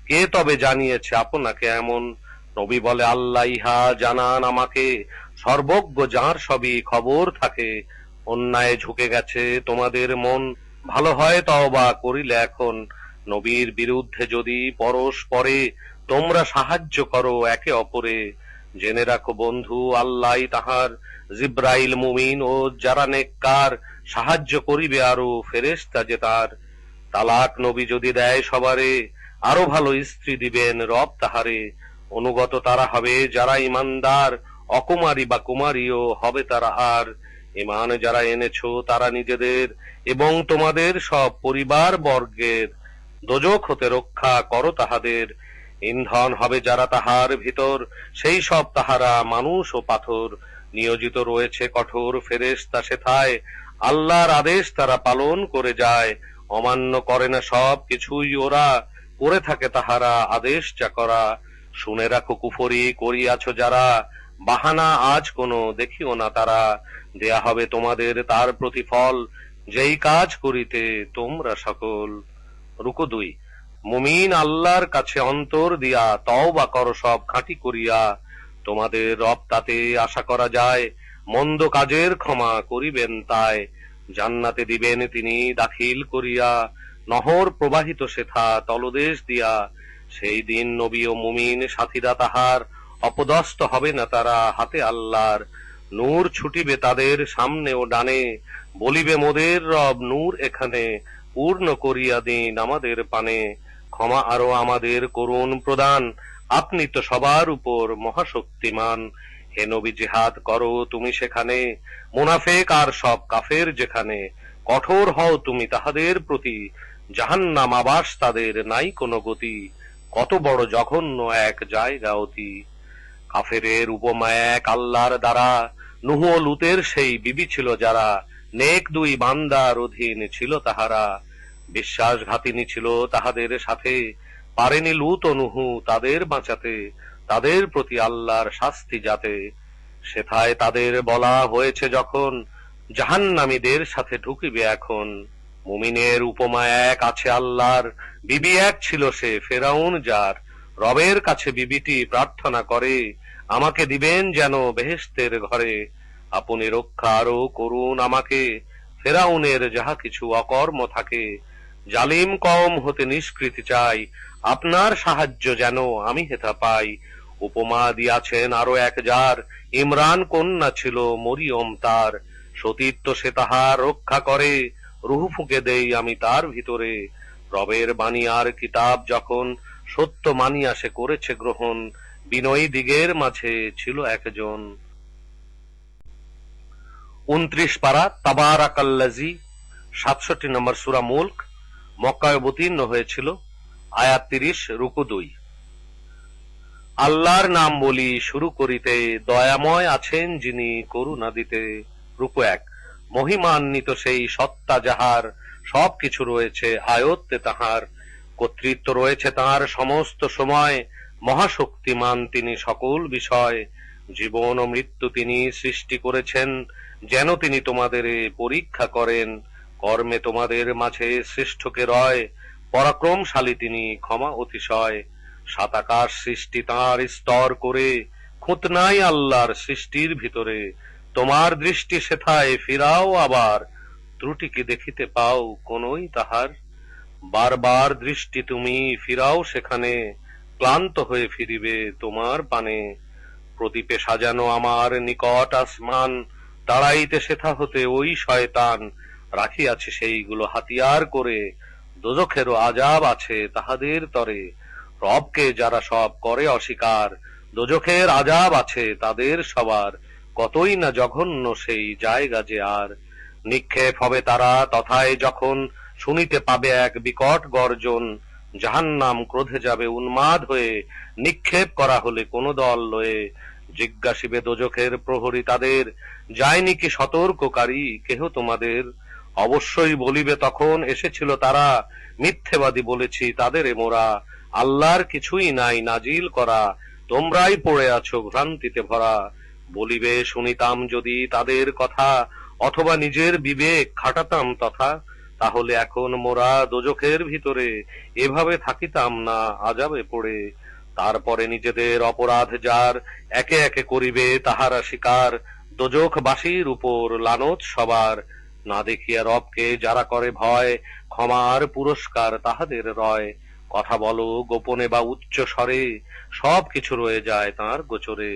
কে তবে জানিয়েছে আপনাকে এমন? নবী বলে আল্লাহ ইহা জানান আমাকে, সর্বজ্ঞ যাঁর সবই খবর থাকে। অন্যায় ঝুঁকে গেছে তোমাদের মন, ভালো হয় তওবা করিলে এখন। নবীর বিরুদ্ধে যদি পরস্পরে, তোমরা সাহায্য করো একে অপরে। জেনে রাখো বন্ধু আল্লাহ তাহার, জিব্রাইল মুমিন ও যারা নেককার, সাহায্য করিবে আরো ফেরেশতা যে তার। তালাক নবী যদি দেয় সবারে, আরো ভালো স্ত্রী দিবেন রব তাহারে। অনুগত তারা হবে যারা ইমানদার, অকুমারী বা কুমারীও হবে তারা আর। ঈমান যারা এনেছো তারা নিজেদের এবং তোমাদের সব পরিবার বর্গের, দোজখ হতে রক্ষা করো তাহাদের। ইন্ধন হবে যারা তাহার ভিতর, সেই সব তাহারা মানুষ ও পাথর। নিয়োজিত রয়েছে কঠোর ফেরেশতা সেথায়, আল্লাহর আদেশ তারা পালন করে যায়। অমান্য করে না সব কিছুই ওরা, করে থাকে তাহারা আদেশ যা করা। শুনে রাখো কুফরি করিয়াছ যারা, বাহানা আজ কোনো দেখিও না তারা। দেয়া হবে তোমাদের তার প্রতিফল, যেই কাজ করিতে তোমরা সকল। রুকু 2। মুমিন আল্লাহর কাছে অন্তর দিয়া, তওবা করো সব খাঁটি করিয়া। তোমাদের রব তাতে আশা করা যায়, মন্দ কাজের ক্ষমা করিবেন তাই। জান্নাতে দিবেন তিনি দাখিল করিয়া, নহর প্রবাহিত সেথা তলদেশ দিয়া। সেই দিন নবী ও মুমিন সাথীরা তাহার, অপদস্থ হবে না তারা হাতে আল্লাহর। নূর ছুটিবে তাদের সামনে ও ডানে, বলিবে মোদের রব নূর এখানে, পূর্ণ করিয়া দিন আমাদের পানে। ক্ষমা আরো আমাদের করুণ প্রদান, আপনি তো সবার উপর মহাশক্তিমান। হে নবী, জিহাদ করো তুমি সেখানে, মুনাফেক আর সব কাফের যেখানে। কঠোর হও তুমি তাহাদের প্রতি, জাহান্নাম আবাস তাদের, নাই কোনো গতি। কত বড় জঘন্য এক জায়গা অতি। কাফেরের উপমা এক আল্লাহর দ্বারা, নুহ ও লুতের সেই বিবি ছিল যারা, নেক দুই বান্দার অধীন ছিল তাহারা। বিশ্বাসঘাতিনী ছিল তাহাদের সাথে, পারেনি লুত ও নুহু তাদের বাঁচাতে, তাদের প্রতি আল্লাহর শাস্তি যাতে। সেথায় তাদের বলা হয়েছে যখন, জাহান্নামীদের সাথে ঢুকিবে এখন। মুমিনের উপমা এক আছে আল্লাহর, বিবি এক ছিল সে ফেরাউন যার। রবের কাছে বিবিটি প্রার্থনা করে, আমাকে দিবেন যেন বেহেশতের ঘরে। আপনি রক্ষা আরো করুন আমাকে, ফেরাউনের যাহা কিছু অকর্ম থাকে। জালিম কওম হতে নিষ্কৃতি চাই, আপনার সাহায্য যেন আমি হেথা পাই। উপমা দিয়াছেন আরো এক যার, ইমরান কন্যা ছিল মরিয়ম তার। সতীত্ব সে তাহার রক্ষা করে, রুহ ফুঁকে দেই আমি তার ভিতরে। রবের বাণী আর কিতাব যখন, সত্য মানিয়া সে করেছে গ্রহণ। বিনয়ী দিগের মাঝে ছিল একজন। 29 পারা তাবারাকাল্লাযী, 67 নম্বর সূরা মুলক, মক্কায় অবতীর্ণ হয়েছিল। আয়াত 30, রুকু 2। আল্লাহর নাম বলি শুরু করিতে, দয়াময় আছেন যিনি করুণা দিতে। রুকু 1। মহিমান্বিত সেই সত্তা যাহার, সবকিছু রয়েছে আয়ত্তে তাহার। কর্তৃত্ব রয়েছে তাঁর সমস্ত সময়, মহাশক্তিমান তিনি সকল বিষয়। জীবন ও মৃত্যু তিনি সৃষ্টি করেছেন, যেন তিনি তোমাদের পরীক্ষা করেন। কর্মে তোমাদের মাঝে শ্রেষ্ঠকে রয়, পরাক্রমশালী তিনি ক্ষমা অতিশয়। সাতাকাশ সৃষ্টি তাঁর স্তর করে, খুঁত নাই আল্লাহর সৃষ্টির ভিতরে। তোমার দৃষ্টি সেথায় ফিরাও আবার, ত্রুটি কি দেখিতে পাও কোনই তাহার। বারবার দৃষ্টি তুমি ফিরাও সেখানে, ক্লান্ত হয়ে ফিরিবে তোমার পানে। প্রদীপে সাজানো আমার নিকট আসমান, তাড়াইতে সেথা হতে ওই শয়তান। রাখিয়াছে সেইগুলো হাতিয়ার করে, দোজখেরও আযাব আছে তাহাদের তরে। রবকে যারা সব করে অস্বীকার, দোজখের আযাব আছে তাদের সবার। কতই না জঘন্য সেই জায়গা যে আর। নিক্ষেপ হবে তারা তথায় যখন, শুনিতে পাবে এক বিকট গর্জন। জাহান্নাম ক্রোধে যাবে উন্মাদ হয়ে, নিক্ষেপ করা হলে কোন দল লয়ে। জিজ্ঞাসিবে দোজখের প্রহরী তাদের, যায়নি কি সতর্ককারী কেহ তোমাদের। অবশ্যই বলিবে তখন এসেছিল তারা, মিথ্যেবাদী বলেছি তাদের মোরা। আল্লাহর কিছুই নাই নাজিল করা, তোমরাই পড়ে আছো ভ্রান্তিতে ভরা। বলিবে শুনিতাম যদি তাদের কথা, অথবা নিজের বিবেক খাটাতাম তথা। তাহলে এখন মোরা দোজখের ভিতরে, এভাবে থাকিতাম না আযাবে পড়ে। তারপরে নিজেদের অপরাধ যার, একে একে করিবে তাহারা স্বীকার। দোজখবাসীর উপর লানত সবার। না দেখিয়া রবকে যারা করে ভয়, ক্ষমার পুরস্কার তাহাদের রয়। কথা বলো গোপনে বা উচ্চ স্বরে, সব কিছু রয়ে যায় তাঁর গোচরে।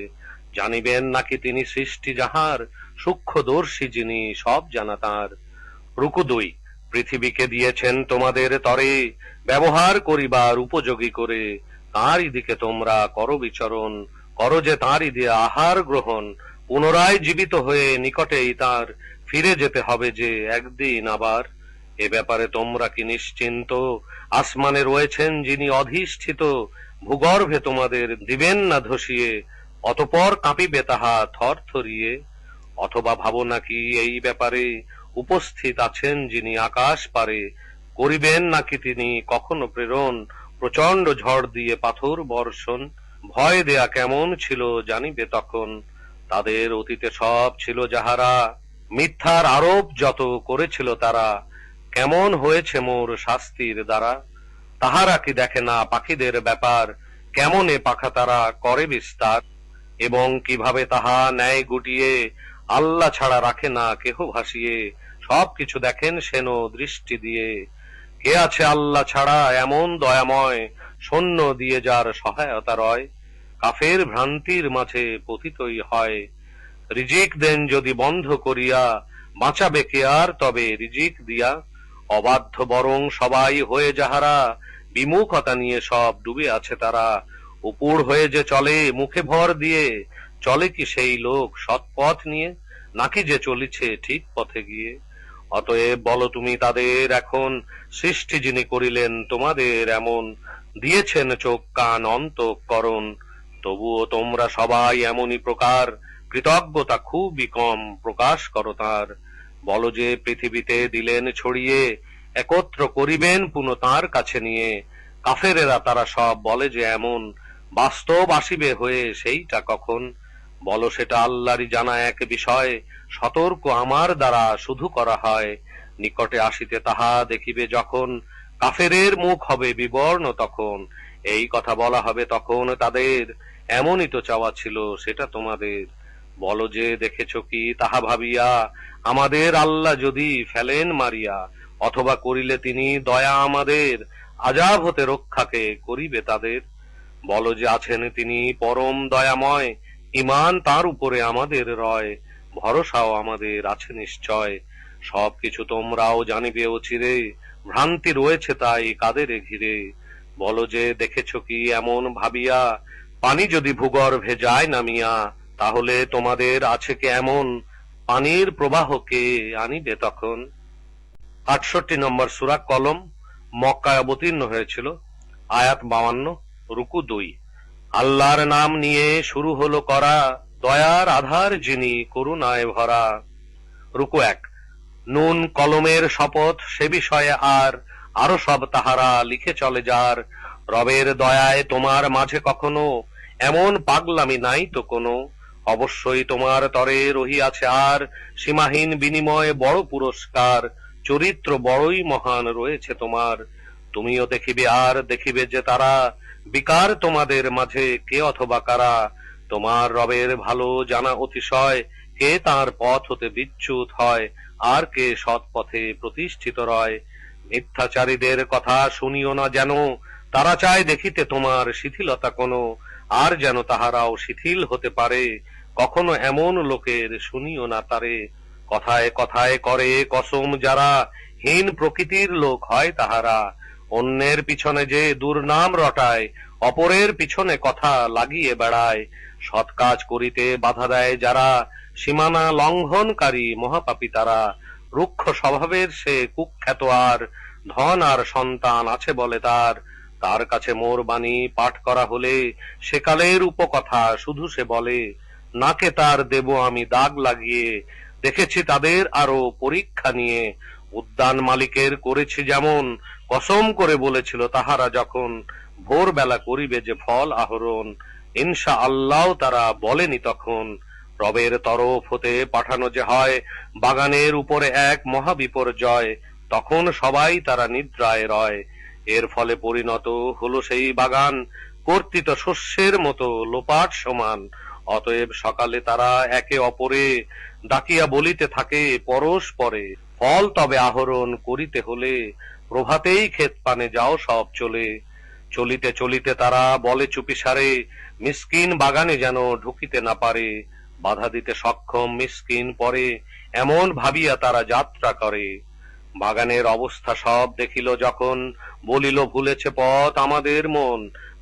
জানিবেন নাকি তিনি সৃষ্টি যাহার, সূক্ষ্মদর্শী যিনি সব জানা তাঁর। রুকু 2। পৃথিবীকে দিয়েছেন তোমাদের তরে, ব্যবহার করিবার উপযোগী করে। তাঁরই দিকে তোমরা করো বিচরণ, করো যে তাঁরই দিয়ে আহার গ্রহণ। পুনরায় জীবিত হয়ে নিকটেই তাঁর, ফিরে যেতে হবে যে একদিন আবার। এ ব্যাপারে তোমরা কি নিশ্চিন্ত, আসমানে রয়েছেন যিনি অধিষ্ঠিত। ভূগর্ভে তোমাদের দিবেন না ধসিয়ে, অতঃপর কাঁপিবে তাহা থরথরিয়ে। অথবা ভাবো নাকি এই ব্যাপারে, উপস্থিত আছেন যিনি আকাশ পারে। করিবেন নাকি তিনি কখনো প্রেরণ, প্রচন্ড ঝড় দিয়ে পাথর বর্ষণ। ভয় দেয়া কেমন ছিল জানিবে তখন, তাদের অতীতে সব ছিল যাহারা। মিথ্যার আরোপ যত করেছিল তারা, কেমন হয়েছে মোর শাস্তির দ্বারা। তাহারা কি দেখে না পাখিদের ব্যাপার, কেমনে পাখা তারা করে বিস্তার। এবং কিভাবে তাহা নেয় গুটিয়ে, আল্লাহ ছাড়া রাখে না কেহ ভাসিয়ে। সবকিছু দেখেন সেন দৃষ্টি দিয়ে। কে আছে আল্লাহ ছাড়া এমন দয়াময়, সৈন্য দিয়ে যার সহায়তা রয়। কাফের ভ্রান্তির মাঝে পতিতই হয়, রিজিক দেন যদি বন্ধ করিয়া। বাঁচাবে কে আর তবে রিজিক দিয়া। অবাধ্য বরং সবাই হয়ে যাহারা, বিমুখতা নিয়ে সব ডুবে আছে তারা। উপুর হয়ে যে চলে মুখে ভর দিয়ে, চলে কি সেই লোক সৎ পথ নিয়ে, নাকি যে চলিছে ঠিক পথে গিয়ে? অতএব বলো তুমি তাদের এখন, সৃষ্টি যিনি করিলেন তোমাদের এমন, দিয়েছেন চোখ কান অন্তঃকরণ, তবুও তোমরা সবাই এমনই প্রকার, কৃতজ্ঞতা খুবই কম প্রকাশ করো তার। বলো যে পৃথিবীতে দিলেন ছড়িয়ে, একত্র করিবেন পুনঃ তাঁর কাছে নিয়ে, কাফেরেরা তারা সব বলে যে এমন, বাস্তব আসিবে হয়ে সেইটা কখন? বলো সেটা আল্লাহরই জানা এক বিষয়, সতর্ক আমার দ্বারা শুধু করা হয়। নিকটে আসিতে তাহা দেখিবে যখন, কাফেরের মুখ হবে বিবর্ণ তখন, এই কথা বলা হবে তখন তাদের, এমনই তো চাওয়া ছিল সেটা তোমাদের। বলো যে দেখেছ কি তাহা ভাবিয়া, আমাদের আল্লাহ যদি ফেলেন মারিয়া, অথবা করিলে তিনি দয়া আমাদের, আযাব হতে রক্ষাকে করিবে তাদের। বলো যে আছেন তিনি পরম দয়াময়, ঈমান তার উপরে আমাদের রয়, ভরসাও আমাদের আছে নিশ্চয়। সবকিছু তোমরাও জানিবে চিরে, ভ্রান্তি রয়েছে তাই কাদের ঘিরে। বলো যে দেখেছ কি এমন ভাবিয়া, পানি যদি ভূগর্ভে যায় নামিয়া, তাহলে তোমাদের আছে কি এমন, পানির প্রবাহকে আনিবে তখন? 68 নম্বর সূরা কলম, মক্কায় অবতীর্ণ হয়েছিল। আয়াত 52, রুকু 2। আল্লাহর নাম নিয়ে শুরু হলো করা, দয়ার আধার যিনি করুণায় ভরা। রুকু 1। নুন কলমের শপথ সে বিষয়ে আরো সব তাহারা লিখে চলে যার, রবের দয়ায় তোমার মাঝে কখনো এমন পাগলামি নাই তো কোনো, অবশ্যই তোমার তরে রহিয়াছে আর সীমাহীন বিনিময় বড় পুরস্কার, চরিত্র বড়ই মহান রয়েছে তোমার। তুমিও দেখিবে আর দেখিবে যে তারা, বিকার তোমাদের মাঝে কে অথবা কারা, তোমার রবের ভালো জানা অতিশয়, কে তার পথ হতে বিচ্যুত হয়, আর কে সৎ পথে প্রতিষ্ঠিত রয়। মিথ্যাচারীদের কথা শুনিও না যেন, তারা চায় দেখিতে তোমার শিথিলতা কোনো, আর যেন তাহারাও শিথিল হতে পারে, কখনো এমন লোকের শুনিও না তারে। কথায় কথায় করে কসম যারা, হীন প্রকৃতির লোক হয় তাহারা, অন্যের পিছনে যে দুর্নাম রটায়, অপরের পিছনে কথা লাগিয়ে বেড়ায়, সৎ কাজ করিতে বাধা দেয় যারা, সীমানা লঙ্ঘনকারী মহাপাপী তারা। রুক্ষ স্বভাবের সে কুখ্যাত আর, ধন আর সন্তান আছে বলে তার, তার কাছে মোর বাণী পাঠ করা হলে, সেকালের উপকথা শুধু সে বলে, নাকে তার দেব আমি দাগ লাগিয়ে, দেখেছি তাদের আরো পরীক্ষা নিয়ে। উদ্যান মালিকের করেছি যেমন, কসম করে বলেছিল তাহারা যখন, ভোরবেলা করিবে যে ফল আহরণ, ইনশা আল্লাহ তারা বলেনি তখন। রবের তরফ হতে পাঠানো যে হয় বাগানের উপরে এক মহাবিপর্যয়, তখন সবাই তারা নিদ্রায় রয়। এর ফলে পরিণত হলো সেই বাগান, কর্তিত শস্যের মতো লোপাট সমান। অতএব সকালে তারা একে অপরে ডাকিয়া বলিতে থাকে পরস্পরে, ফল তবে আহরণ করিতে হলে, প্রভাতেই ক্ষেত পানে যাও সব চলে। চলিতে চলিতে তারা বলে চুপিসারে, মিসকিন বাগানে যেন ঢুকিতে না পারে, বাধা দিতে সক্ষম মিসকিন পরে, এমন ভাবিয়া তারা যাত্রা করে। বাগানের অবস্থা সব দেখিল যখন, বলিল ভুলেছে পথ আমাদের মন,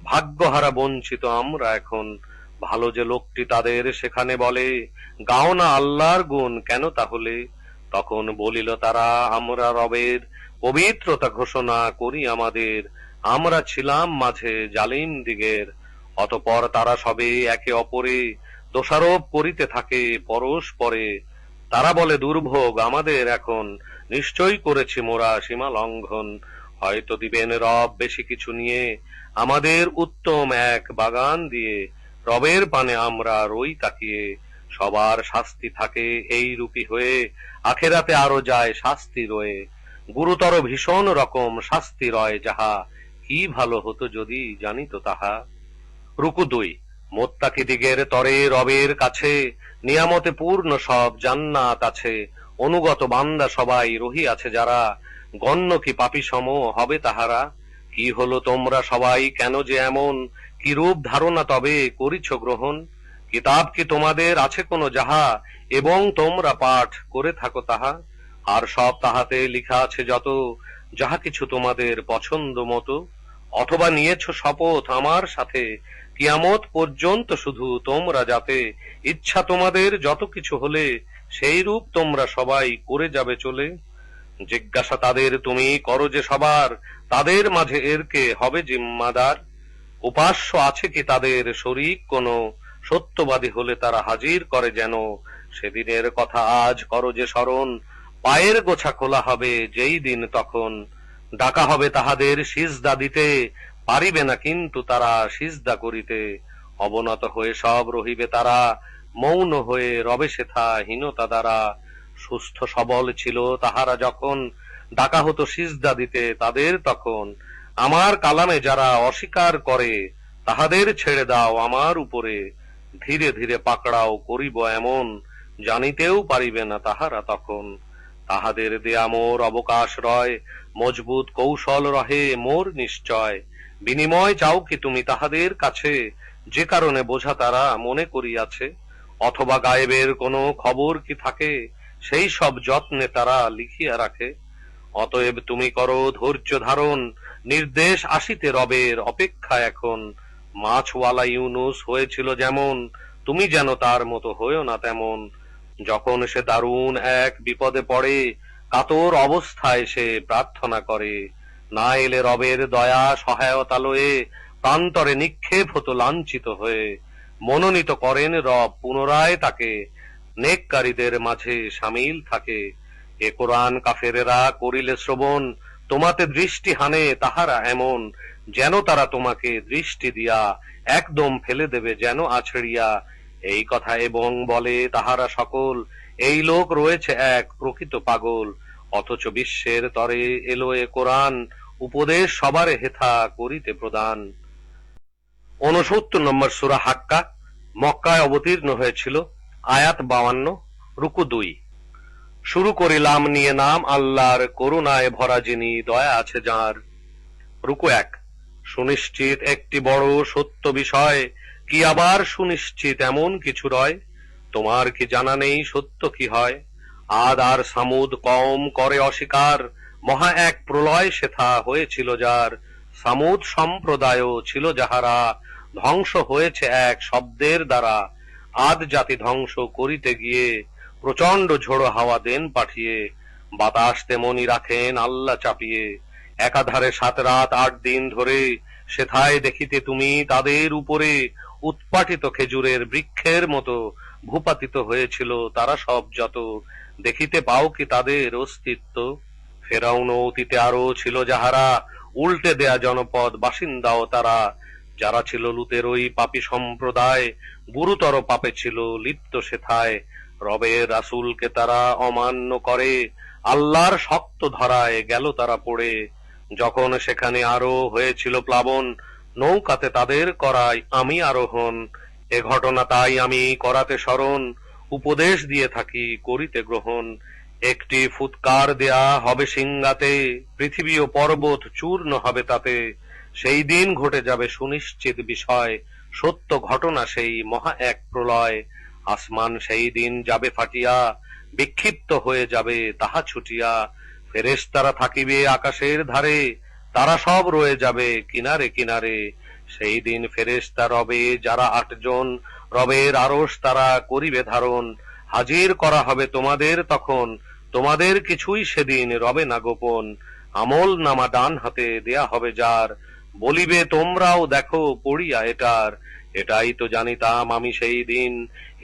ভাগ্যহারা বঞ্চিত আমরা এখন। ভালো যে লোকটি তাদের সেখানে বলে, গাও না আল্লাহর গুণ কেন তাহলে? তখন বলিল তারা, আমরা রবের পবিত্রতা ঘোষণা করি আমাদের, আমরা ছিলাম মাঝে জালিম দিগের। অতঃপর তারা সবে একে অপরে দোষারোপ করিতে থাকে পরস্পরে। তারা বলে দুর্ভোগ আমাদের এখন, নিশ্চয়ই করেছি মোরা সীমা লঙ্ঘন। হয়তো দিবেন রব বেশি কিছু নিয়ে, আমাদের উত্তম এক বাগান দিয়ে, রবের পানে আমরা রই তাকিয়ে। সবার শাস্তি থাকে এই রূপী হয়ে, আখেরাতে আরো যায় শাস্তি রয়ে, গুরুতর ভীষণ রকম শাস্তি রয় যাহা, কি ভালো হতো যদি জানিত তাহা। রুকু 2। মোত্তাকিদিগের তরে রবের কাছে, নিয়ামতে পূর্ণ সব জান্নাত আছে, অনুগত বান্দা সবাই রহিয়াছে যারা, গণ্য কি পাপী সম হবে তাহারা? কি হলো তোমরা সবাই কেন যে এমন, কি রূপ ধারণা তবে করিছ গ্রহণ? কিতাব কি তোমাদের আছে কোনো যাহা, এবং তোমরা পাঠ করে থাকো তাহা? আর সব তাহাতে লিখা আছে যত, যাহা কিছু তোমাদের পছন্দ মতো। অথবা নিয়েছ শপথ আমার সাথে, কিয়ামত পর্যন্ত শুধু তোমরা যাতে ইচ্ছা তোমাদের যত কিছু হলে সেই রূপ তোমরা সবাই করে যাবে চলে। জিজ্ঞাসা তাদের তুমি করো যে সবার, তাদের মাঝে এর কে হবে জিম্মাদার? উপাস্য আছে কি তাদের শরীক কোনো, সত্যবাদী হলে তারা হাজির করে যেন। সেদিনের কথা আজ করো যে স্মরণ, পায়ের গোছা খোলা হবে যেই দিন তখন। ডাকা হবে তাহাদের সিজদা দিতে, পারিবে না কিন্তু তারা সিজদা করিতে। অবনত হয়ে সব রহিবে তারা, মৌন হয়ে রবে সেথা হীনতা দ্বারা। সুস্থ সবল ছিল তাহারা যখন, ডাকা হতো সিজদা দিতে তাদের তখন। আমার কালামে যারা অস্বীকার করে, তাহাদের ছেড়ে দাও আমার উপরে। ধীরে ধীরে পাকড়াও করিব এমন, জানিতেও পারিবে না তাহারা তখন। তাহাদের দেয়া মোর অবকাশ রয়, মজবুত কৌশল রহে মোর নিশ্চয়। বিনিময় চাও কি তুমি তাহাদের কাছে, যে কারণে বোঝা তারা মনে করিয়াছে। অথবা গায়েবের কোনো খবর কি থাকে, সেই সব যত্নে তারা লিখিয়া রাখে। অতএব তুমি করো ধৈর্য ধারণ, নির্দেশ আসিতে রবের অপেক্ষা এখন। মাছওয়ালা ইউনুস হয়েছিল যেমন, তুমি যেন তার মতো হয়েও না তেমন। যখন সে দারুণ এক বিপদে পড়ে, কাতর অবস্থায় সে প্রার্থনা করে। না এলে রবের দয়া সহায়তা লয়ে, প্রান্তরে নিক্ষেপ হতো লাঞ্ছিত হয়ে। মনোনীত করেন রব পুনরায় তাকে, নেককারীদের মাঝে সামিল থাকে। এ কোরআন কাফেরেরা করিলে শ্রবণ, তোমাতে দৃষ্টি হানে তাহারা এমন, যেন তারা তোমাকে দৃষ্টি দিয়া একদম ফেলে দেবে যেন আছড়িয়া। এই কথা এবং বলে তাহারা সকল, এই লোক রয়েছে এক প্রকৃত পাগল। অথচ বিশ্বের তরে এলো এ কোরআন, উপদেশ সবারে হেথা করিতে প্রদান। ৬৯ নম্বর সূরা হাক্কা, মক্কায় অবতীর্ণ হয়েছিল। আয়াত ৫২, রুকু ২। শুরু করিলাম নিয়ে নাম আল্লাহর, করুণায় ভরা যিনি দয়া আছে যার। রুকু ১। সুনিশ্চিত একটি বড় সত্য বিষয়, কি আবার সুনিশ্চিত এমন কিছু রয়? তোমার কি জানা নেই সত্য কি হয়? আদ আর সামুদ কওম করে অস্বীকার, মহা এক প্রলয় সেথা হয়েছিল যার। সামুদ সম্প্রদায়ও ছিল যাহারা, ধ্বংস হয়েছে এক শব্দের দ্বারা। আদ জাতি ধ্বংস করিতে গিয়ে, প্রচন্ড ঝোড়ো হাওয়া দেন পাঠিয়ে। বাতাস তেমনি রাখেন আল্লাহ চাপিয়ে। একাধারে ৭ রাত ৮ দিন ধরে, সেথায় দেখিতে তুমি তাদের উপরে উৎপাটিত খেজুরের বৃক্ষের মতো ভূপাতিত হয়েছিল তারা সব যত। দেখিতে পাও কি তাদের অস্তিত্ব? ফেরাউন অতীতে আরো ছিল যাহারা, উল্টে দেয়া জনপদ বাসিন্দাও তারা। যারা ছিল লুতের ওই পাপী সম্প্রদায়, গুরুতর পাপে ছিল লিপ্ত সেথায়। রবের রাসূলকে তারা অমান্য করে, আল্লাহর শক্ত ধরায় গেল তারা পড়ে। যখন সেখানে আরো হয়েছিল প্লাবন, নৌকাতে তাদের করাই আমি আরোহণ। এ ঘটনা তাই আমি করাতে স্মরণ, উপদেশ দিয়ে থাকি করিতে গ্রহণ। একটি ফুৎকার দেয়া হবে সিংহাতে, পৃথিবী ও পর্বত চূর্ণ হবে তাতে। সেই দিন ঘটে যাবে সুনিশ্চিত বিষয়, সত্য ঘটনা সেই মহা এক প্রলয়। আসমান সেই দিন যাবে ফাটিয়া, বিক্ষিপ্ত হয়ে যাবে তাহা ছুটিয়া। ফেরেশতারা থাকিবে আকাশের ধারে, তারা সব রয়ে যাবে কিনারে কিনারে। সেই দিন ফেরেশতা রবে যারা ৮ জন, রবের আরশ তারা করিবে ধারণ। হাজির করা হবে তোমাদের তখন, তোমাদের কিছুই সেদিন রবে না গোপন। আমল নামা ডান হাতে দেয়া হবে যার, বলিবে তোমরাও দেখো পড়িয়া এটার। এটাই তো জানিতাম আমি সেই দিন,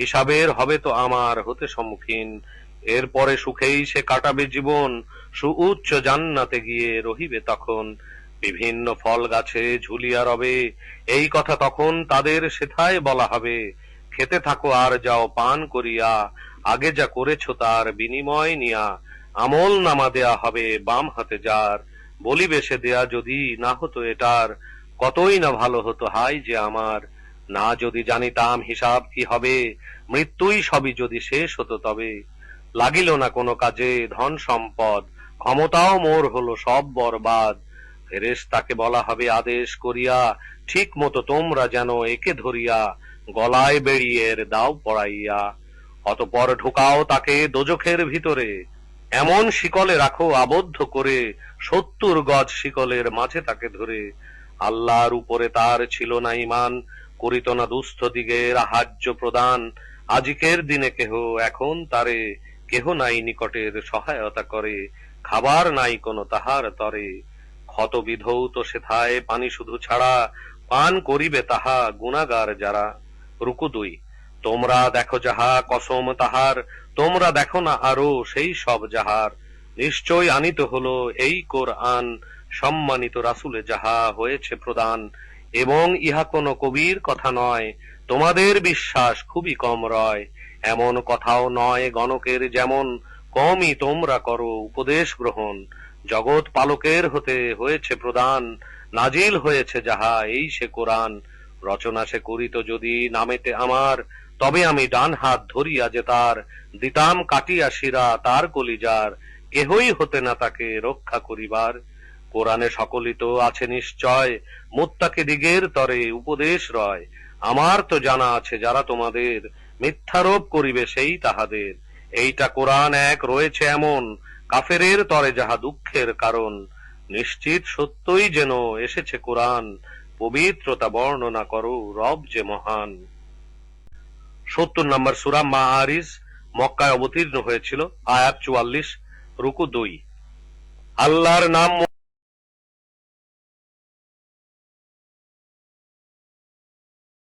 হিসাবের হবে তো আমার হতে সম্মুখীন। এরপরে সুখেই সে কাটাবে জীবন, সুউচ্চ জান্নাতে গিয়ে রহিবে তখন। বিভিন্ন ফল গাছে ঝুলিয়া রবে, এই কথা তখন তাদের সেথায় বলা হবে। খেতে থাকো আর যাও পান করিয়া, আগে যা করেছ তার বিনিময় নিয়া। আমল নামা দেয়া হবে বাম হাতে যার, বলিবে সে দেয়া যদি না হতো এটার। কতই না ভালো হতো হাই যে আমার, না যদি জানিতাম হিসাব কি হবে। মৃত্যুই সবই যদি শেষ হতো তবে। লাগিল না কোনো কাজে ধন সম্পদ, ক্ষমতাও মোর হলো সব বরবাদ। ফেরেশতাকে বলা হবে আদেশ করিয়া, ঠিক মতো তোমরা যেন একে ধরিয়া, গলায় বেড়িয়ে দাও পড়াইয়া। অতঃপর ঢুকাও তাকে দোজখের ভিতরে, এমন শিকলে রাখো আবদ্ধ করে। ৭০ গজ শিকলের মাঝে তাকে ধরে। আল্লাহর উপরে তার ছিল না ঈমান, করিত না দুস্থ দিগের আহার্য প্রদান, আজিকের দিনে কেহ এখন তারে, কেহ নাই নিকটের সহায়তা করে, খাবার নাই কোনো তাহার তরে, ক্ষত বিধৌত সেথায় পানি শুধু ছাড়া, পান করিবে তাহা গুনাগার যারা। রুকু 2। তোমরা দেখো যাহা কসম তাহার, তোমরা দেখো না আরো সেই সব যাহার, নিশ্চয় আনিত হলো এই কোরআন, সম্মানিত রাসূলে যাহা হয়েছে প্রদান, এবং ইহা কোনো কবির কথা নয়, তোমাদের বিশ্বাস খুবই কম রয়, এমন কথাও নয় গণকের যেমন, কমই তোমরা করো উপদেশ গ্রহণ, জগৎ পালকের হতে হয়েছে প্রদান, নাজিল হয়েছে যাহা এই সে কোরআন, রচনা সে করিত যদি নামেতে আমার, তবে আমি ডান হাত ধরিয়া যে তার, দিতাম কাটিয়া শিরা তার কলিজার, কেহই হতে না তাকে রক্ষা করিবার। কোরআনে সকলিত আছে নিশ্চয়, মুত্তাকি দিগের তরে উপদেশ রয়, আমার তো জানা আছে যারা তোমাদের, মিথ্যারোপ করিবে সেই তাহাদের। এইটা কোরআন এক রয়েছে এমন, কাফেরের তরে যাহা দুঃখের কারণ, নিশ্চিত সত্যই যেন এসেছে কোরআন, পবিত্রতা বর্ণনা করো রব যে মহান। 70 নম্বর সূরা মাআরিজ, মক্কায় অবতীর্ণ হয়েছিল, আয়াত 44। রুকু 2। আল্লাহর নাম